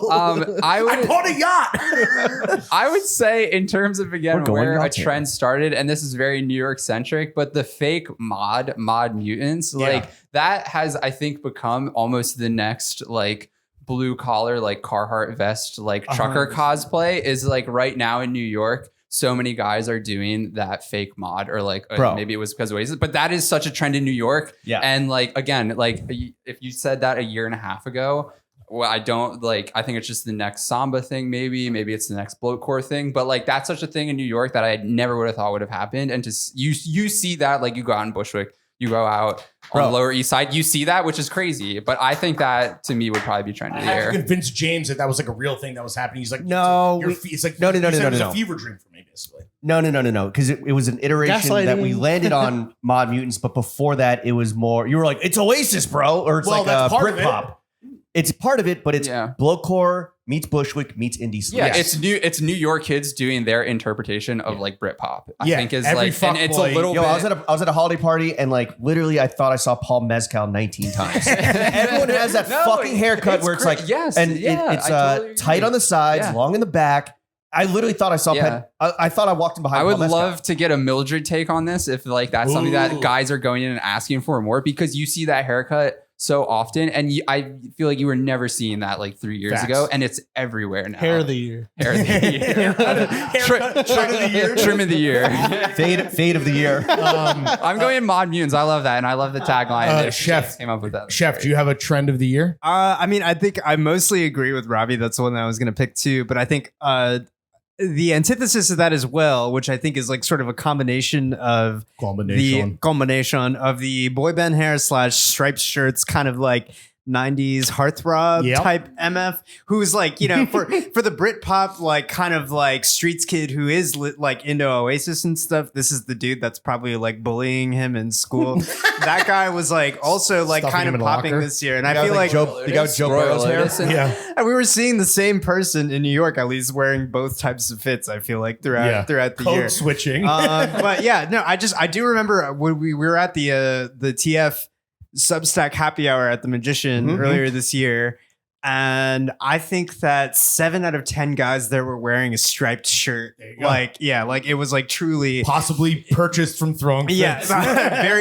I I would bought a yacht. I would say in terms of We're again going where a nuts here. trend started, and this is very New York centric, but the fake mod mutants, Yeah. like that has I think become almost the next like blue collar like Carhartt vest like trucker cosplay is like right now in New York. So many guys are doing that fake mod or like Bro. maybe it was because of Oasis, but that is such a trend in New York. Yeah. And like again, like if you said that a year and a half ago, well, I don't like. I think it's just the next Samba thing. Maybe it's the next bloatcore thing. But like that's such a thing in New York that I never would have thought would have happened. And just you see that like you go out in Bushwick, you go out on the Lower East Side, you see that, which is crazy. But I think that to me would probably be trend of I the had to year. convince James that was like a real thing that was happening. He's like, No, it's like no, he said it was no. a fever dream for me, basically. No. Because it was an iteration that we Gaslighting. landed on Mod Mutants, but before that, it was more. You were like, it's Oasis, bro, or it's Well, like that's a part of it. Britpop. It's part of it, but it's Yeah. Bloatcore meets Bushwick meets indie sleep. Yeah, it's New York kids doing their interpretation of like Britpop. I Yeah, think is every like, and it's a fuckboy- little Yo, bit. I was at a holiday party and like literally I thought I saw Paul Mezcal 19 times. Everyone has that No, fucking haircut it's where it's cra- like yes, and yeah, it's I totally tight agree. on the sides, Yeah. long in the back. I literally thought I saw Yeah. I thought I walked in behind I would Paul Mezcal. love to get a Mildred take on this if like that's something Ooh. that guys are going in and asking for more because you see that haircut so often and I feel like you were never seeing that like 3 years Facts. ago and it's everywhere now. Hair of the year. Hair of the year. Haircut, trend of the year. Trim of the year. fade of the year. I'm going in mod mutants. I love that and I love the tagline. If Chef James came up with that. Chef, do you have a trend of the year? I mean, I think I mostly agree with Robbie. That's the one that I was going to pick too. But I think the antithesis of that as well, which I think is like sort of a combination of the combination of the boy band hair / striped shirts, kind of like 90s heartthrob Yep. type MF, who's like, you know, for the Britpop, like kind of like streets kid who is like into Oasis and stuff. This is the dude that's probably like bullying him in school. That guy was like also like Stuffing kind him of in a popping locker. this year. And The I guy feel with, like the guy with Joe Royal Burrow's hair. Otis and- Yeah. and we were seeing the same person in New York, at least wearing both types of fits. I feel like throughout the Code year. switching. But yeah, no, I do remember when we were at the TF Substack happy hour at the Magician Mhm. earlier this year. And I think that 7 out of 10 guys there were wearing a striped shirt. There you go. Like, yeah, like it was like truly. Possibly purchased from Throwing Yeah, Fits.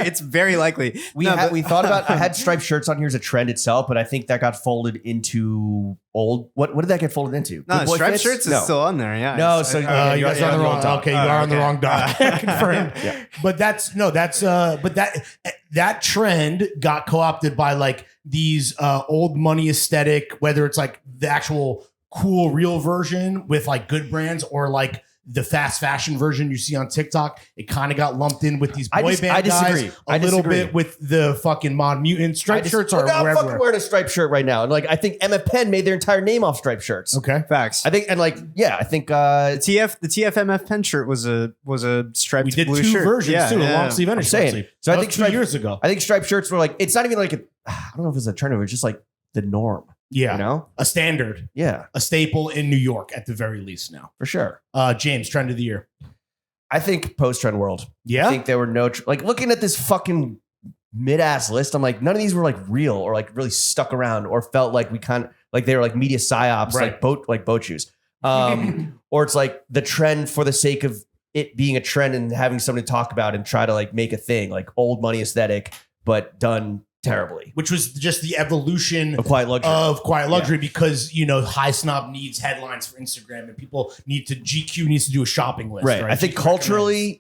it's very likely. We No, had, but- we thought about I had striped shirts on here as a trend itself, but I think that got folded into old. What did that get folded into? No, Good boy striped fits? shirts is No. still on there. Yeah. No, It's- so- You you're guys are on the wrong. doc. Okay, you are on the okay. wrong doc. Confirmed. Yeah. But that trend got co-opted by like these old money aesthetic, whether it's like the actual cool real version with like good brands or like the fast fashion version you see on TikTok. It kind of got lumped in with these boy band I disagree. guys. I A little disagree. bit with the fucking Mod Mutant striped shirts are Look, I'm fucking wherever. wearing a striped shirt right now, and like I think MF Pen made their entire name off striped shirts. Okay. Facts. I think, and like, yeah, I think The TFMF pen shirt was a striped We did blue 2 shirt. versions too, a long sleeve and a I'm short saying. sleeve. So I That think was 2 striped- years ago. I think striped shirts were like, it's not even like I don't know if it's a trend, it's just like the norm. Yeah. You know? A standard, Yeah, a staple in New York at the very least now. for sure. James, trend of the year. I think post trend world. Yeah. I think there were no like looking at this fucking mid-ass list. I'm like, none of these were like real or like really stuck around or felt like we kind of like they were like media psyops, Right. like boat shoes. Or it's like the trend for the sake of it being a trend and having something to talk about and try to like make a thing, like old money aesthetic, but done terribly. Which was just the evolution Of quiet luxury. because, you know, High Snob needs headlines for Instagram and people GQ needs to do a shopping list. Right. Right. I think culturally,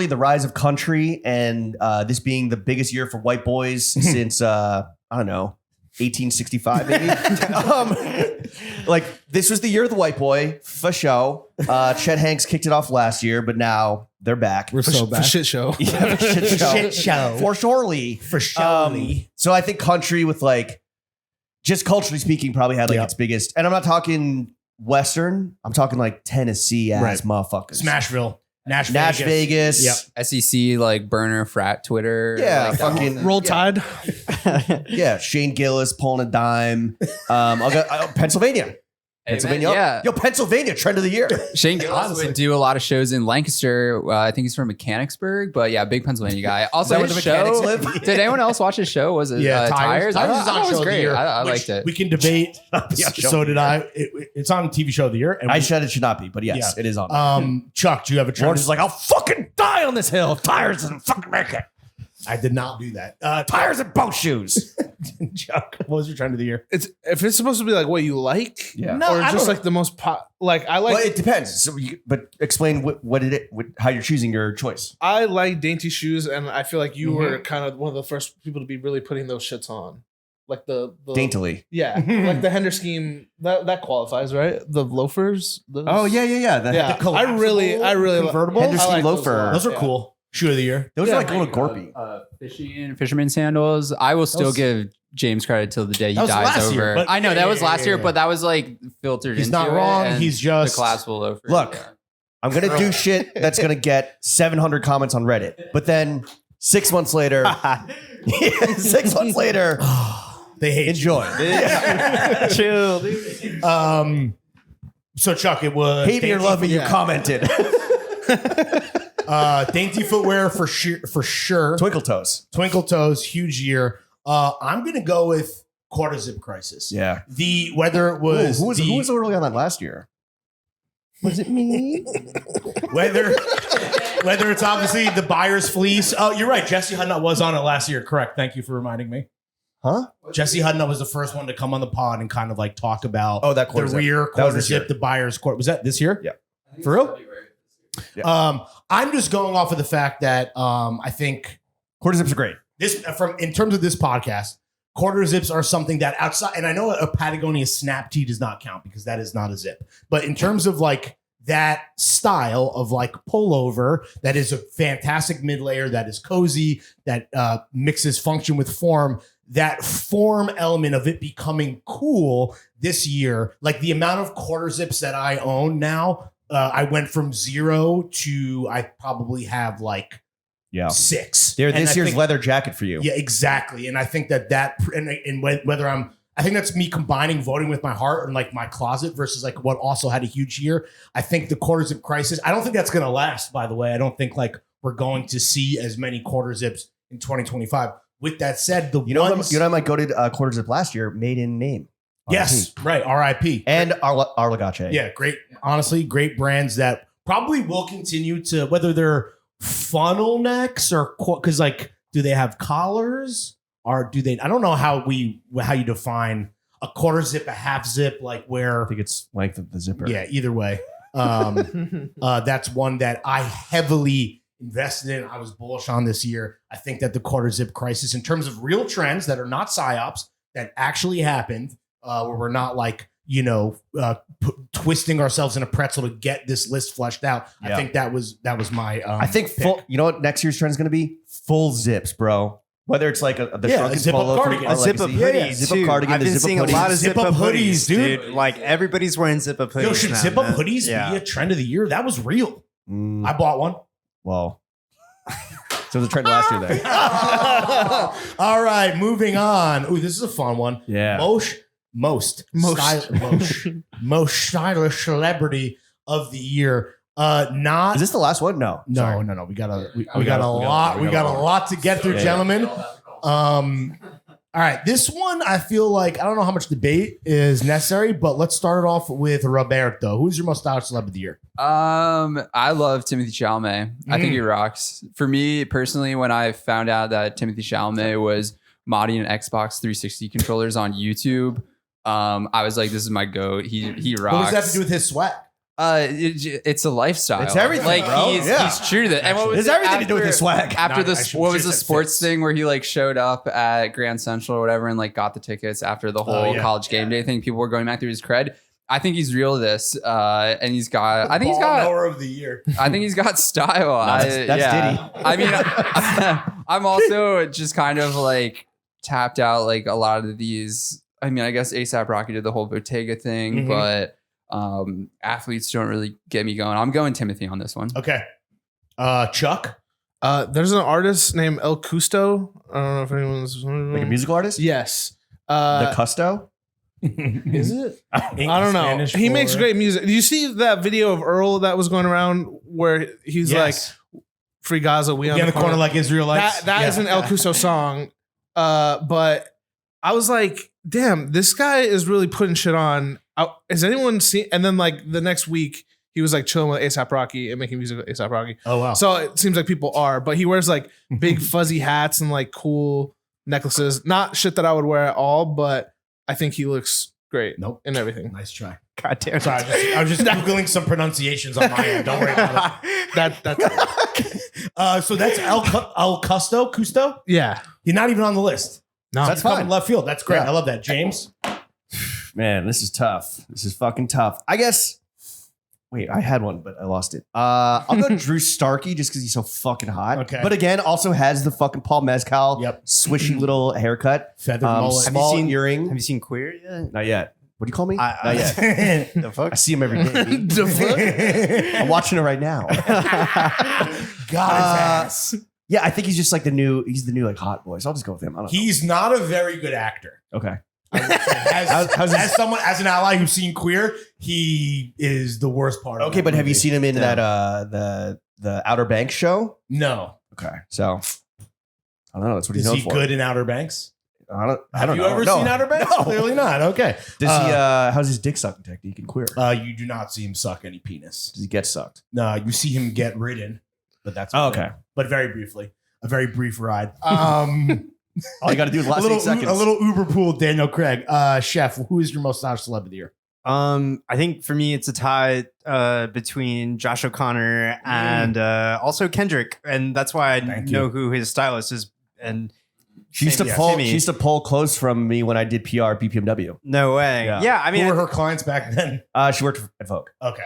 the rise of country and this being the biggest year for white boys since, I don't know, 1865 maybe. Like this was the year of the white boy for show. Chet Hanks kicked it off last year, but now they're back. We're so bad. For shit show. Yeah, for shit show. Shit show. For surely. For surely. So I think country with like, just culturally speaking, probably had like Yep. its biggest. And I'm not talking Western. I'm talking like Tennessee ass Right. motherfuckers. Smashville. Nash Vegas. Yep. SEC like burner frat Twitter. Yeah, like, fucking Roll Tide. Yeah, Shane Gillis pulling a dime. I'll go Pennsylvania. Pennsylvania. Yeah. Yo, Pennsylvania, trend of the year. Shane Gillis would do a lot of shows in Lancaster. I think he's from Mechanicsburg, but yeah, big Pennsylvania guy. Also, Is that his where the show. mechanics live? Did anyone else watch his show? Was it Tires? Tires is I on thought it show was of the great. year. I which liked it. We can debate. Yeah, show So of the did I. It's on TV show of the year. And I said it should not be, but yes, Yeah. it is on. Chuck, do you have a trend? Lawrence is like, I'll fucking die on this hill. Tires doesn't fucking make it. I did not do that. Tires and boat shoes. Chuck, what was your trend of the year? It's if it's supposed to be like what you like, Yeah. No, or I just don't- like the most like I like. Well, it depends. So but explain how you're choosing your choice. I like dainty shoes, and I feel like you were kind of one of the first people to be really putting those shits on, like the Daintily. Yeah, like the Hender scheme that qualifies, right? The loafers. Those, Oh yeah. yeah. The I really convertible? Hender I scheme like loafer. Those are Yeah. cool. Shoe of the year. Those Yeah. are like a little gorpy. Fisherman sandals. I will still Those- give James credit till the day he That was dies last over. year, but- I know yeah, that was yeah, last yeah, year, yeah. but that was like filtered He's into not it, wrong. and He's just- the classical loafer. Look. Yeah. I'm gonna do shit that's gonna get 700 comments on Reddit, but then 6 months later, 6 months later, They hate enjoy. Chill, dude. you. So Chuck, it was Hate me or love me, you yeah. commented. dainty footwear for sure. Twinkle toes. Twinkle toes, huge year. I'm gonna go with quarter zip crisis. Yeah. Whether it was who was early on that last year? Was it me? whether it's obviously the buyer's fleece. Oh, you're right. Jesse Hudnut was on it last year. Correct. Thank you for reminding me. Huh? Jesse Hudnut was the first one to come on the pod and kind of like talk about Oh, that the quarter zip. rear That was quarter this year. zip, the buyer's court. Was that this year? Yeah. For real? Yeah. I'm just going off of the fact that I think Quarter zips are great. this in terms of this podcast, quarter zips are something that outside, and I know a Patagonia snap tee does not count because that is not a zip. But in terms of like that style of like pullover, that is a fantastic mid layer, that is cozy, that mixes function with form. That form element of it becoming cool this year, like the amount of quarter zips that I own now, I went from 0 to I probably have like Yeah. 6. They're And this I year's think- leather jacket for you. Yeah, exactly. And I think that and whether I think that's me combining voting with my heart and like my closet versus like what also had a huge year. I think the quarter zip crisis, I don't think that's going to last, by the way. I don't think like we're going to see as many quarter zips in 2025. With that said, You know, I might go to quarter zip last year, maiden name. yes, right. RIP. And Arla Gache. Yeah, great. Honestly, great brands that probably will continue to, whether they're funnel necks or because like, do they have collars or do they? I don't know how you define a quarter zip, a half zip, like where. I think it's length of the zipper. Yeah, either way, that's one that I heavily invested in. I was bullish on this year. I think that the quarter zip crisis, in terms of real trends that are not psyops, that actually happened, where we're not like, twisting ourselves in a pretzel to get this list fleshed out. Yeah. I think that was my. I think pick. full. You know what next year's trend is going to be? Full zips, bro. Whether it's like the Yeah, shrunken a zip-up polo cardigan. from A Zip up Legacy. hoodies, Zip up too. cardigan. I've the been zip-up seeing a lot of hoodies. zip up hoodies, dude. dude. Like everybody's wearing zip up hoodies. Yo, should now, zip up man. hoodies Yeah. be a trend of the year? That was real. Mm, I bought one. well, so the trend last year there. All right, moving on. Ooh, this is a fun one. Yeah. Most stylish celebrity of the year. Not Is this the last one? No. no. We got a lot to get through, Yeah. gentlemen. All right, this one I feel like I don't know how much debate is necessary, but let's start it off with Roberto. Who's your most stylish celeb of the year? I love Timothy Chalamet. I think he rocks. For me personally, when I found out that Timothy Chalamet was modding Xbox 360 controllers on YouTube, I was like, this is my goat. He rocks. What does that have to do with his swag? It's a lifestyle. It's everything, Like bro. he's true to that. And what was It's it everything to do with his swag. After No, I the should- what was should the have said sports fits. thing where he like showed up at Grand Central or whatever and like got the tickets after the whole yeah. college game day thing? People were going back through his cred. I think he's real to this, and he's got. I think he's got. Knower of the year. I think he's got style. That's Diddy. I mean, I'm also just kind of like tapped out like a lot of these. I mean, I guess ASAP Rocky did the whole Bottega thing, Mhm. but athletes don't really get me going. I'm going Timothy on this one. Okay. Chuck. There's an artist named El Custo. I don't know if anyone's Like a musical artist? Yes. The Custo? Is it? I don't know. Spanish He for- makes great music. Did you see that video of Earl that was going around where he's Yes. like, "Free Gaza, we Be on the corner like Israelites. That is an El Custo song. But I was like, damn, this guy is really putting shit on. Has anyone seen? And then like the next week, he was like chilling with ASAP Rocky and making music with ASAP Rocky. Oh wow. So it seems like people are, but he wears like big fuzzy hats and like cool necklaces. Not shit that I would wear at all, but I think he looks great. Nope. And everything. Nice try. God damn. Sorry, I was just googling some pronunciations on my end. Don't worry about it. That's So that's El Custo. Custo. yeah. You're not even on the list. No, That's Coming fine. left field. That's great. Yeah. I love that, James. Man, this is tough. This is fucking tough. I guess. Wait, I had one, but I lost it. I'll go Drew Starkey just because he's so fucking hot. Okay. But again, also has the fucking Paul Mezcal Yep. swishy little haircut. Feathered mullet. Small Have earring. you seen Queer yet? Not yet. What do you call me? I- Not yet. The fuck? I see him every day. B. I'm watching it right now. God, his ass. Yeah, I think he's just like he's the new like hot boy. So I'll just go with him. I don't He's not a very good actor. know. Okay. As, as an ally who's seen Queer, he is the worst part. of Okay, that but have you movie. seen him in Yeah. that the Outer Banks show? No. Okay. So I don't know. That's what he's Is known he for. good in Outer Banks? I don't Have you know. ever No. seen Outer Banks? No. Clearly not. Okay. Does he how's his dick sucking technique in Queer? You do not see him suck any penis. Does he get sucked? No, you see him get ridden, but that's Oh, okay. But very briefly, a very brief ride. All you got to do is last 8 seconds. a little Uber pool. Daniel Craig, Chef. Who is your most stylish celeb of the year? I think for me it's a tie between Josh O'Connor and also Kendrick, and that's why I Thank know you. who his stylist is. And She used to Same- pull. Timmy. She used to pull clothes from me when I did PR at BPMW. no way, Yeah. yeah. I mean, Who were her clients back then? She worked at Vogue. Okay.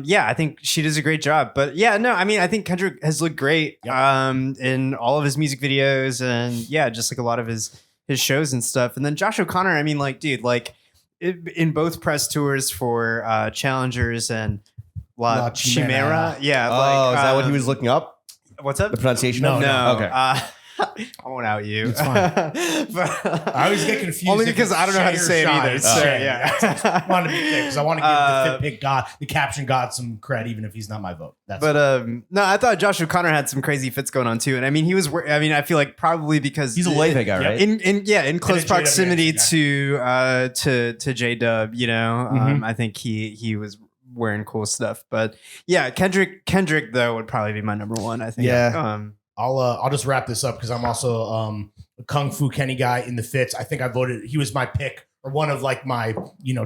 yeah, I think she does a great job. But yeah, no, I mean, I think Kendrick has looked great in all of his music videos and yeah, just like a lot of his shows and stuff. And then Josh O'Connor, I mean, like, dude, like in both press tours for Challengers and La Chimera. Yeah. Oh, like, is that what he was looking up? What's up? The pronunciation? No, of it? No. Okay. I won't out you. It's fine. But- I always get confused. Only if because it's I don't know how to Shay or say it Shy. either. It's So, Shay. yeah. I want to be clear because I want to give the fit pick god, the caption god, some credit, even if he's not my vote. That's But no, I thought Josh O'Connor had some crazy fits going on too, and I mean he was. I mean, I feel like probably because He's a Leve guy, right? in close JW proximity guy. to J Dub. You know, I think he was wearing cool stuff. But yeah, Kendrick though would probably be my number one. I think. Yeah. I'll just wrap this up because I'm also a Kung Fu Kenny guy in the fits. I think I voted. He was my pick or one of like my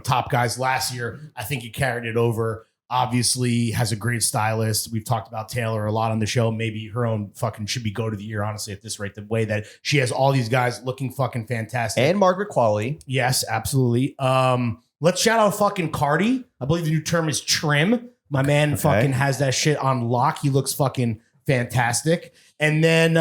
top guys last year. I think he carried it over. Obviously has a great stylist. We've talked about Taylor a lot on the show. Maybe her own fucking should be go to the year, honestly, at this rate. The way that she has all these guys looking fucking fantastic. And Margaret Qualley. Yes, absolutely. Let's shout out fucking Cardi. I believe the new term is trim. My man fucking has that shit on lock. He looks fucking fantastic. And then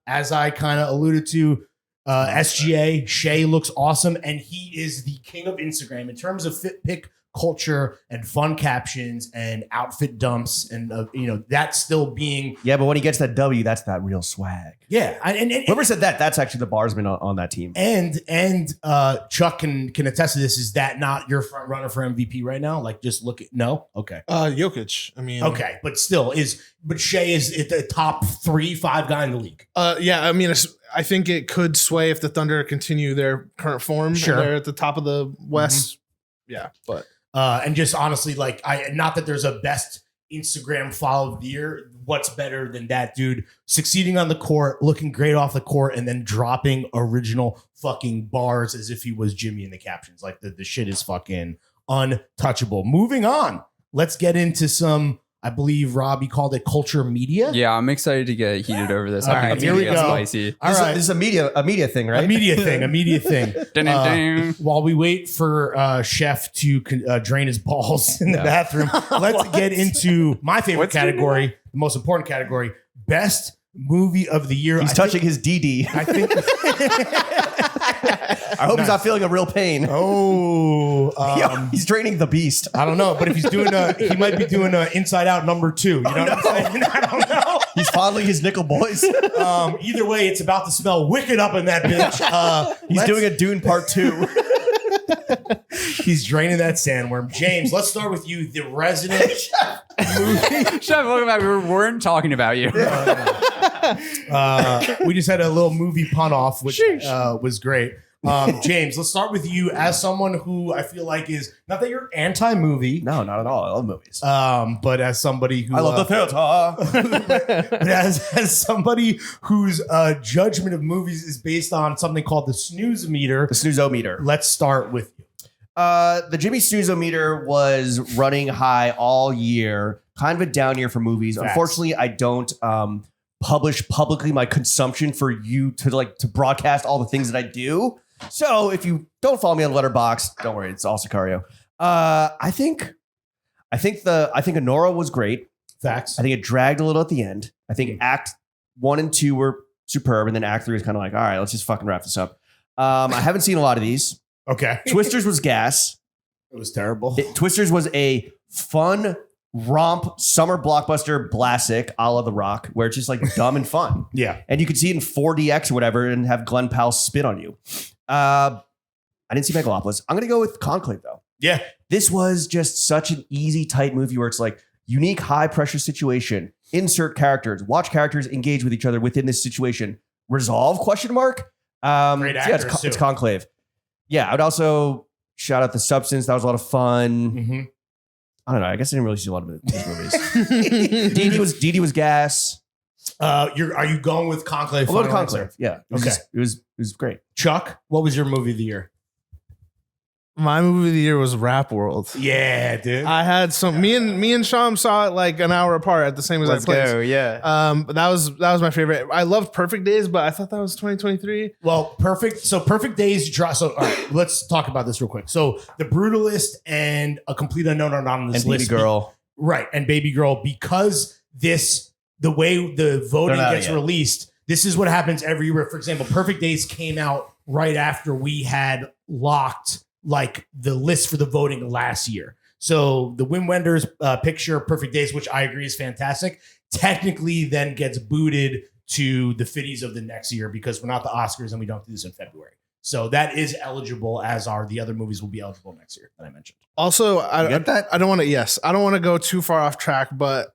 as I kind of alluded to, SGA, Shay looks awesome. And he is the king of Instagram. In terms of fit pick culture and fun captions and outfit dumps and that still being Yeah, but when he gets that W, that's that real swag. and Whoever said that, that's actually the barsman on that team. and Chuck can attest to this. Is that not your front runner for MVP right now? Like, just look at okay. Jokic. I mean, Okay, but still but Shea is at the top 3-5 guy in the league. Yeah, I mean, I think it could sway if the Thunder continue their current form. Sure. And they're at the top of the West. Yeah, but And just honestly, like, not that there's a best Instagram follow of the year. What's better than that dude succeeding on the court, looking great off the court, and then dropping original fucking bars as if he was Jimmy in the captions? Like, the shit is fucking untouchable. Moving on, let's get into some. I believe Robbie called it culture media. Yeah, I'm excited to get heated over this. All I think right, it's here gonna we get go. spicy. All right, This is a media thing, right? a media thing. Dun-dun-dun. While we wait for Chef to drain his balls in the bathroom, let's get into my favorite What's your category, the most important category, best movie of the year. He's touching his DD. I think. I hope he's not feeling a real pain. He's draining the beast. I don't know, but if he's doing he might be doing Inside Out number 2. You know what I'm saying? I don't know. He's fondling his nickel boys. Either way, it's about to smell wicked up in that bitch. He's doing a Dune part 2. He's draining that sandworm. James, let's start with you, the resident movie. Chef, welcome back. We weren't talking about you. We just had a little movie pun off, which was great. James, let's start with you as someone who I feel like is not that you're anti-movie, No, not at all. I love movies. but as somebody who I love the theater. but as somebody whose judgment of movies is based on something called the snooze meter. The snoozometer. Let's start with you. The Jimmy Snoozometer was running high all year. Kind of a down year for movies. Facts. Unfortunately, I don't publish publicly my consumption for you to broadcast all the things that I do. So if you don't follow me on Letterboxd, don't worry, it's all Sicario. I think Honora was great. Facts. I think it dragged a little at the end. I think Act 1 and 2 were superb, and then Act 3 was kind of like, all right, let's just fucking wrap this up. I haven't seen a lot of these. Okay. Twisters was gas. It was terrible. Twisters was a fun romp summer blockbuster classic a la The Rock, where it's just like dumb and fun. Yeah. And you could see it in 4DX or whatever and have Glenn Powell spit on you. I didn't see Megalopolis. I'm going to go with Conclave, though. Yeah. This was just such an easy, tight movie where it's like unique, high pressure situation. Insert characters. Watch characters engage with each other within this situation. Resolve? Question mark. Great actors, it's too. Conclave. Yeah, I would also shout out The Substance. That was a lot of fun. Mm-hmm. I don't know. I guess I didn't really see a lot of these movies. Dee was gas. Are you going with Conclave? I'll go to Final Conclave. answer? Yeah. It was great. Chuck, what was your movie of the year? my movie of the year was Rap World. Yeah, dude. I had some. Me and Sham saw it like an hour apart at the same exact Let's place. go. Yeah. But that was my favorite. I loved Perfect Days, but I thought that was 2023. Well, perfect. So Perfect Days draw. So all right, let's talk about this real quick. So The Brutalist and A Complete Unknown are not on this And Baby list. Girl. Right. And Baby Girl, because the way the voting They're not gets yet. released, this is what happens every year. For example, Perfect Days came out right after we had locked like the list for the voting last year. So the Wim Wenders picture, Perfect Days, which I agree is fantastic, technically then gets booted to the Fitties of the next year because we're not the Oscars and we don't do this in February. So that is eligible, as are the other movies will be eligible next year that I mentioned. Also, You get that? I don't want to. Yes, I don't want to go too far off track, but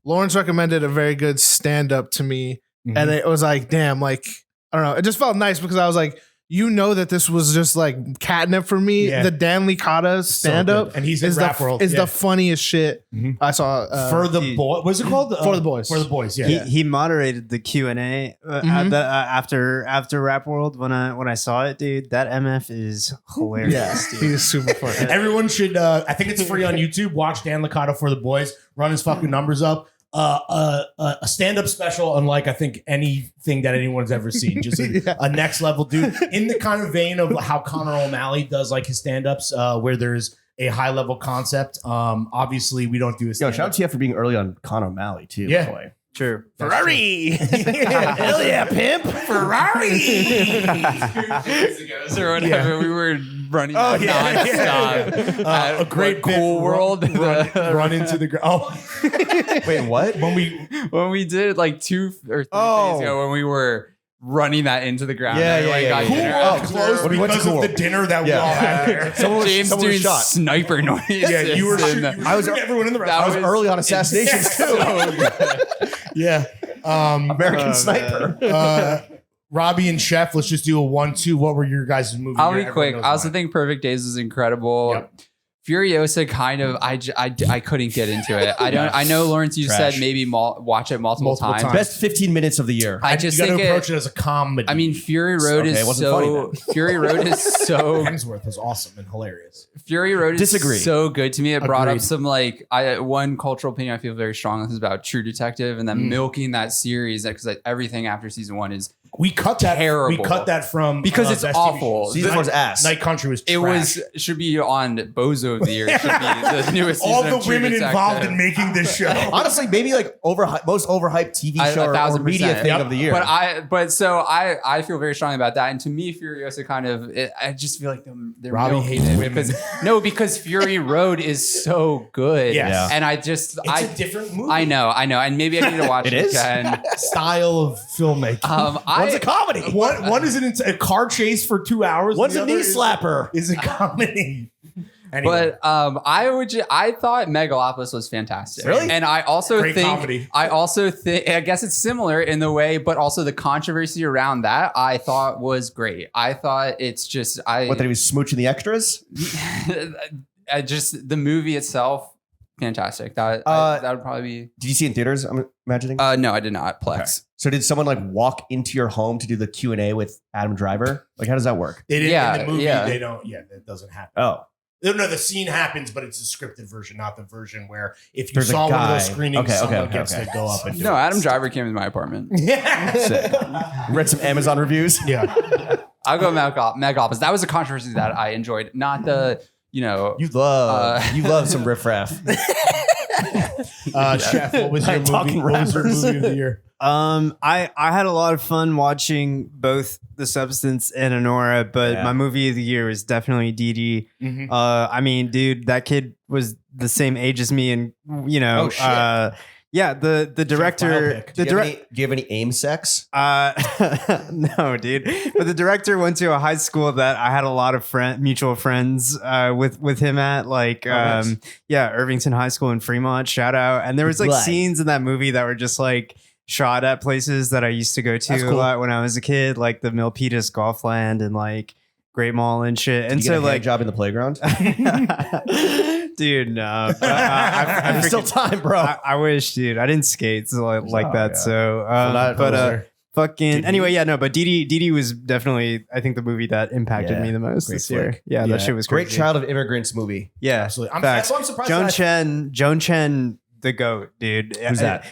Lawrence recommended a very good stand up to me, and it was like, damn, like I don't know, it just felt nice because I was like, you know, that this was just like catnip for me. Yeah. The Dan Licata stand So up, good. And he's in is Rap World. is Yeah. the funniest shit Mhm. I saw. For the boy, what's it called? For the Boys. For the boys, yeah. He moderated the Q&A after Rap World when I saw it, dude. That MF is hilarious. yeah, dude. he's super funny. Everyone should. I think it's free on YouTube. Watch Dan Licata for the boys. Run his fucking numbers up. A stand-up special, unlike I think anything that anyone's ever seen. Just a next level dude. In the kind of vein of how Conor O'Malley does like his stand-ups, where there's a high level concept. Obviously, we don't do a Yo, stand-up. shout out to you for being early on Conor O'Malley too. Yeah. By the way. True. Ferrari. Hell yeah, pimp. Ferrari. or whatever. We were running Oh, yeah. nonstop. A great cool bit, world. Run into the ground. Oh, Wait, what? When we did it like 2 or 3 Oh. days ago, when we were running that into the ground. Yeah, Everyone yeah, got yeah, Cool dinner yeah. World after. closed When we went to because Cool of the World. dinner that we Yeah. all had there. James someone was doing shot. sniper noises. Yeah, you were shooting. and, I was everyone in the that restaurant. I was was early on assassinations too. so good. Yeah. American Oh, Sniper. Robbie and Chef, let's just do a 1-2. What were your guys' movies? I'll be quick. I also think Perfect Days is incredible. Yep. Furiosa kind of I couldn't get into it. I know Lawrence, you Trash. said maybe watch it multiple times. Best 15 minutes of the year. I just you got to think approach it as a comedy. I mean, Fury Road Okay, it is wasn't so funny Fury Road is so Hemsworth is awesome and hilarious. Fury Road is Disagree. so good to me. It brought up Agreed. some one cultural opinion I feel very strong. This is about True Detective and then milking that series because everything after season 1 is We cut that. Terrible. We cut that from because it's Best TV awful. shows. Season 4's ass. Night Country was. It trash. should be on Bozo of the Year. It should be the newest season all of the True women Detective. involved in making this show. Honestly, maybe like most overhyped TV show or media 1,000%. thing of the year. But I feel very strongly about that. And to me, Furiosa kind of I just feel like they're Robbie milking hates it women. because Fury Road is so good. Yes. Yeah. And It's a different movie. I know, and maybe I need to watch It it is? again. Style of filmmaking. One's a comedy. One is a car chase for 2 hours. One's the a knee other slapper. Is a comedy. Anyway. But I thought Megalopolis was fantastic. Really? And I also Great think comedy. I guess it's similar in the way, but also the controversy around that I thought was great. I thought it's just What, that he was smooching the extras? just the movie itself, fantastic. That would probably be. Did you see it in theaters, I'm imagining? No, I did not. Plex. So did someone like walk into your home to do the Q&A with Adam Driver? Like, how does that work? they didn't yeah, in the movie. yeah. They don't. Yeah, that doesn't happen. Oh, No, the scene happens, but it's a scripted version, not the version where if you There's a saw one of guy. those screenings, Okay, someone okay, gets okay. to go up and do No, it. Adam Driver came to my apartment. Yeah. read some Amazon reviews. Yeah. I'll go Megalopolis. That was a controversy that I enjoyed. Not the You love some riffraff. Chef, what was your movie? Talking What was your rappers. movie of the year? I had a lot of fun watching both The Substance and Honora, but Yeah. my movie of the year is definitely Dee. Mhm. I mean, dude, that kid was the same age as me, and you know, Oh, shit. yeah, the director, biopic. the Do you have director. any- do you have any aim sex? No, dude. But the director went to a high school that I had a lot of mutual friends with him at, like, nice. yeah, Irvington High School in Fremont. Shout out. And there was like Right. scenes in that movie that were just like shot at places that I used to go to That's a cool. lot when I was a kid, like the Milpitas Golf Land and like Great Mall and shit. Did And you get so a hand like, job in the playground? dude, no. There's still time, bro. I wish, dude. I didn't skate like Oh, that. yeah. So, that but poser. fucking anyway, yeah, no. But Dee Dee was definitely, I think, the movie that impacted Yeah, me the most great this year. flick. Yeah, that shit was Great crazy. Child of Immigrants movie. Yeah, Absolutely. facts. That's why I'm surprised. Joan Chen, the goat, dude. Who's that?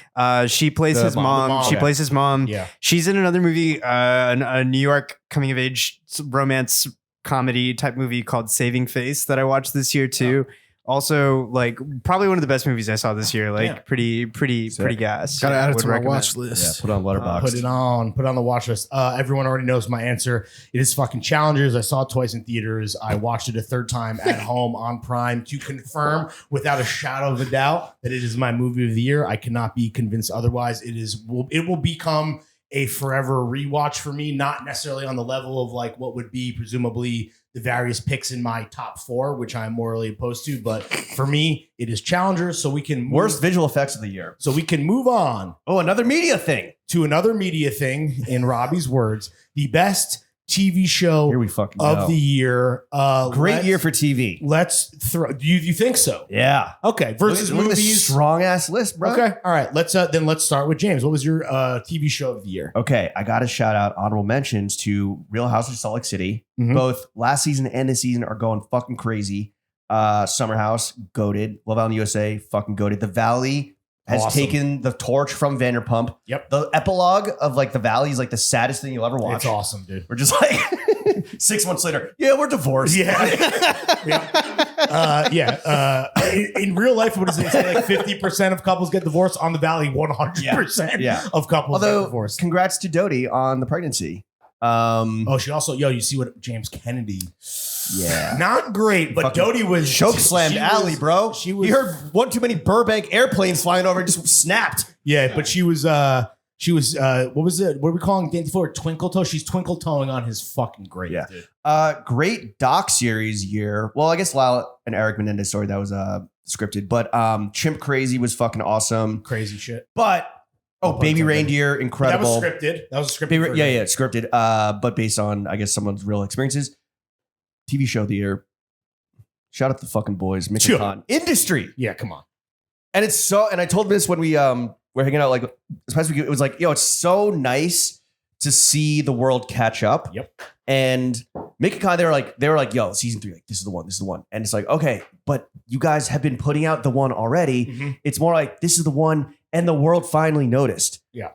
She plays The his mom. mom. She Okay. plays his mom. Yeah. She's in another movie, a New York coming of age romance comedy type movie called Saving Face that I watched this year too. Also, like probably one of the best movies I saw this year. Like Yeah. pretty gas. Gotta add it Would to my recommend. watch Yeah, list. put on Letterboxd. Put on the watch list. Everyone already knows my answer. It is fucking Challengers. I saw it twice in theaters. I watched it a third time at home on Prime to confirm without a shadow of a doubt that it is my movie of the year. I cannot be convinced otherwise. It will become a forever rewatch for me, not necessarily on the level of like what would be presumably the various picks in my top 4, which I'm morally opposed to. But for me, it is Challengers. So we can Worst visual effects of the year. So we can move on Oh, another media thing. to another media thing, in Robbie's words, the best TV Here show we fucking of go. the year. Great year for TV. Let's throw. You think so? Yeah. Okay. Versus Look at this movies. strong ass list, bro. Okay. All right. Let's start with James. What was your TV show of the year? Okay, I got to shout out honorable mentions to Real House of Salt Lake City. Mhm. Both last season and this season are going fucking crazy. Summer House, goated. Love Island USA, fucking goated. The Valley has Awesome. taken the torch from Vanderpump. Yep. The epilogue of like The Valley is like the saddest thing you'll ever watch. It's awesome, dude. We're just like 6 months later, yeah, we're divorced. In real life, what does it say? Like 50% of couples get divorced. On the Valley, 100% of couples get divorced. Congrats to Dodie on the pregnancy. She also, you see what James Kennedy. Yeah. Not great, but Dodie was choke slammed Allie, bro. She was. You heard one too many Burbank airplanes flying over and just snapped. Yeah, but she was what was it? What are we calling Dainty Floor? Twinkle toe? She's twinkle toeing on his fucking grave. Yeah. Dude. Great doc series year. Well, I guess Lyle and Eric Menendez story that was scripted, but Chimp Crazy was fucking awesome. Crazy shit. But Baby Reindeer, incredible. That was scripted. Scripted. But based on, I guess, someone's real experiences. TV show of the year. Shout out to the fucking boys. Mitch and Con. Industry. Yeah, come on. And it's so, and I told this when we were hanging out like this past week, it was like, it's so nice to see the world catch up. Yep. And Mick and Con, they were like, yo, season 3, like, this is the one. And it's like, okay, but you guys have been putting out the one already. Mm-hmm. It's more like, this is the one, and the world finally noticed. Yeah.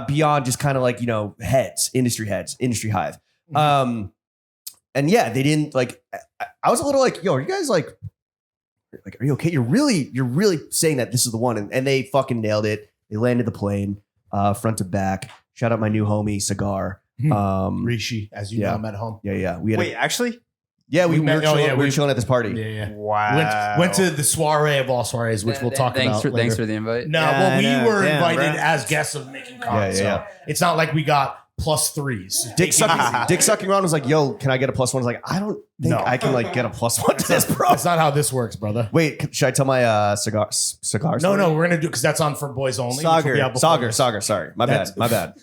Beyond just kind of like, industry hive. Mm-hmm. And yeah, they didn't like, I was a little like, yo, are you guys like, are you okay? You're really saying that this is the one. And they fucking nailed it. They landed the plane, front to back. Shout out my new homie, Cigar. Rishi, as you know, I'm at home. Yeah. We had actually? Yeah, we met- were chilling at this party. Yeah. Wow. Went to the soiree of all soirees, which we'll talk about later. Thanks for the invite. No, we were invited as guests of Making Con. So it's not like we got +3s. Dick sucking around was like, yo, can I get a +1? I was like, I don't think I can like get a +1 to this, bro. That's not how this works, brother. Wait, should I tell my cigar story? No, we're gonna do because that's on for boys only. Sagar. Sorry, my bad.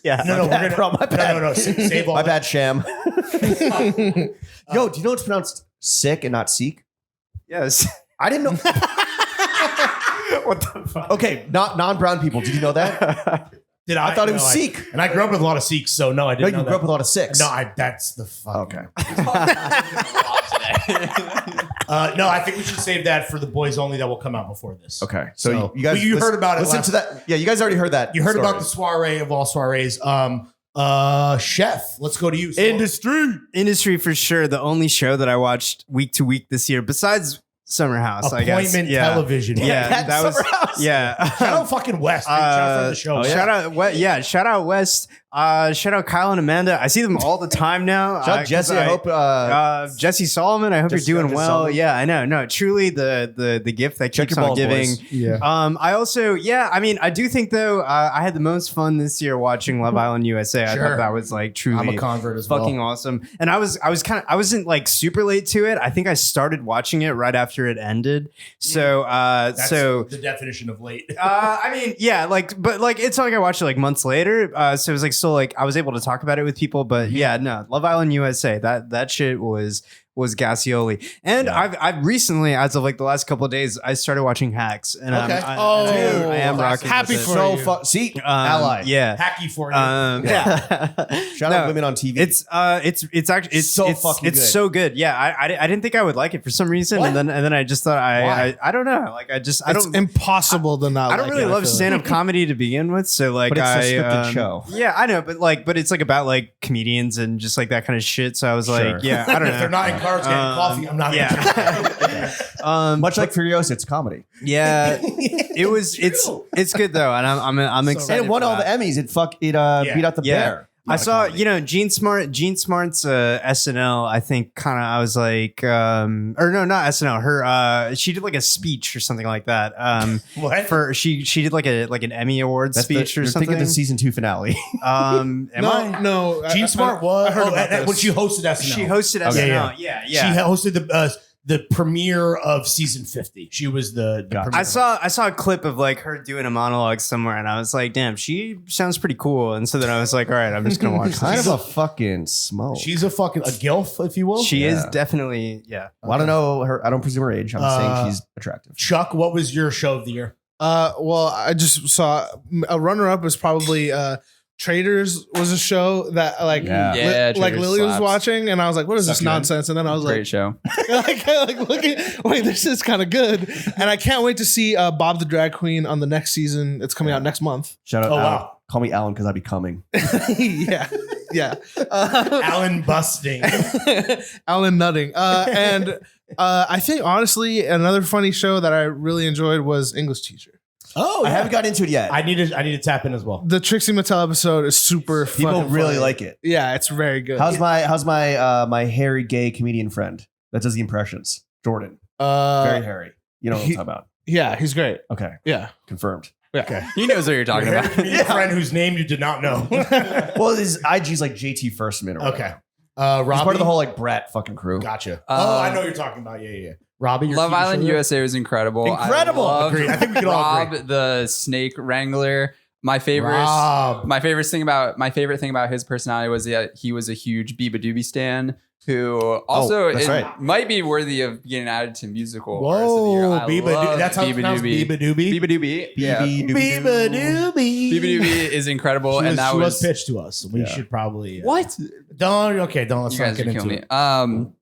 Yeah, No, we're gonna. My bad. No. Save all. My bad, Sham. Yo, do you know it's pronounced sick and not seek? Yes. I didn't know. What the fuck? Okay, not non-brown people. Did you know that? I thought it was Sikh. And I grew up with a lot of Sikhs, so no, I didn't know you grew up with a lot of Sikhs. No, that's the fuck. Okay. No, I think we should save that for the boys only that will come out before this. Okay. So you guys, you heard about it. Listen to that. Yeah, you guys already heard that. You heard about the soiree of all soirees. Chef, let's go to you. Industry for sure. The only show that I watched week to week this year, besides Summer House, I guess. Appointment television. Yeah, that was. Yeah. Shout out fucking West. Shout out the show. Shout out West. Shout out West. Shout out Kyle and Amanda. I see them all the time now. Shout out Jesse. I hope Jesse Solomon. I hope you're doing well. Solomon. Yeah, I know. No, truly the gift that keeps on giving. Boys. Yeah. I also, I do think though, I had the most fun this year watching Love Island USA. I thought that was like truly I'm a convert as fucking awesome. And I wasn't like super late to it. I think I started watching it right after it ended. So that's the definition of late. But it's not like I watched it like months later. So it was like still like I was able to talk about it with people. But Love Island USA, that shit was Gassioli. And I've recently, as of like the last couple of days, I started watching Hacks. And I am rocking. Happy with it. for you. See, ally. Yeah. Hacky for you. Shout out women on TV. It's actually so fucking good. It's so good. Yeah, I didn't think I would like it for some reason, What? and then I just thought I don't know. Like I It's don't. impossible to not. I don't like really it, love feel like. stand-up comedy to begin with, so like But it's a scripted show. Yeah, I know, but it's like about like comedians and just like that kind of shit. So I was Sure. like, yeah, I don't know. If they're not in cars getting coffee, I'm not. Yeah. Much like Furiosa, it's comedy. Yeah, it's good though, and I'm excited. And it won for all the that. Emmys. It beat out the Bear. I saw, Gene Smart's SNL. I think kind of I was like, or no, not SNL. Her, she did like a speech or something like that. What? She did like an Emmy Award speech or something. Thinking the season 2 finale. No. Gene Smart was. I heard about this. when she hosted SNL. She hosted SNL. Yeah. She hosted the premiere of season 50. She was the premiere. I saw a clip of like her doing a monologue somewhere, and I was like, "Damn, she sounds pretty cool." And so then I was like, "All right, I'm just gonna watch Kind this." of a fucking smoke. She's a gilf, if you will. She is definitely, yeah. Well, I don't know her. I don't presume her age. I'm saying she's attractive. Chuck, what was your show of the year? Well, I just saw a runner-up was probably Traders was a show that like Yeah, like Traders Lily was slaps. watching, and I was like, "What is this Suck it in. nonsense?" And then I was Great like, show. wait, this is kind of good, and I can't wait to see Bob the Drag Queen on the next season. It's coming out next month. Shout out. Oh, Alan. wow. Call me Alan because I'll be coming. Yeah, Yeah. Alan busting. Alan nutting. And I think honestly, another funny show that I really enjoyed was English Teacher. Oh, I haven't got into it yet. I need to tap in as well. The Trixie Mattel episode is super People fucking really funny. like it. Yeah, it's very good. How's my hairy gay comedian friend that does the impressions? Jordan. Very hairy. You know what I'm talking about. Yeah, he's great. Okay. Yeah. Confirmed. Yeah. Okay. He knows what you're talking Your about. friend whose name you did not know. Well, his IG's like JT Firstman or whatever. Okay. Robbie? He's part of the whole like Brat fucking crew. Gotcha. I know what you're talking about. Yeah. Robbie, your Love TV Island show there? USA was incredible. Incredible. I loved Agreed. I think we could all Rob, agree. the snake wrangler. My favorite Rob. thing about his personality was that he was a huge Biba Doobie stan who also that's right. might be worthy of getting added to musical. artist of the year. Whoa, I Biba love Doobie. That's how it's pronounced, Biba Doobie. Biba Doobie. Yeah. Biba Doobie. Biba Doobie is incredible, She and that she was pitched to us. We Yeah. should probably what don't. Okay, don't. Let's you not guys get are into killing it. me.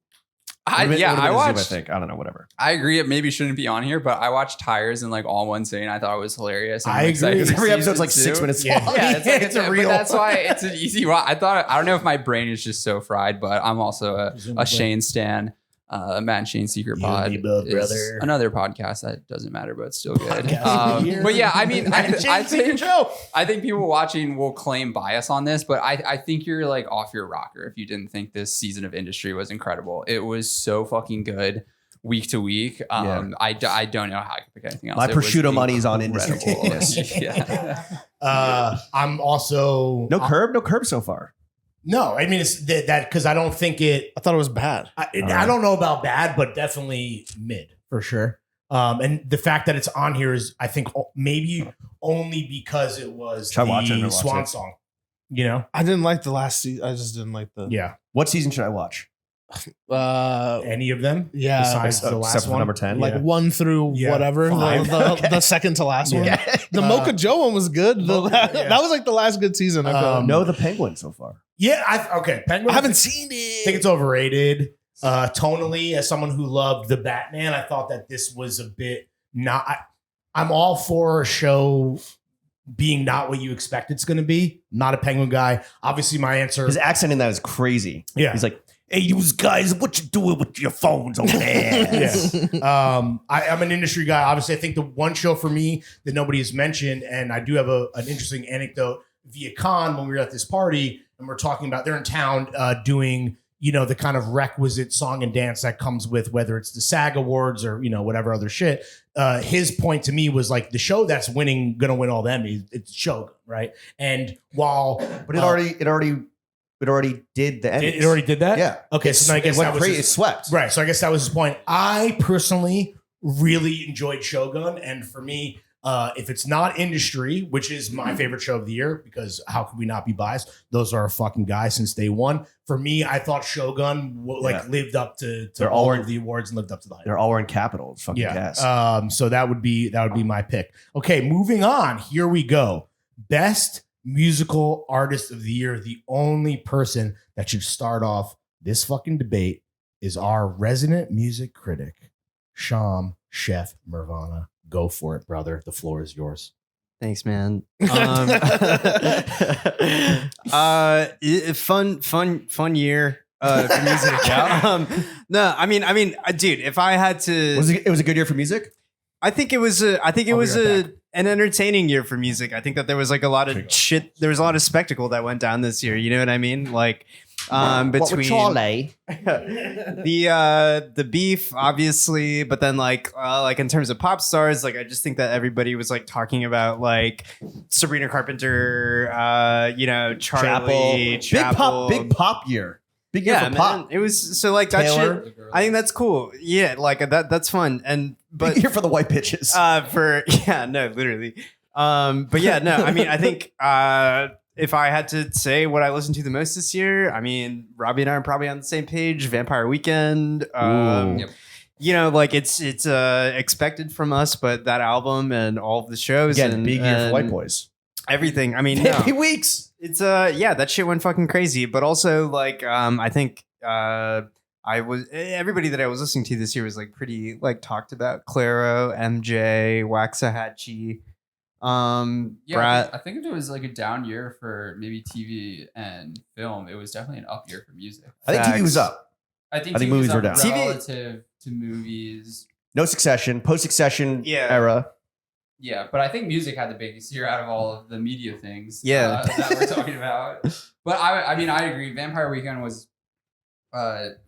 I I watched. think. I don't know. Whatever. I agree. It maybe shouldn't be on here, but I watched Tires in like all one sitting. I thought it was hilarious. And I I'm excited agree. for Every episode's season like 6 2. minutes Yeah. long. Yeah, it's like It's a but real- that's why it's an easy watch. I don't know if my brain is just so fried, but I'm also a Shane stan. Matt and Shane Secret You Pod and me both, is brother. another podcast that doesn't matter, but it's still good. Podcast of the year. But yeah, I mean, I Shane Secret think Show. I think people watching will claim bias on this, but I think you're like off your rocker if you didn't think this season of Industry was incredible. It was so fucking good week to week. I don't know how I could pick anything else. My It was prosciutto money's on Industry. incredible. Yes. Yeah. I'm also No curb so far. No, I mean it's that because I don't think it. I thought it was bad. I don't know about bad, but definitely mid for sure. And the fact that it's on here is, I think, maybe only because it was Should I watch it or the watch Swan it? Song. You know? I didn't like the last season. I just didn't like the. Yeah. What season should I watch? Any of them? Yeah. Besides the last Except for one. number 10. Like 1 through Yeah. whatever. Five. The second to last one. Yeah. The Mocha Joe one was good. Yeah. That was like the last good season. I feel. No, the Penguin so far. Yeah. Okay. Penguin. I haven't seen I it. think it's overrated. Tonally, as someone who loved the Batman, I thought that this was a bit not. I'm all for a show being not what you expect it's going to be. Not a Penguin guy. Obviously, my answer. His accent in that is crazy. Yeah. He's like, hey, you guys, what you doing with your phones over there? Yeah. I'm an industry guy. Obviously, I think the one show for me that nobody has mentioned, and I do have an interesting anecdote via Con when we were at this party and we're talking about they're in town doing, the kind of requisite song and dance that comes with whether it's the SAG Awards or, whatever other shit. His point to me was like the show that's going to win all them. It's Shogun, right? And while, But it already did the end. it already did that. Yeah. Okay. So then I guess it that was it swept. right. So I guess that was his point. I personally really enjoyed Shogun, and for me, if it's not Industry, which is my favorite show of the year, because how could we not be biased? Those are our fucking guys since day one. For me, I thought Shogun lived up to They're all all wearing- of the awards and lived up to the hype. They're all wearing Capitol. It's fucking Yeah. gas. So that would be my pick. Okay, moving on. Here we go. Best musical artist of the year. The only person that should start off this fucking debate is our resident music critic, Sham Chef Nirvana. Go for it, brother. The floor is yours. Thanks, man. Fun year for music. No, I mean, dude, if I had to, It was a good year for music? I think it was an entertaining year for music. I think that there was like a lot of shit. There was a lot of spectacle that went down this year. You know what I mean? Like between the beef, obviously, but then like in terms of pop stars, like I just think that everybody was like talking about like Sabrina Carpenter, Charlie, Chapel. Big pop year. Big year for pop. It was so like that Taylor. shit. I think that's cool. Yeah, like that's fun. But Big year for the white bitches. literally. But yeah, no, I mean, I think if I had to say what I listened to the most this year, I mean, Robbie and I are probably on the same page. Vampire Weekend. Yep. Like it's expected from us, but that album and all of the shows Again, and big year for white boys. everything. I mean, Baby no. weeks. It's that shit went fucking crazy. But also like I think everybody that I was listening to this year was like pretty like talked about Claro, MJ, Waxahachie. Yeah, Brat. I think it was like a down year for maybe TV and film. It was definitely an up year for music. I think TV Facts. was up. I think I think TV was movies were up down. TV relative to movies. No Succession, post-Succession Yeah. era. Yeah, but I think music had the biggest year out of all of the media things Yeah. that we're talking about. But I mean, I agree. Vampire Weekend was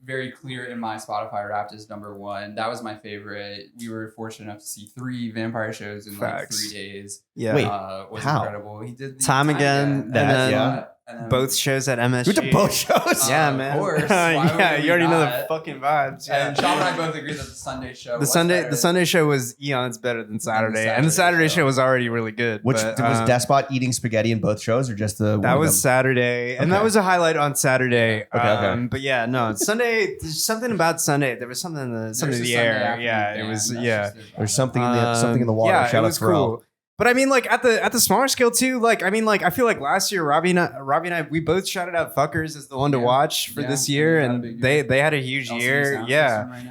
very clear in my Spotify Wrapped as number one. That was my favorite. We were fortunate enough to see 3 vampire shows in Facts. like 3 days. Yeah. Wait, Was how? incredible. He did the Time Again, That, and then yeah. and then both shows at MSG. We went to both shows. Yeah, Of man. course. Why Yeah, would you already we know the not? fucking vibes. Yeah. And Sean and I both agree that the Sunday show. the was Sunday better. show was eons better than Saturday, and the Saturday Saturday show. show was already really good. Which but, was Despot eating spaghetti in both shows, or just the one That of was them? Saturday, and that Okay. was a highlight on Saturday. Okay. But yeah, no, Sunday. There's something about Sunday. There was something in the There's something in a the Sunday air. afternoon Yeah, band. it was. That's Yeah, just their There's vibe. something in the water. Yeah, Shout it out was to Pharrell. cool. But I mean, like at the smaller scale too. Like I mean, like I feel like last year Robbie and I we both shouted out Fuckers as the one to Yeah. watch for Yeah, this they year, had a and big they had a huge LCD year. sound Yeah. system right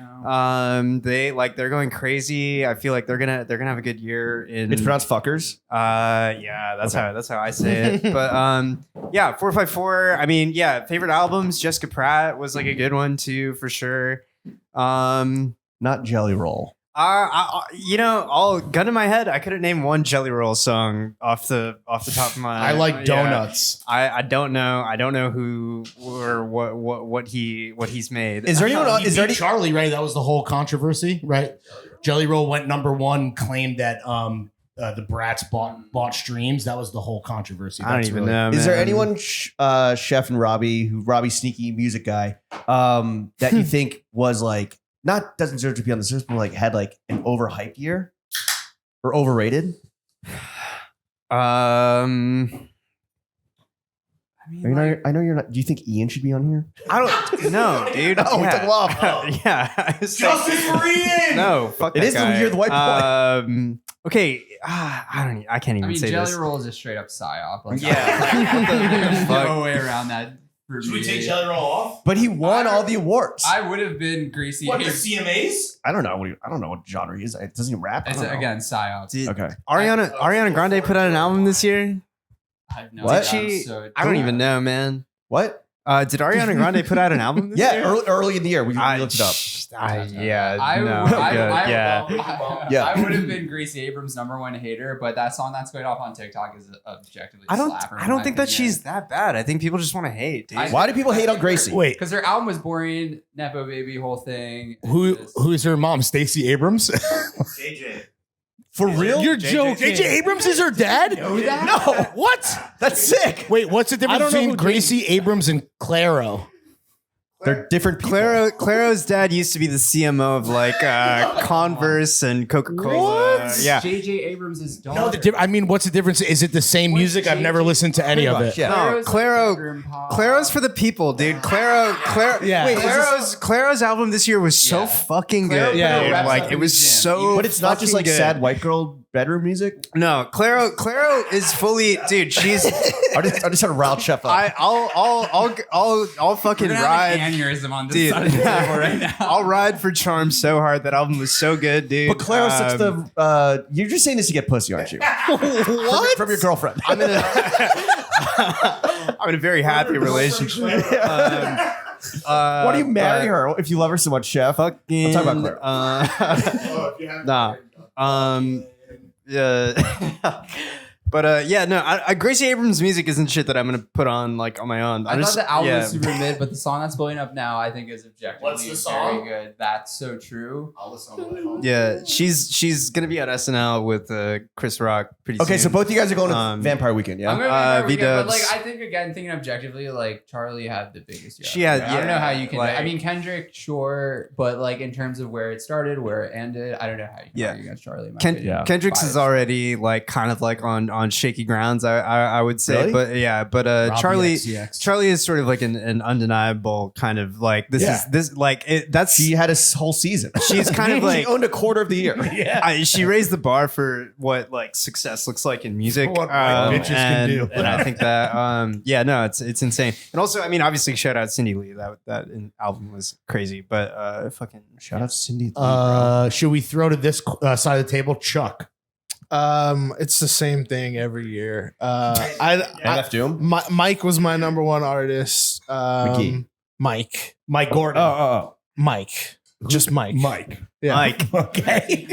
now. They're going crazy. I feel like they're gonna have a good year in. It's pronounced fuckers. Yeah, that's how I say it. But yeah, 454. I mean, yeah, favorite albums. Jessica Pratt was like a good one too, for sure. Not Jelly Roll. You know, all gun in my head, I couldn't name one Jelly Roll song off the top of my. I like yeah. donuts. I don't know. I don't know who or what he's made. Is there anyone? He Is there beat any? Charlie, right? That was the whole controversy, right? Jelly Roll went number one, claimed that the Brats bought streams. That was the whole controversy. I don't That's even really- know. Is there man. anyone, Chef and Robbie sneaky music guy, that you think was like doesn't deserve to be on the list, but like had like an overhyped year or overrated? I mean, I know you're not. Do you think Ian should be on here? I don't know, dude. No, we took him off. Yeah. I was Justice for Ian! No, fuck It that is the guy. year of the white boy. Okay, I can't even I mean, say Jelly this. Roll is a straight up psyop. Like, Yeah. What the there's fuck? no way around that. For Should we me. take Jelly Roll off? But he won all the awards. I would have been Greasy. What, the Abrams. CMAs? I don't know. I don't know what genre he is. Doesn't he rap? I It's don't know. again psyop. Did Okay. Ariana Grande put out an album this year? I have no What? idea. She? So I don't even know, man. What? Did Ariana Grande put out an album this Yeah, year? early in the year. We looked it up. Yeah, I no, would, good, I, yeah. Yeah. I would have been Gracie Abrams' number one hater, but that song that's going off on TikTok is objectively. a slapper, I in don't my think that opinion. she's that bad. I think people just want to hate, dude. Why do people hate on Gracie? Wait, Because their album was boring, Nepo Baby, whole thing. who's her mom? Stacey Abrams? JJ. For real? You're joking. JJ Abrams is her dad? know that? No. What? That's sick. Wait, what's the difference don't know between who Gracie Abrams and Claro? They're different people. Claro's dad used to be the CMO of like Converse and Coca-Cola. What? Yeah. J.J. Abrams' daughter. No, I mean, what's the difference? Is it the same music? I've never listened to any of it. Yeah. No, Claro's for the people, dude. Yeah. Wait, is Claro's album this year was so Yeah. fucking Claro good. Yeah, dude. reps Like up it in was the gym. so. But it's not just like fucking good. sad white girl bedroom music. No, Claro is fully, dude. She's. I just trying to rile Chef up. I'll fucking We're gonna have ride. an aneurysm on this Dude, side of the table right now. I'll ride for Charm so hard. That album was so good, dude. But Clara's such the. You're just saying this to get pussy, aren't you? What? From your girlfriend. I'm in a very happy relationship. Why do you marry her if you love her so much, Chef? Fucking, I'll talk about nah. Yeah. But yeah, no, Gracie Abrams' music isn't shit that I'm gonna put on like on my own. I thought the album yeah. was super mid, but the song that's blowing up now, I think, is objectively What's the song? very good. That's so true. I'll listen on the way home. Yeah, she's gonna be at SNL with Chris Rock pretty Okay, so soon. both of you guys are going to Um, Vampire Weekend, I'm yeah? gonna be very weekend, but V-dubs. like I think again, thinking objectively, like Charlie had the biggest year. She had- I don't know how you can. like- I mean, Kendrick, sure, but like in terms of where it started, where it ended, I don't know how you can Yeah. argue against Charlie. In my opinion. Kendrick's is Biased. already like kind of like on shaky grounds. I would say, Really? but yeah, but Robbie Charlie. XCX. Charlie is sort of like an undeniable kind of like this Yeah. is this like it, that's She had a whole season. she's kind of like she owned a quarter of the year. Yeah. she raised the bar for what like success looks like in music. What white bitches can do. And I think that yeah, no, it's insane. And also, I mean, obviously, shout out Cindy Lee. That album was crazy, but fucking Shout out Cindy. Should we throw to this side of the table? Chuck. It's the same thing every year. MF Doom. Mike was my number one artist. McGee. Mike Gordon. Mike. Just Mike. Yeah. Mike. Okay.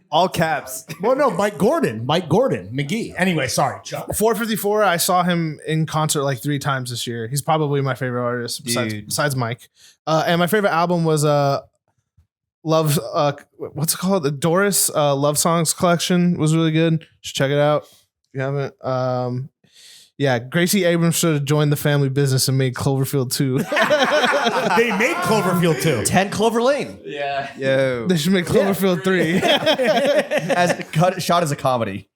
All caps. Well, no, Mike Gordon, McGee. Anyway, sorry, Chuck. 454. I saw him in concert like 3 times this year. He's probably my favorite artist besides Mike. And my favorite album was Love. What's it called? The Doris Love Songs Collection was really good. Should check it out if you haven't. Yeah, Gracie Abrams should have joined the family business and made Cloverfield 2. They made Cloverfield 2. 10 Clover Lane. Yeah. Yo. They should make Cloverfield 3. Shot as a comedy.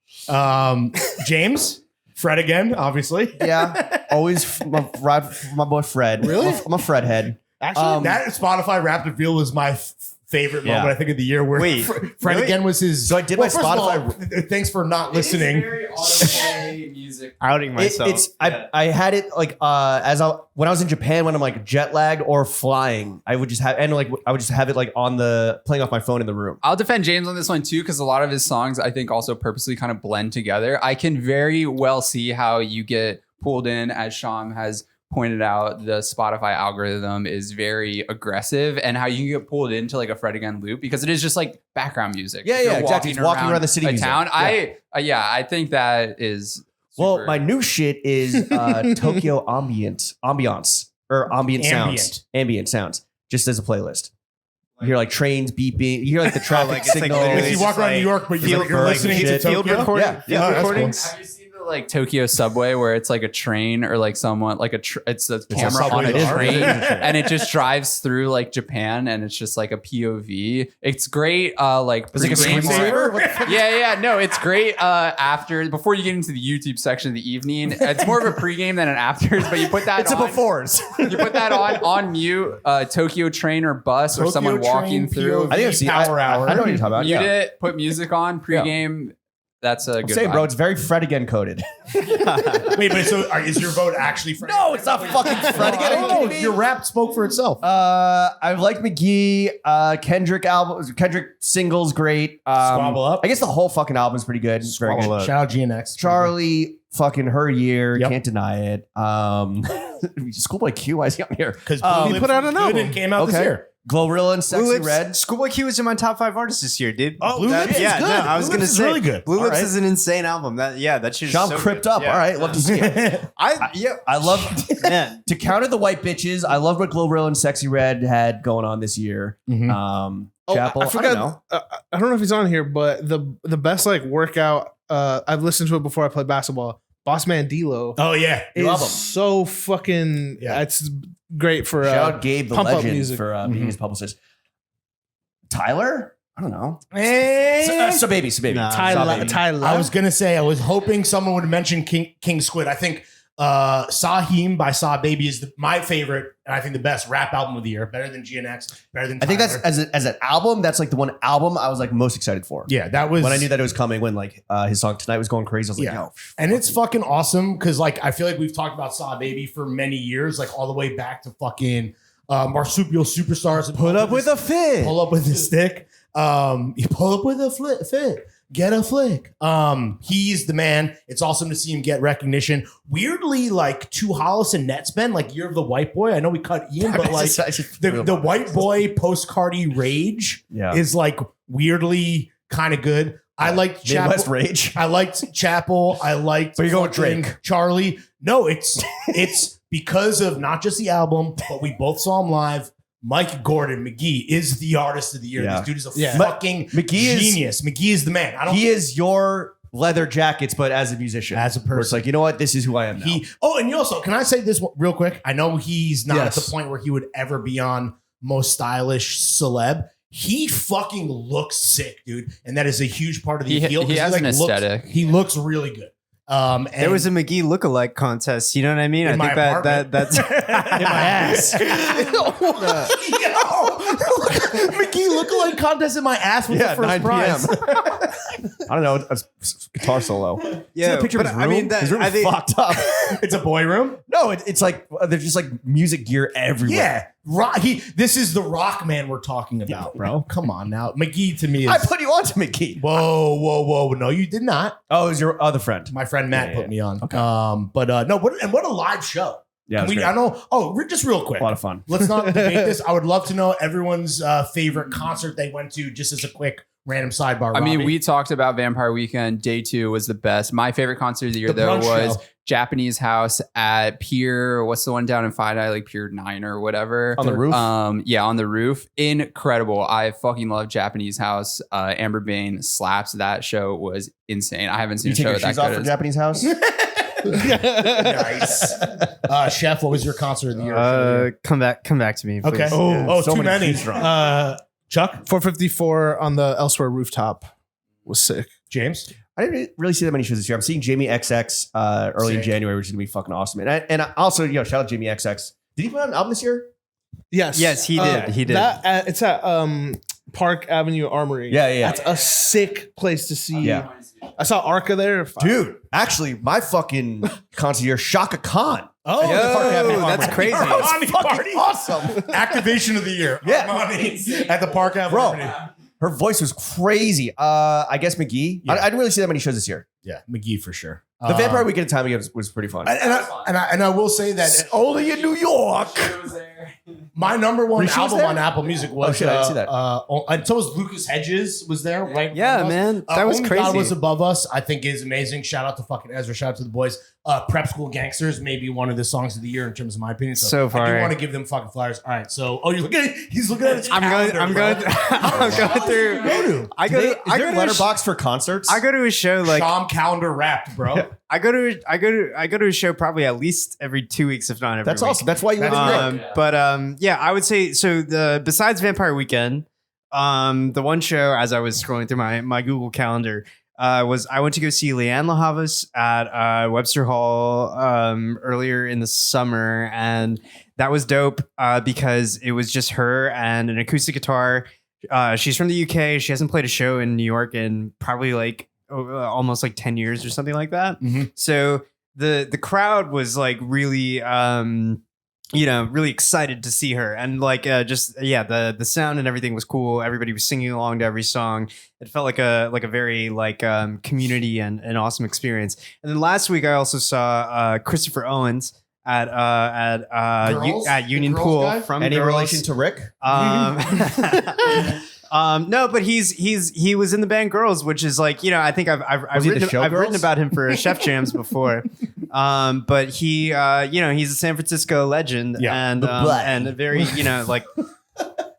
James, Fred again, obviously. Yeah, always my boy Fred. Really? I'm a Fred head. Actually, that Spotify Wrapped Reveal was my favorite moment, I think, of the year where Wait, Fred really? again was his. So I did Well, my first of all, Spotify. thanks for not listening. Very autoplay music. Outing myself. I had it like when I was in Japan when I'm like jet lagged or flying, I would just have it like on the playing off my phone in the room. I'll defend James on this one too, because a lot of his songs I think also purposely kind of blend together. I can very well see how you get pulled in, as Sham has pointed out. The Spotify algorithm is very aggressive, and how you can get pulled into like a Fred again loop because it is just like background music. Yeah, If you're exactly. It's walking around the city a music. town. Yeah. I think that is Well, super- my new shit is Tokyo ambience or ambient sounds, just as a playlist. You hear like trains beeping. You hear like the traffic like, it's like signal. literally If you walk around New York, but you're listening to field Tokyo. recording. Yeah. Field Oh, that's recordings. Have you seen the like Tokyo subway where it's like a train or like someone like it's a camera subway on a car. train and it just drives through like Japan and it's just like a POV. It's great. Like It's like a pregame screensaver. or- yeah. No, it's great. Before you get into the YouTube section of the evening, it's more of a pregame than an afters. But you put that It's a on. befores. You put that on mute. Tokyo train or bus or Tokyo someone walking train, through. POV. I think I've seen Power Hour. I know what you're talking about. Mute Yeah. it. Put music on pregame. That's a I'm good. saying, vibe. bro, it's very Fred again coded. Wait, but so is your vote actually Fred? No, it's not fucking Fred again. Are you kidding me? Your rap spoke for itself. I like McGee. Kendrick singles great. Squabble Up. I guess the whole fucking album's pretty good. It's very good. Shout out GNX. Charlie, fucking her year. Yep. Can't deny it. Schoolboy Q, why is he on here? Because he put out an album. and came out this Okay. year. Glorilla and Sexy Blue Lips, Red. Schoolboy Q was in my top 5 artists this year, dude. Oh, Blue Lips is yeah, good. no, I was Blue gonna Lips is say really good. Blue All Lips right. is an insane album. That shit is Sean so Crypt good. up. Yeah. All right, love to see it. I love Man, to counter the white bitches. I love what Glorilla and Sexy Red had going on this year. Mhm. Chapel. I forgot. I don't know if he's on here, but the best like workout. I've listened to it before I played basketball. Boss Man D-Lo Oh yeah, is love him. so fucking. Yeah. It's great for Shout out Gabe the pump up legend music. for being his publicist. Tyler? I don't know. Eh. So baby. Nah. Tyler. I was gonna say I was hoping someone would mention King Squid. I think Sahim by Saw Baby is my favorite and I think the best rap album of the year. Better than GNX. Better than I think that's Tyler. as an album. That's like the one album I was like most excited for. Yeah, that was When I knew that it was coming, when like his song Tonight was going crazy, I was like, Yeah. yo. And it's fucking awesome because like I feel like we've talked about Saw Baby for many years, like all the way back to fucking Marsupial Superstars. And Put up with a fit. pull up with a stick. You pull up with a fit. Get a flick. He's the man. It's awesome to see him get recognition. Weirdly, like to Hollis and Netspend, like Year of the White Boy. I know we cut Ian, but like the white boy post-Cardi rage Yeah. is like weirdly kind of good. I liked Midwest Chapel. Rage. I liked Chapel. I liked Where you going with fucking Drake? Charlie. No, it's because of not just the album, but we both saw him live. Mike Gordon, McGee is the artist of the year. Yeah. This dude is a Yeah. fucking McGee is- genius. McGee is the man. I don't He is your leather jackets, but as a musician. As a Where it's person. like, you know what? This is who I am now. And you also, can I say this real quick? I know he's not Yes. at the point where he would ever be on Most Stylish Celeb. He fucking looks sick, dude. And that is a huge part of the appeal. He 'cause has an looks- aesthetic. He looks really good. And there was a McGee lookalike contest. You know what I mean? In I my think that's in my ass. Yo, McGee lookalike contest in my ass with Yeah, the first 9 prize. I don't know, a guitar solo. Yeah, See the picture of but his room? I mean, his room I is think- fucked up. It's a boy room. No, it's like there's just like music gear everywhere. Yeah, this is the rock man we're talking about, bro. Come on now, McGee to me is. I put you on to McGee. Whoa! No, you did not. Oh, it was your other friend. My friend Matt Yeah, put me on. Okay. No. What a live show. Yeah, Can I know. Just real quick. a lot of fun. Let's not debate this. I would love to know everyone's favorite concert they went to, just as a quick random sidebar. I mean, Robbie. we talked about Vampire Weekend. Day 2 was the best. My favorite concert of the year, The though, brunch was show. Japanese House at Pier. What's the one down in Fidei? Like Pier 9 or whatever. On the roof? Yeah, on the roof. Incredible. I fucking love Japanese House. Amber Bain slaps. That show was insane. I haven't seen You a take show your that shoes off good for as- Japanese house? Nice. Chef, what was your concert of the year? Come back to me. Okay. Please. so too many many. cues wrong. Chuck, 454 on the Elsewhere rooftop was sick. James. I didn't really see that many shows this year. I'm seeing Jamie XX early in Sick. January, which is gonna be fucking awesome. And I also, shout out Jamie XX. Did he put out an album this year? Yes. Yes, he did. He did. It's at Park Avenue Armory. Yeah. That's a sick place to see. Yeah. I saw Arca there. Dude, actually, my fucking concert here, Shaka Khan. Oh, Yo, that's crazy. That was Armani fucking party. awesome. Activation of the year. Yeah. Armani at the Park Avenue. Bro, her voice was crazy. I guess McGee. Yeah. I didn't really see that many shows this year. Yeah, McGee for sure. The Vampire Weekend time again was pretty fun. And I will say that Only in New York. my number one Rishi was album there? on Apple Music was Oh, shit, I didn't see that. and so was Lucas Hedges was there, right? Yeah, man, that was Only crazy. God Was Above Us, I think is amazing. Shout out to fucking Ezra. Shout out to the boys. Prep School Gangsters, maybe one of the songs of the year in terms of my opinion. So I far. do want to give them fucking flowers. All right, so you're looking at he's looking at his I'm going. calendar, I'm bro. going. I'm going through. Go to I go. Is To, I there go a to. letterbox for concerts? I go to a show like Sham calendar wrapped, bro. I go to a show probably at least every 2 weeks, if not every. That's week. awesome. That's why you live in New York. But yeah, I would say so. Besides Vampire Weekend, the one show as I was scrolling through my Google Calendar was I went to go see Leanne LaHavas at Webster Hall earlier in the summer, and that was dope because it was just her and an acoustic guitar. She's from the UK. She hasn't played a show in New York in probably like almost like 10 years or something like that. Mhm. So the crowd was like really really excited to see her, and like the sound and everything was cool. Everybody was singing along to every song. It felt like a very community and an awesome experience. And then last week I also saw Christopher Owens at Girls? Union The Girls Pool guy? from Any Girls. relation to Rick? No, but he was in the band Girls, which is like, I think I've Was he the written I've written Showgirls? about him for Chef Jams before. But he he's a San Francisco legend, Yeah. and a very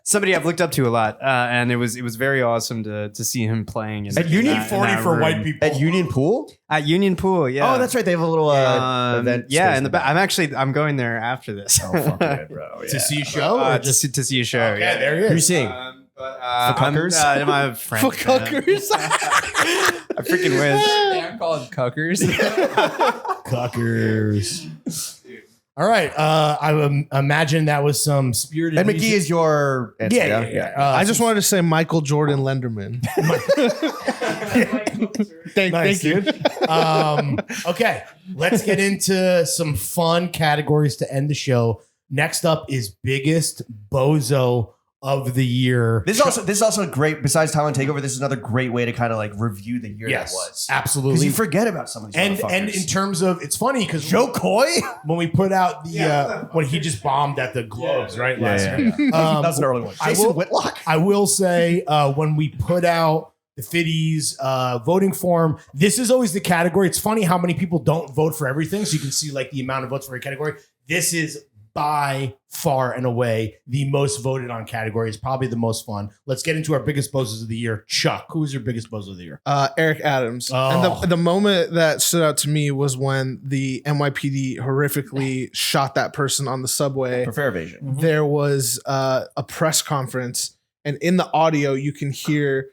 somebody I've looked up to a lot, and it was very awesome to see him playing At Union in 40 that for room. white people. At Union Pool? At Union Pool. Yeah. Oh, that's right. They have a little event. Yeah, space in the back. I'm going there after this. Oh, fuck yeah, bro. To see a show or just just to see a show. okay, yeah. there he Who are you is. seeing? But For cuckers? my friend. For cuckers. I freaking wish. Band called Cuckers. Cuckers. All right. I imagine that was some spirited. And McGee music. is your answer, Yeah. I just wanted to say Michael Jordan Lenderman. Thank you. Okay, let's get into some fun categories to end the show. Next up is biggest bozo of the year. This is also a great, besides Talent Takeover, this is another great way to kind of like review the year that was. Because absolutely. you forget about some of these And motherfuckers. in terms of, it's funny because Joe Coy? when we put out the when he just bombed at the Globes, right? Last year. That was an early one. I Jason will- Whitlock? I will say when we put out the Fiddies voting form, this is always the category. It's funny how many people don't vote for everything. So you can see like the amount of votes for a category. This is by far and away the most voted on category. It's probably the most fun. Let's get into our biggest bozos of the year. Chuck, who was your biggest bozo of the year? Eric Adams. Oh. And the moment that stood out to me was when the NYPD horrifically shot that person on the subway. For fair evasion. There was a press conference, and in the audio, you can hear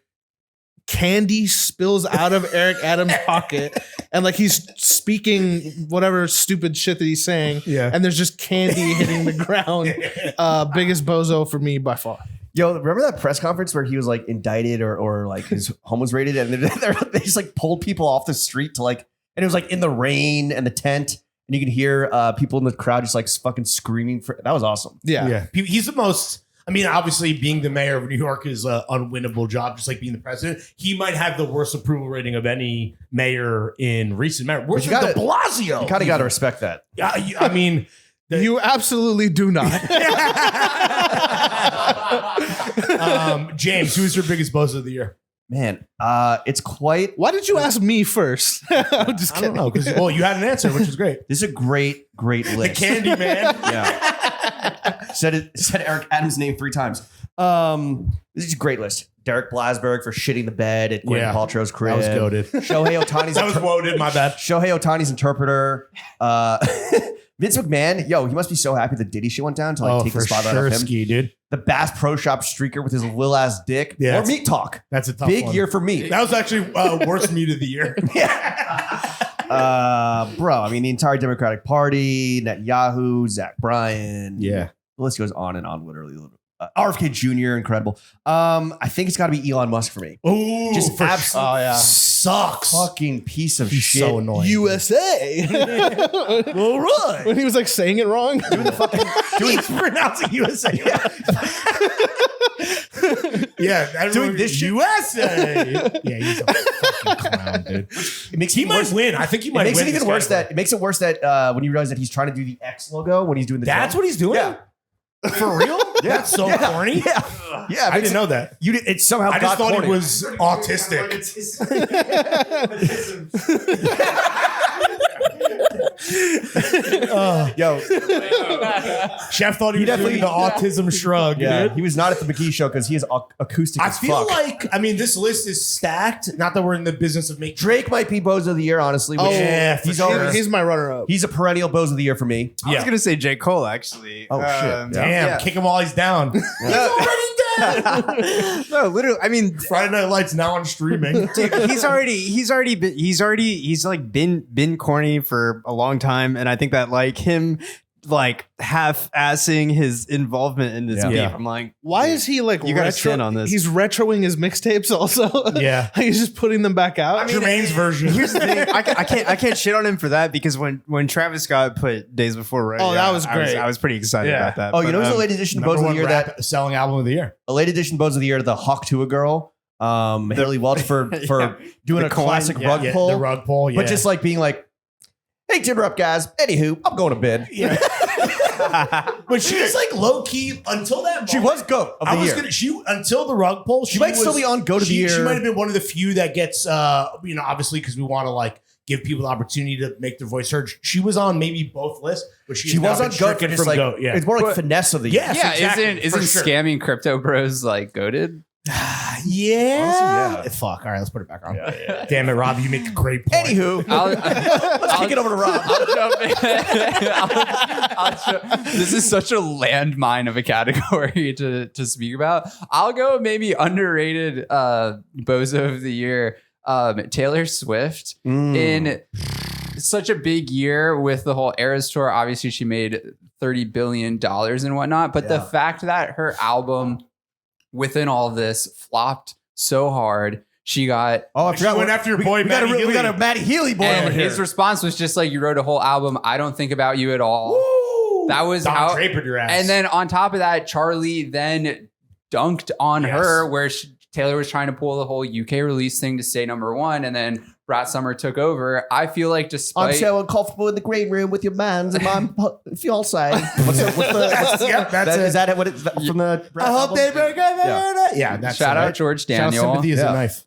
candy spills out of Eric Adams' pocket, and like he's speaking whatever stupid shit that he's saying, Yeah. and there's just candy hitting the ground. Biggest bozo for me by far. Yo, remember that press conference where he was like indicted or like his home was raided and they just like pulled people off the street to like, and it was like in the rain and the tent and you can hear people in the crowd just like fucking screaming for, that was awesome. Yeah. He's the most, I mean, obviously being the mayor of New York is an unwinnable job, just like being the president. He might have the worst approval rating of any mayor in recent memory. Worse than de Blasio. You kind of got to respect that. Yeah, I mean... You absolutely do not. James, who's your biggest bozo of the year? Man, it's quite. Why did you ask me first? I'm just I kidding. don't know, because you had an answer, which is great. This is a great The list. Candy Man. Yeah. Said Eric Adams' name 3 times. This is a great list. Derek Blasberg for shitting the bed at Gwyneth Paltrow's crib. That was goated. Shohei Ohtani's That was woaded, my bad. Shohei Ohtani's interpreter. Vince McMahon, yo, he must be so happy the Diddy shit went down to like take the spotlight off him. Ski, dude. The Bass Pro Shop streaker with his little ass dick. Yeah, or Meat Talk. That's a tough Big one. year for me. That was actually worst meat of the year. Bro, I mean, the entire Democratic Party, Netanyahu, Zach Bryan. Yeah. The list goes on and on, literally. RFK Jr., incredible. I think it's got to be Elon Musk for me. Ooh, Just for absolutely sucks. fucking piece of He's shit. so annoying. USA. All right. When he was like saying it wrong. He's pronouncing USA. Yeah, Doing this shit? USA. Yeah, he's a fucking clown, dude. It makes He it might worse. win. I think he It might makes win. it even this worse category. that it makes it worse that when you realize that he's trying to do the X logo when he's doing the That's jump. what he's doing? Yeah. For real? That's so corny. Yeah, I didn't know that. It somehow I just got thought corny. he was autistic. Yo, Chef thought he was doing the autism shrug. yeah, Dude. he was not at the McKee show because he is acoustic I as feel fuck. like, I mean, this list is stacked. Not that we're in the business of making Drake might be Bozo of the Year, honestly. Which yeah, for he's sure. always, He's my runner-up. he's a perennial Bozo of the Year for me. I was gonna say J. Cole actually. Oh, shit. Damn, Yeah. kick him while he's down. He's already dead. No, literally. I mean, Friday Night Lights now on streaming. dude, he's like been corny for a long time, and I think that like him like half-assing his involvement in this Yeah. beef. Yeah. I'm like, Why is he like You gotta stand on this. He's retroing his mixtapes also. Yeah. He's just putting them back out. Jermaine's version. here's the thing. I can't shit on him for that because when Travis Scott put Days Before Right, Oh, that was great. I was pretty excited Yeah. about that. Oh, you But, know who's a late edition Number Bozo of the one Year? rap selling album of the year. A late edition Bozo of the Year, the Hawk to a Girl. Haley Welch for doing The a coin, classic yeah, rug pull. The rug pull, yeah. But just like being like, hey, dinner up, guys. Anywho, I'm going to bed. Yeah. But she's like low key until that moment. She was GOAT of the I was year. gonna until the rug pull. She might still be on GOAT of the She Year. might have been one of the few that gets obviously because we want to like give people the opportunity to make their voice heard. She was on maybe both lists, but She was on GOAT, stricken just from like, GOAT. Yeah. it's more like finesse of the year. Yes, Yeah, exactly, isn't for sure. scamming crypto bros like goaded? Yeah. Honestly, yeah. Fuck. All right, let's put it back on. Damn it, Rob. You make a great point. Anywho, let's kick it over to Rob. I'll jump in. This is such a landmine of a category to speak about. I'll go maybe underrated bozo of the year, Taylor Swift. In such a big year with the whole Eras tour. Obviously, she made $30 billion and whatnot. But the fact that her album within all of this flopped so hard. She got I She went after your boy, we got Matty we got a Healy. Matty Healy boy and over here. his response was just like, you wrote a whole album. I don't think about you at all. Woo! That was Don how. Drapered your ass. And then on top of that, Charlie then dunked on Yes. her where Taylor was trying to pull the whole UK release thing to stay number one. And then Brat Summer took over. I feel like I'm despite. so uncomfortable in the green room with your mans and my fiance. What's Yep, that's it. Is that what it's from the? I hope they break it. Yeah, that's Shout right. out George Shout out Daniel. sympathy is Yeah. a knife.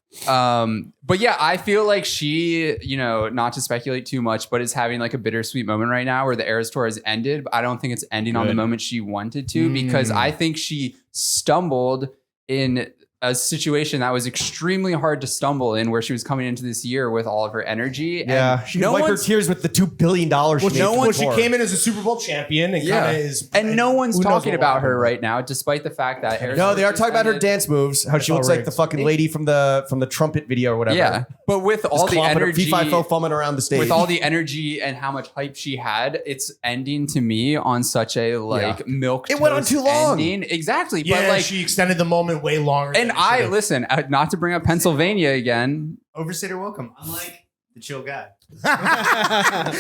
But yeah, I feel like she, not to speculate too much, but is having like a bittersweet moment right now where the Eras tour has ended. But I don't think it's ending on the moment she wanted to because I think she stumbled in a situation that was extremely hard to stumble in where she was coming into this year with all of her energy. Yeah, And she can wipe her tears with the $2 billion. She came in as a Super Bowl champion and kind of is. And no one's who knows talking what about happened. her right now, despite the fact that Eras No, tour they are just talking about her ended. dance moves. How she all looks like rigged. the fucking lady from the trumpet video or whatever. Yeah, But with all the energy, P5 foaming around the stage. with all the energy and how much hype she had, it's ending to me on such a milk. It went on too long. Ending. Exactly. Yeah, but like, she extended the moment way longer. and than it I should've. listen, not to bring up Pennsylvania again. Overstater welcome. I'm like the chill guy.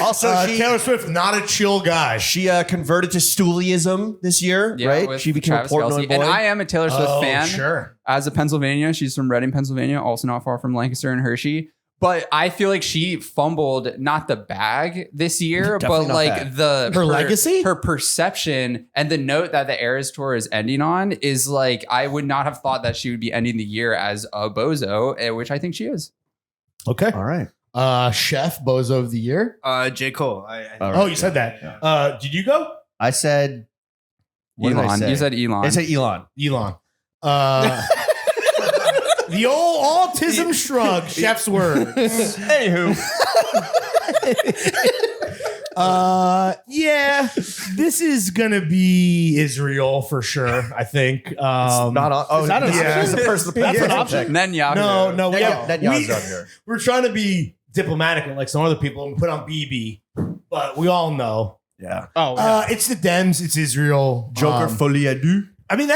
Also, Taylor Swift, not a chill guy. she converted to Stooleyism this year, right? with She became Travis a Portnoy Kelce. boy. And I am a Taylor Swift fan. Sure. As a Pennsylvania, she's from Reading, Pennsylvania, also not far from Lancaster and Hershey. But I feel like she fumbled not the bag this year, Definitely but not like bad. Her legacy? her perception, and the note that the Eras Tour is ending on is like, I would not have thought that she would be ending the year as a bozo, which I think she is. Okay. All right. Chef Bozo of the Year. J. Cole. All Oh, right. you said that. Did you go? I said what did I Elon. say? You said Elon. I said Elon. Elon. The old autism shrug, chef's words. Anywho. Yeah, this is gonna be Israel for sure. I think. Not on. Oh, is that an yeah, option? that's the first. That's Yeah. an option. Netanyahu. No, Netanyahu's on here. we're trying to be diplomatic like some other people and put on BB, but we all know Yeah. Oh, it's the Dems, it's Israel. Joker folie à deux. I mean,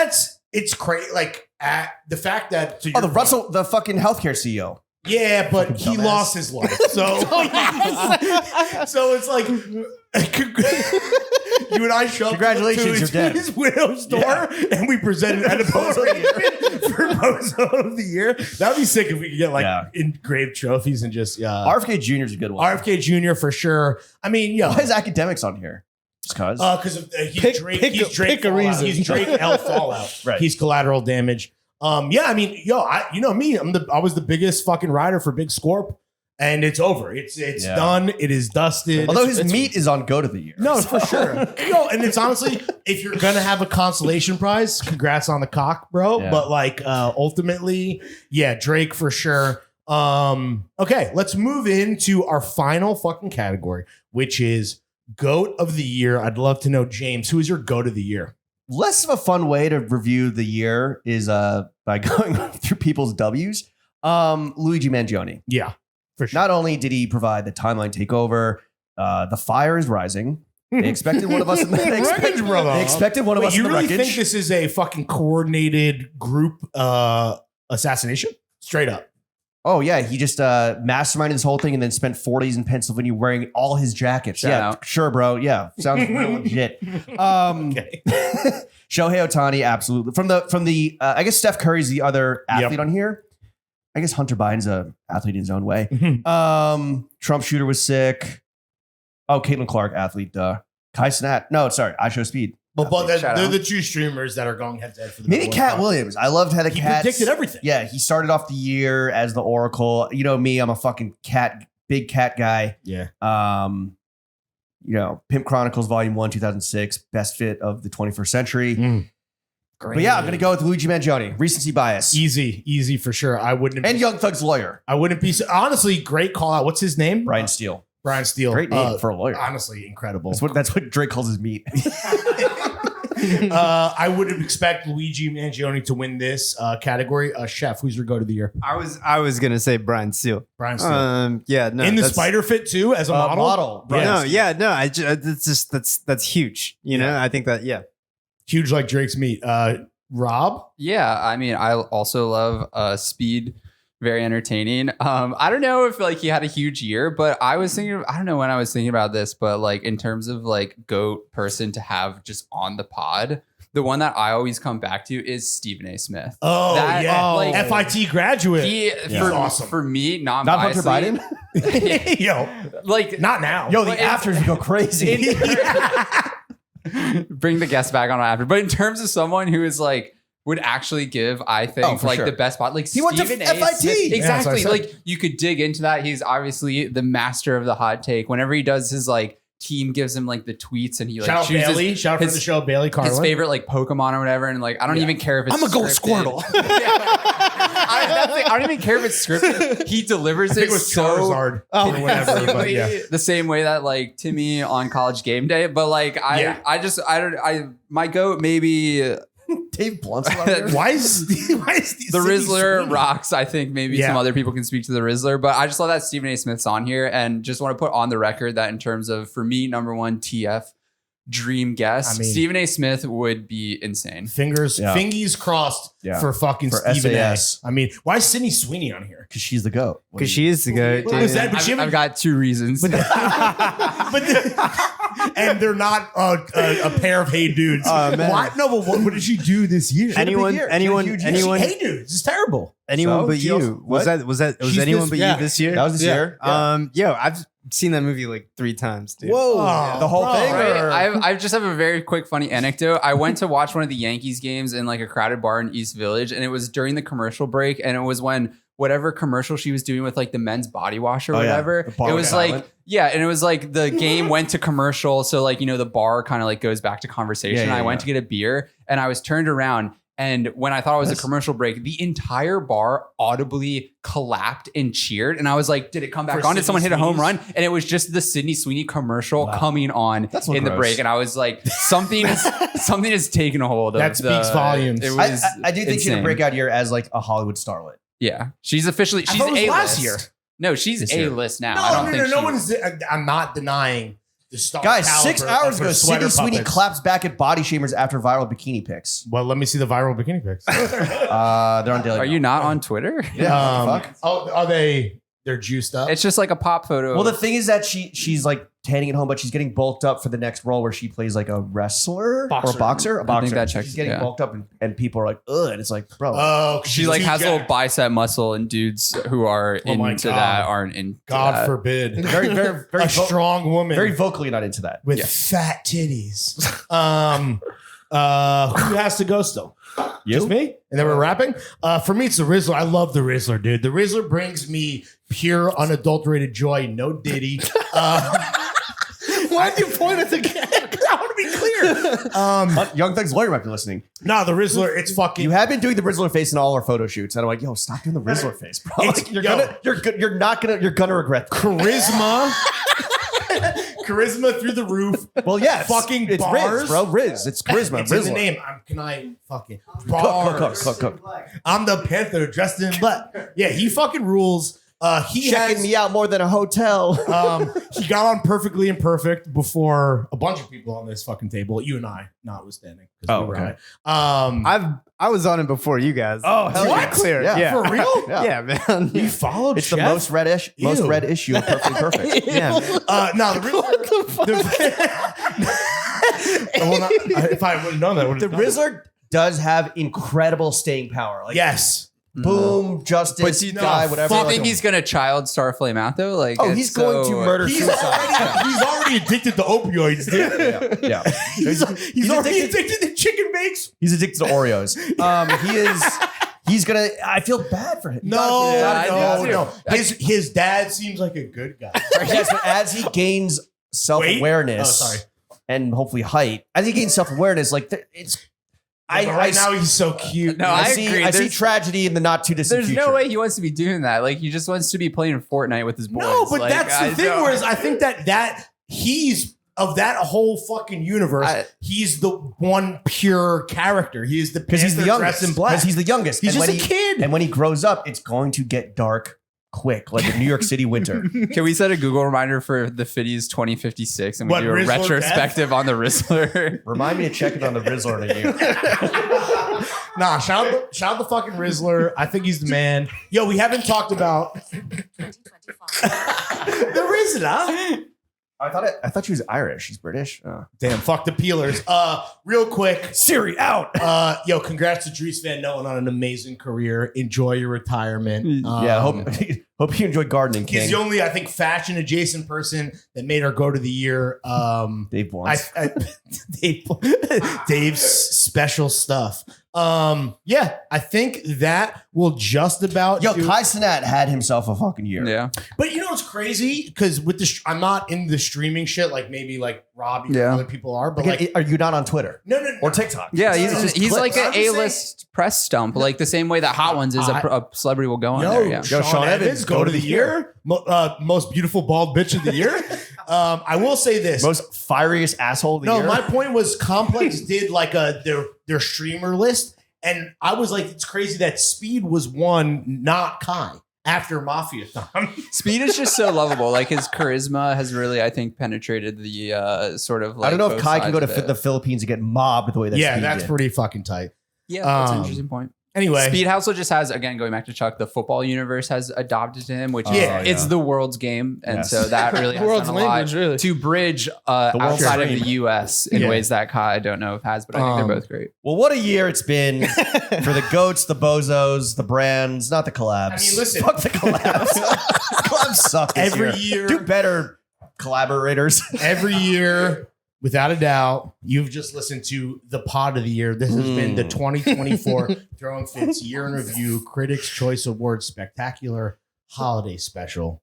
it's crazy. Like the fact that Oh, the fucking healthcare CEO. yeah, but he Dumbass. lost his life. So, so it's like you and I showed Congratulations, you're dead. his widow's door, and we presented an arrangement for Bozo of the Year. That would be sick if we could get like engraved trophies and just RFK Jr. is a good one. RFK Jr. for sure. I mean, Why is academics on here? Just cause. Because he's Pick- Drake. pick He's a- Drake. pick a Fallout. reason. He's Drake L Fallout. Right. He's collateral damage. Yeah, I mean, you know me. I was the biggest fucking rider for Big Scorp, and it's over. It's done. It is dusted. Although his meat is on Goat of the Year. No, for sure. And it's honestly, if you're gonna have a consolation prize, congrats on the cock, bro. Yeah. But like ultimately, yeah, Drake for sure. Okay, let's move into our final fucking category, which is Goat of the Year. I'd love to know, James, who is your Goat of the Year? Less of a fun way to review the year is by going through people's W's. Luigi Mangione. Yeah, for sure. Not only did he provide the timeline takeover, the fire is rising. They expected one of us in the Wreckage, brother. They expected one of Wait, us you in the really wreckage. think this is a fucking coordinated group assassination? Straight up. Oh yeah, he just masterminded this whole thing and then spent 4 days in Pennsylvania wearing all his jackets. Shout yeah, out. sure, bro. Yeah, sounds real legit. Okay. Shohei Ohtani, absolutely. From the I guess Steph Curry's the other athlete Yep. on here. I guess Hunter Biden's a athlete in his own way. Mhm. Trump shooter was sick. Oh, Caitlin Clark, athlete. Kai Cenat. No, sorry, I Show Speed. But Shout they're out. the two streamers that are going head to head for the Maybe number Cat one spot. Williams. I loved how the He Cats predicted everything. Yeah, he started off the year as the Oracle. You know me, I'm a fucking big cat guy. Yeah. Pimp Chronicles Volume 1, 2006, best fit of the 21st century. Mm. But yeah, I'm gonna go with Luigi Mangione, recency bias, Easy for sure. I wouldn't. and Young Thug's lawyer, I wouldn't be. Honestly, great call out. What's his name? Brian Steele. Brian Steele. Great name for a lawyer. Honestly, incredible. That's what Drake calls his meat. I would expect Luigi Mangione to win this category. Chef, who's your Goat of the Year? I was gonna say Brian Steele. Brian Steele. Yeah, no. In the that's- spider fit too, as a model. model. Yeah. No, yeah, no. It's just that's huge. You know, I think that Huge like Drake's meat. Rob? Yeah, I mean, I also love Speed. Very entertaining. I don't know if like he had a huge year, but I was thinking, I don't know when I was thinking about this, but like in terms of like GOAT person to have just on the pod, the one that I always come back to is Stephen A. Smith. Oh, That, yeah. like, FIT graduate. He Yeah. Awesome. for me, Not Hunter non-biasedly, Biden. Yo, like not now. Yo, the But afters go crazy. bring the guest back on after. But in terms of someone who is like would actually give, I think, for like sure. the best spot, like He went to Stephen A. FIT. Smith. Yeah, Exactly. that's what I said. Like you could dig into that. He's obviously the master of the hot take. Whenever he does his like team gives him like the tweets and he like Shout out chooses Bailey. Shout out from his- the show, Bailey Carlin. his favorite like Pokemon or whatever, and like I don't even care if it's I'm gonna go with scripted. Squirtle. I don't even care if it's scripted. He delivers I think it it was so Charizard or whatever. But yeah. the same way that like Timmy on College Game Day, but like Yeah. my goat maybe Dave Blunt's out there. Why is the Rizzler rocks. I think maybe some other people can speak to the Rizzler, but I just saw that Stephen A. Smith's on here and just want to put on the record that in terms of, for me, number one TF dream guest, Stephen A. Smith would be insane. Fingies crossed for fucking for Stephen SAS. A. I mean, why is Sydney Sweeney on here? Because she's the GOAT. Because she is the goat. I've got 2 reasons. and they're not a pair of hey dudes. Why? No, but what did she do this year? Anyone? Hey dudes, it's terrible. Anyone but you. Was anyone but you this year? That was this year. I've seen that movie like 3 times, dude. Whoa, the whole thing. Right? I just have a very quick funny anecdote. I went to watch one of the Yankees games in like a crowded bar in East Village, and it was during the commercial break, and it was when whatever commercial she was doing with like the men's body wash or whatever. It was like, and it was like the game went to commercial, so like, you know, the bar kind of like goes back to conversation. I went to get a beer, and I was turned around. And when I thought it was a commercial break, the entire bar audibly clapped and cheered. And I was like, did it come back on? Did someone hit a home run? And it was just the Sydney Sweeney commercial coming on in the break. And I was like, something has taken a hold of that speaks volumes. It was I do think she had a breakout year as like a Hollywood starlet. Yeah. She's officially, she's A-list. Last year. No, she's A-list now. I'm not denying the star. Guys, 6 hours ago, Sydney Sweeney claps back at body shamers after viral bikini pics. Well, let me see the viral bikini pics. They're on Daily. Are you not on Twitter? Yeah. Are they? They're juiced up. It's just like a pop photo. Well, the thing is that she's like tanning at home, but she's getting bulked up for the next role where she plays like a wrestler or a boxer. I think that checks. She's getting bulked up, and people are like, ugh, and it's like, bro. Oh, she like has a little bicep muscle, and dudes who are into that aren't into God forbid. Very, very, very strong woman. Very vocally not into that. With fat titties. Who has to go still? You? Just me? And then we're wrapping? For me, it's the Rizzler. I love the Rizzler, dude. The Rizzler brings me pure, unadulterated joy. No Diddy. Why do you point at the camera? I want to be clear. Young Thug's lawyer might be listening. No, the Rizzler, it's fucking... You have been doing the Rizzler face in all our photo shoots. And I'm like, yo, stop doing the Rizzler face, bro. Like, you're gonna regret that. Charisma through the roof. Well, yes. Fucking it's bars. Riz, bro. Riz. It's charisma. It's in the name. Can I fucking... Bars. Cook. I'm the Panther dressed in black. Yeah, he fucking rules. He checking me out more than a hotel. He got on Perfectly Imperfect before a bunch of people on this fucking table. You and I, notwithstanding. Okay. I was on it before you guys. Oh, hell what? Clear. Yeah. For real? Yeah, man. You followed It's Chef? the most read issue of Perfectly Perfect. Yeah. No, the Rizzler. If I would have known that, The Rizzler does have incredible staying power. Like, yes. Boom, justice, guy, whatever. Do you think he's gonna child star flame out though? Like, he's going to murder suicide. He's already addicted to opioids, dude. Yeah. He's already addicted to chicken bakes. He's addicted to Oreos. He's gonna. I feel bad for him. No. His dad seems like a good guy. Yes, but as he gains self-awareness, and hopefully height, as he gains self-awareness, like it's. Right now he's so cute. No, I agree. I see tragedy in the not too distant future. There's no way he wants to be doing that. Like, he just wants to be playing Fortnite with his boys. No, but like, that's the thing. Whereas I think that he's of that whole fucking universe. He's the one pure character. He is because he's the youngest. Because he's the youngest. He's just a kid. And when he grows up, it's going to get dark quick, like a New York City winter. Can we set a Google reminder for the Fiddies 2056 and we do a Rizzler retrospective on the Rizzler? Remind me to check it on the Rizzler in a year. Nah, shout out the fucking Rizzler. I think he's the man. Yo, we haven't talked about the Rizzler. I thought she was Irish. She's British. Damn, fuck the peelers. Real quick, Siri out. Yo, congrats to Dries Van Noten on an amazing career. Enjoy your retirement. Hope you enjoy gardening, King. He's the only, I think, fashion adjacent person that made our go to the year. Dave Blunt. Dave's special stuff. Yeah, I think that will just about. Yo, Kai Cenat had himself a fucking year. Yeah, but you know what's crazy? Because with the, I'm not in the streaming shit like maybe like Robbie and other people are. But like, are you not on Twitter? No. Or TikTok? Yeah, he's like an A-list press stump, like the same way that Hot Ones is a celebrity will go on there. Yeah. Sean Evans, go to the year. Most beautiful bald bitch of the year. I will say this. Most fieriest asshole of the No, year. my point was Complex did like their streamer list, and I was like, it's crazy that Speed was one, not Kai, after Mafia-thon. Speed is just so lovable. Like his charisma has really, I think, penetrated the sort of. Like, I don't know if both Kai can go to sides of it. the Philippines and get mobbed the way that Yeah, Speed that's did. pretty fucking tight. Yeah, that's an Um, interesting point. Anyway, Speed also just has, again, going back to Chuck, the football universe has adopted him, which Yeah. is it's the world's game, and Yes. so that really has World's done a lot language, really. to bridge world's outside of dream. the U.S. in Yeah. ways that Kai I don't know if has, but I think they're both great. Well, what a year it's been for the goats, the bozos, the brands, not the collabs. I mean, listen. Fuck the collabs. Collabs suck this every year, Do better, collaborators. every year, without a doubt, you've just listened to the pod of the year. This has been the 2024 Throwing Fits Year in Review Critics' Choice Awards Spectacular Holiday Special.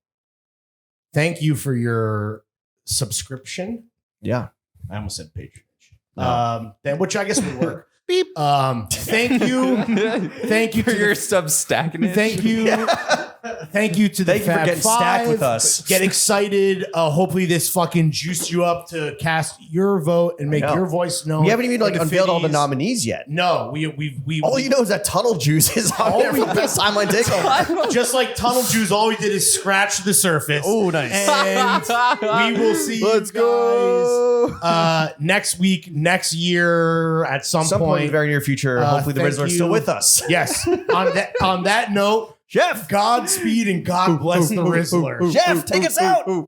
Thank you for your subscription. Yeah. I almost said patronage. No. Which I guess would work. Beep. Thank you. Thank you For to your your substackiness. Thank you. Thank you to the Thank you for Fab getting stacked Five. with us. Get excited. Hopefully this fucking juiced you up to cast your vote and make know. your voice known. We haven't even like in the unveiled all the Fitties. nominees yet. No, we All you know is that Tunnel Juice is on All there we for the best timeline takeover. just like Tunnel Juice, all we did is scratch the surface. Oh, nice. And we will see Let's you guys go. next week, next year, at some Some point in the very near future, hopefully the thank Rizzler is you. still with us. Yes. On that note, Jeff, Godspeed and God bless the Rizzler. Jeff, take us out.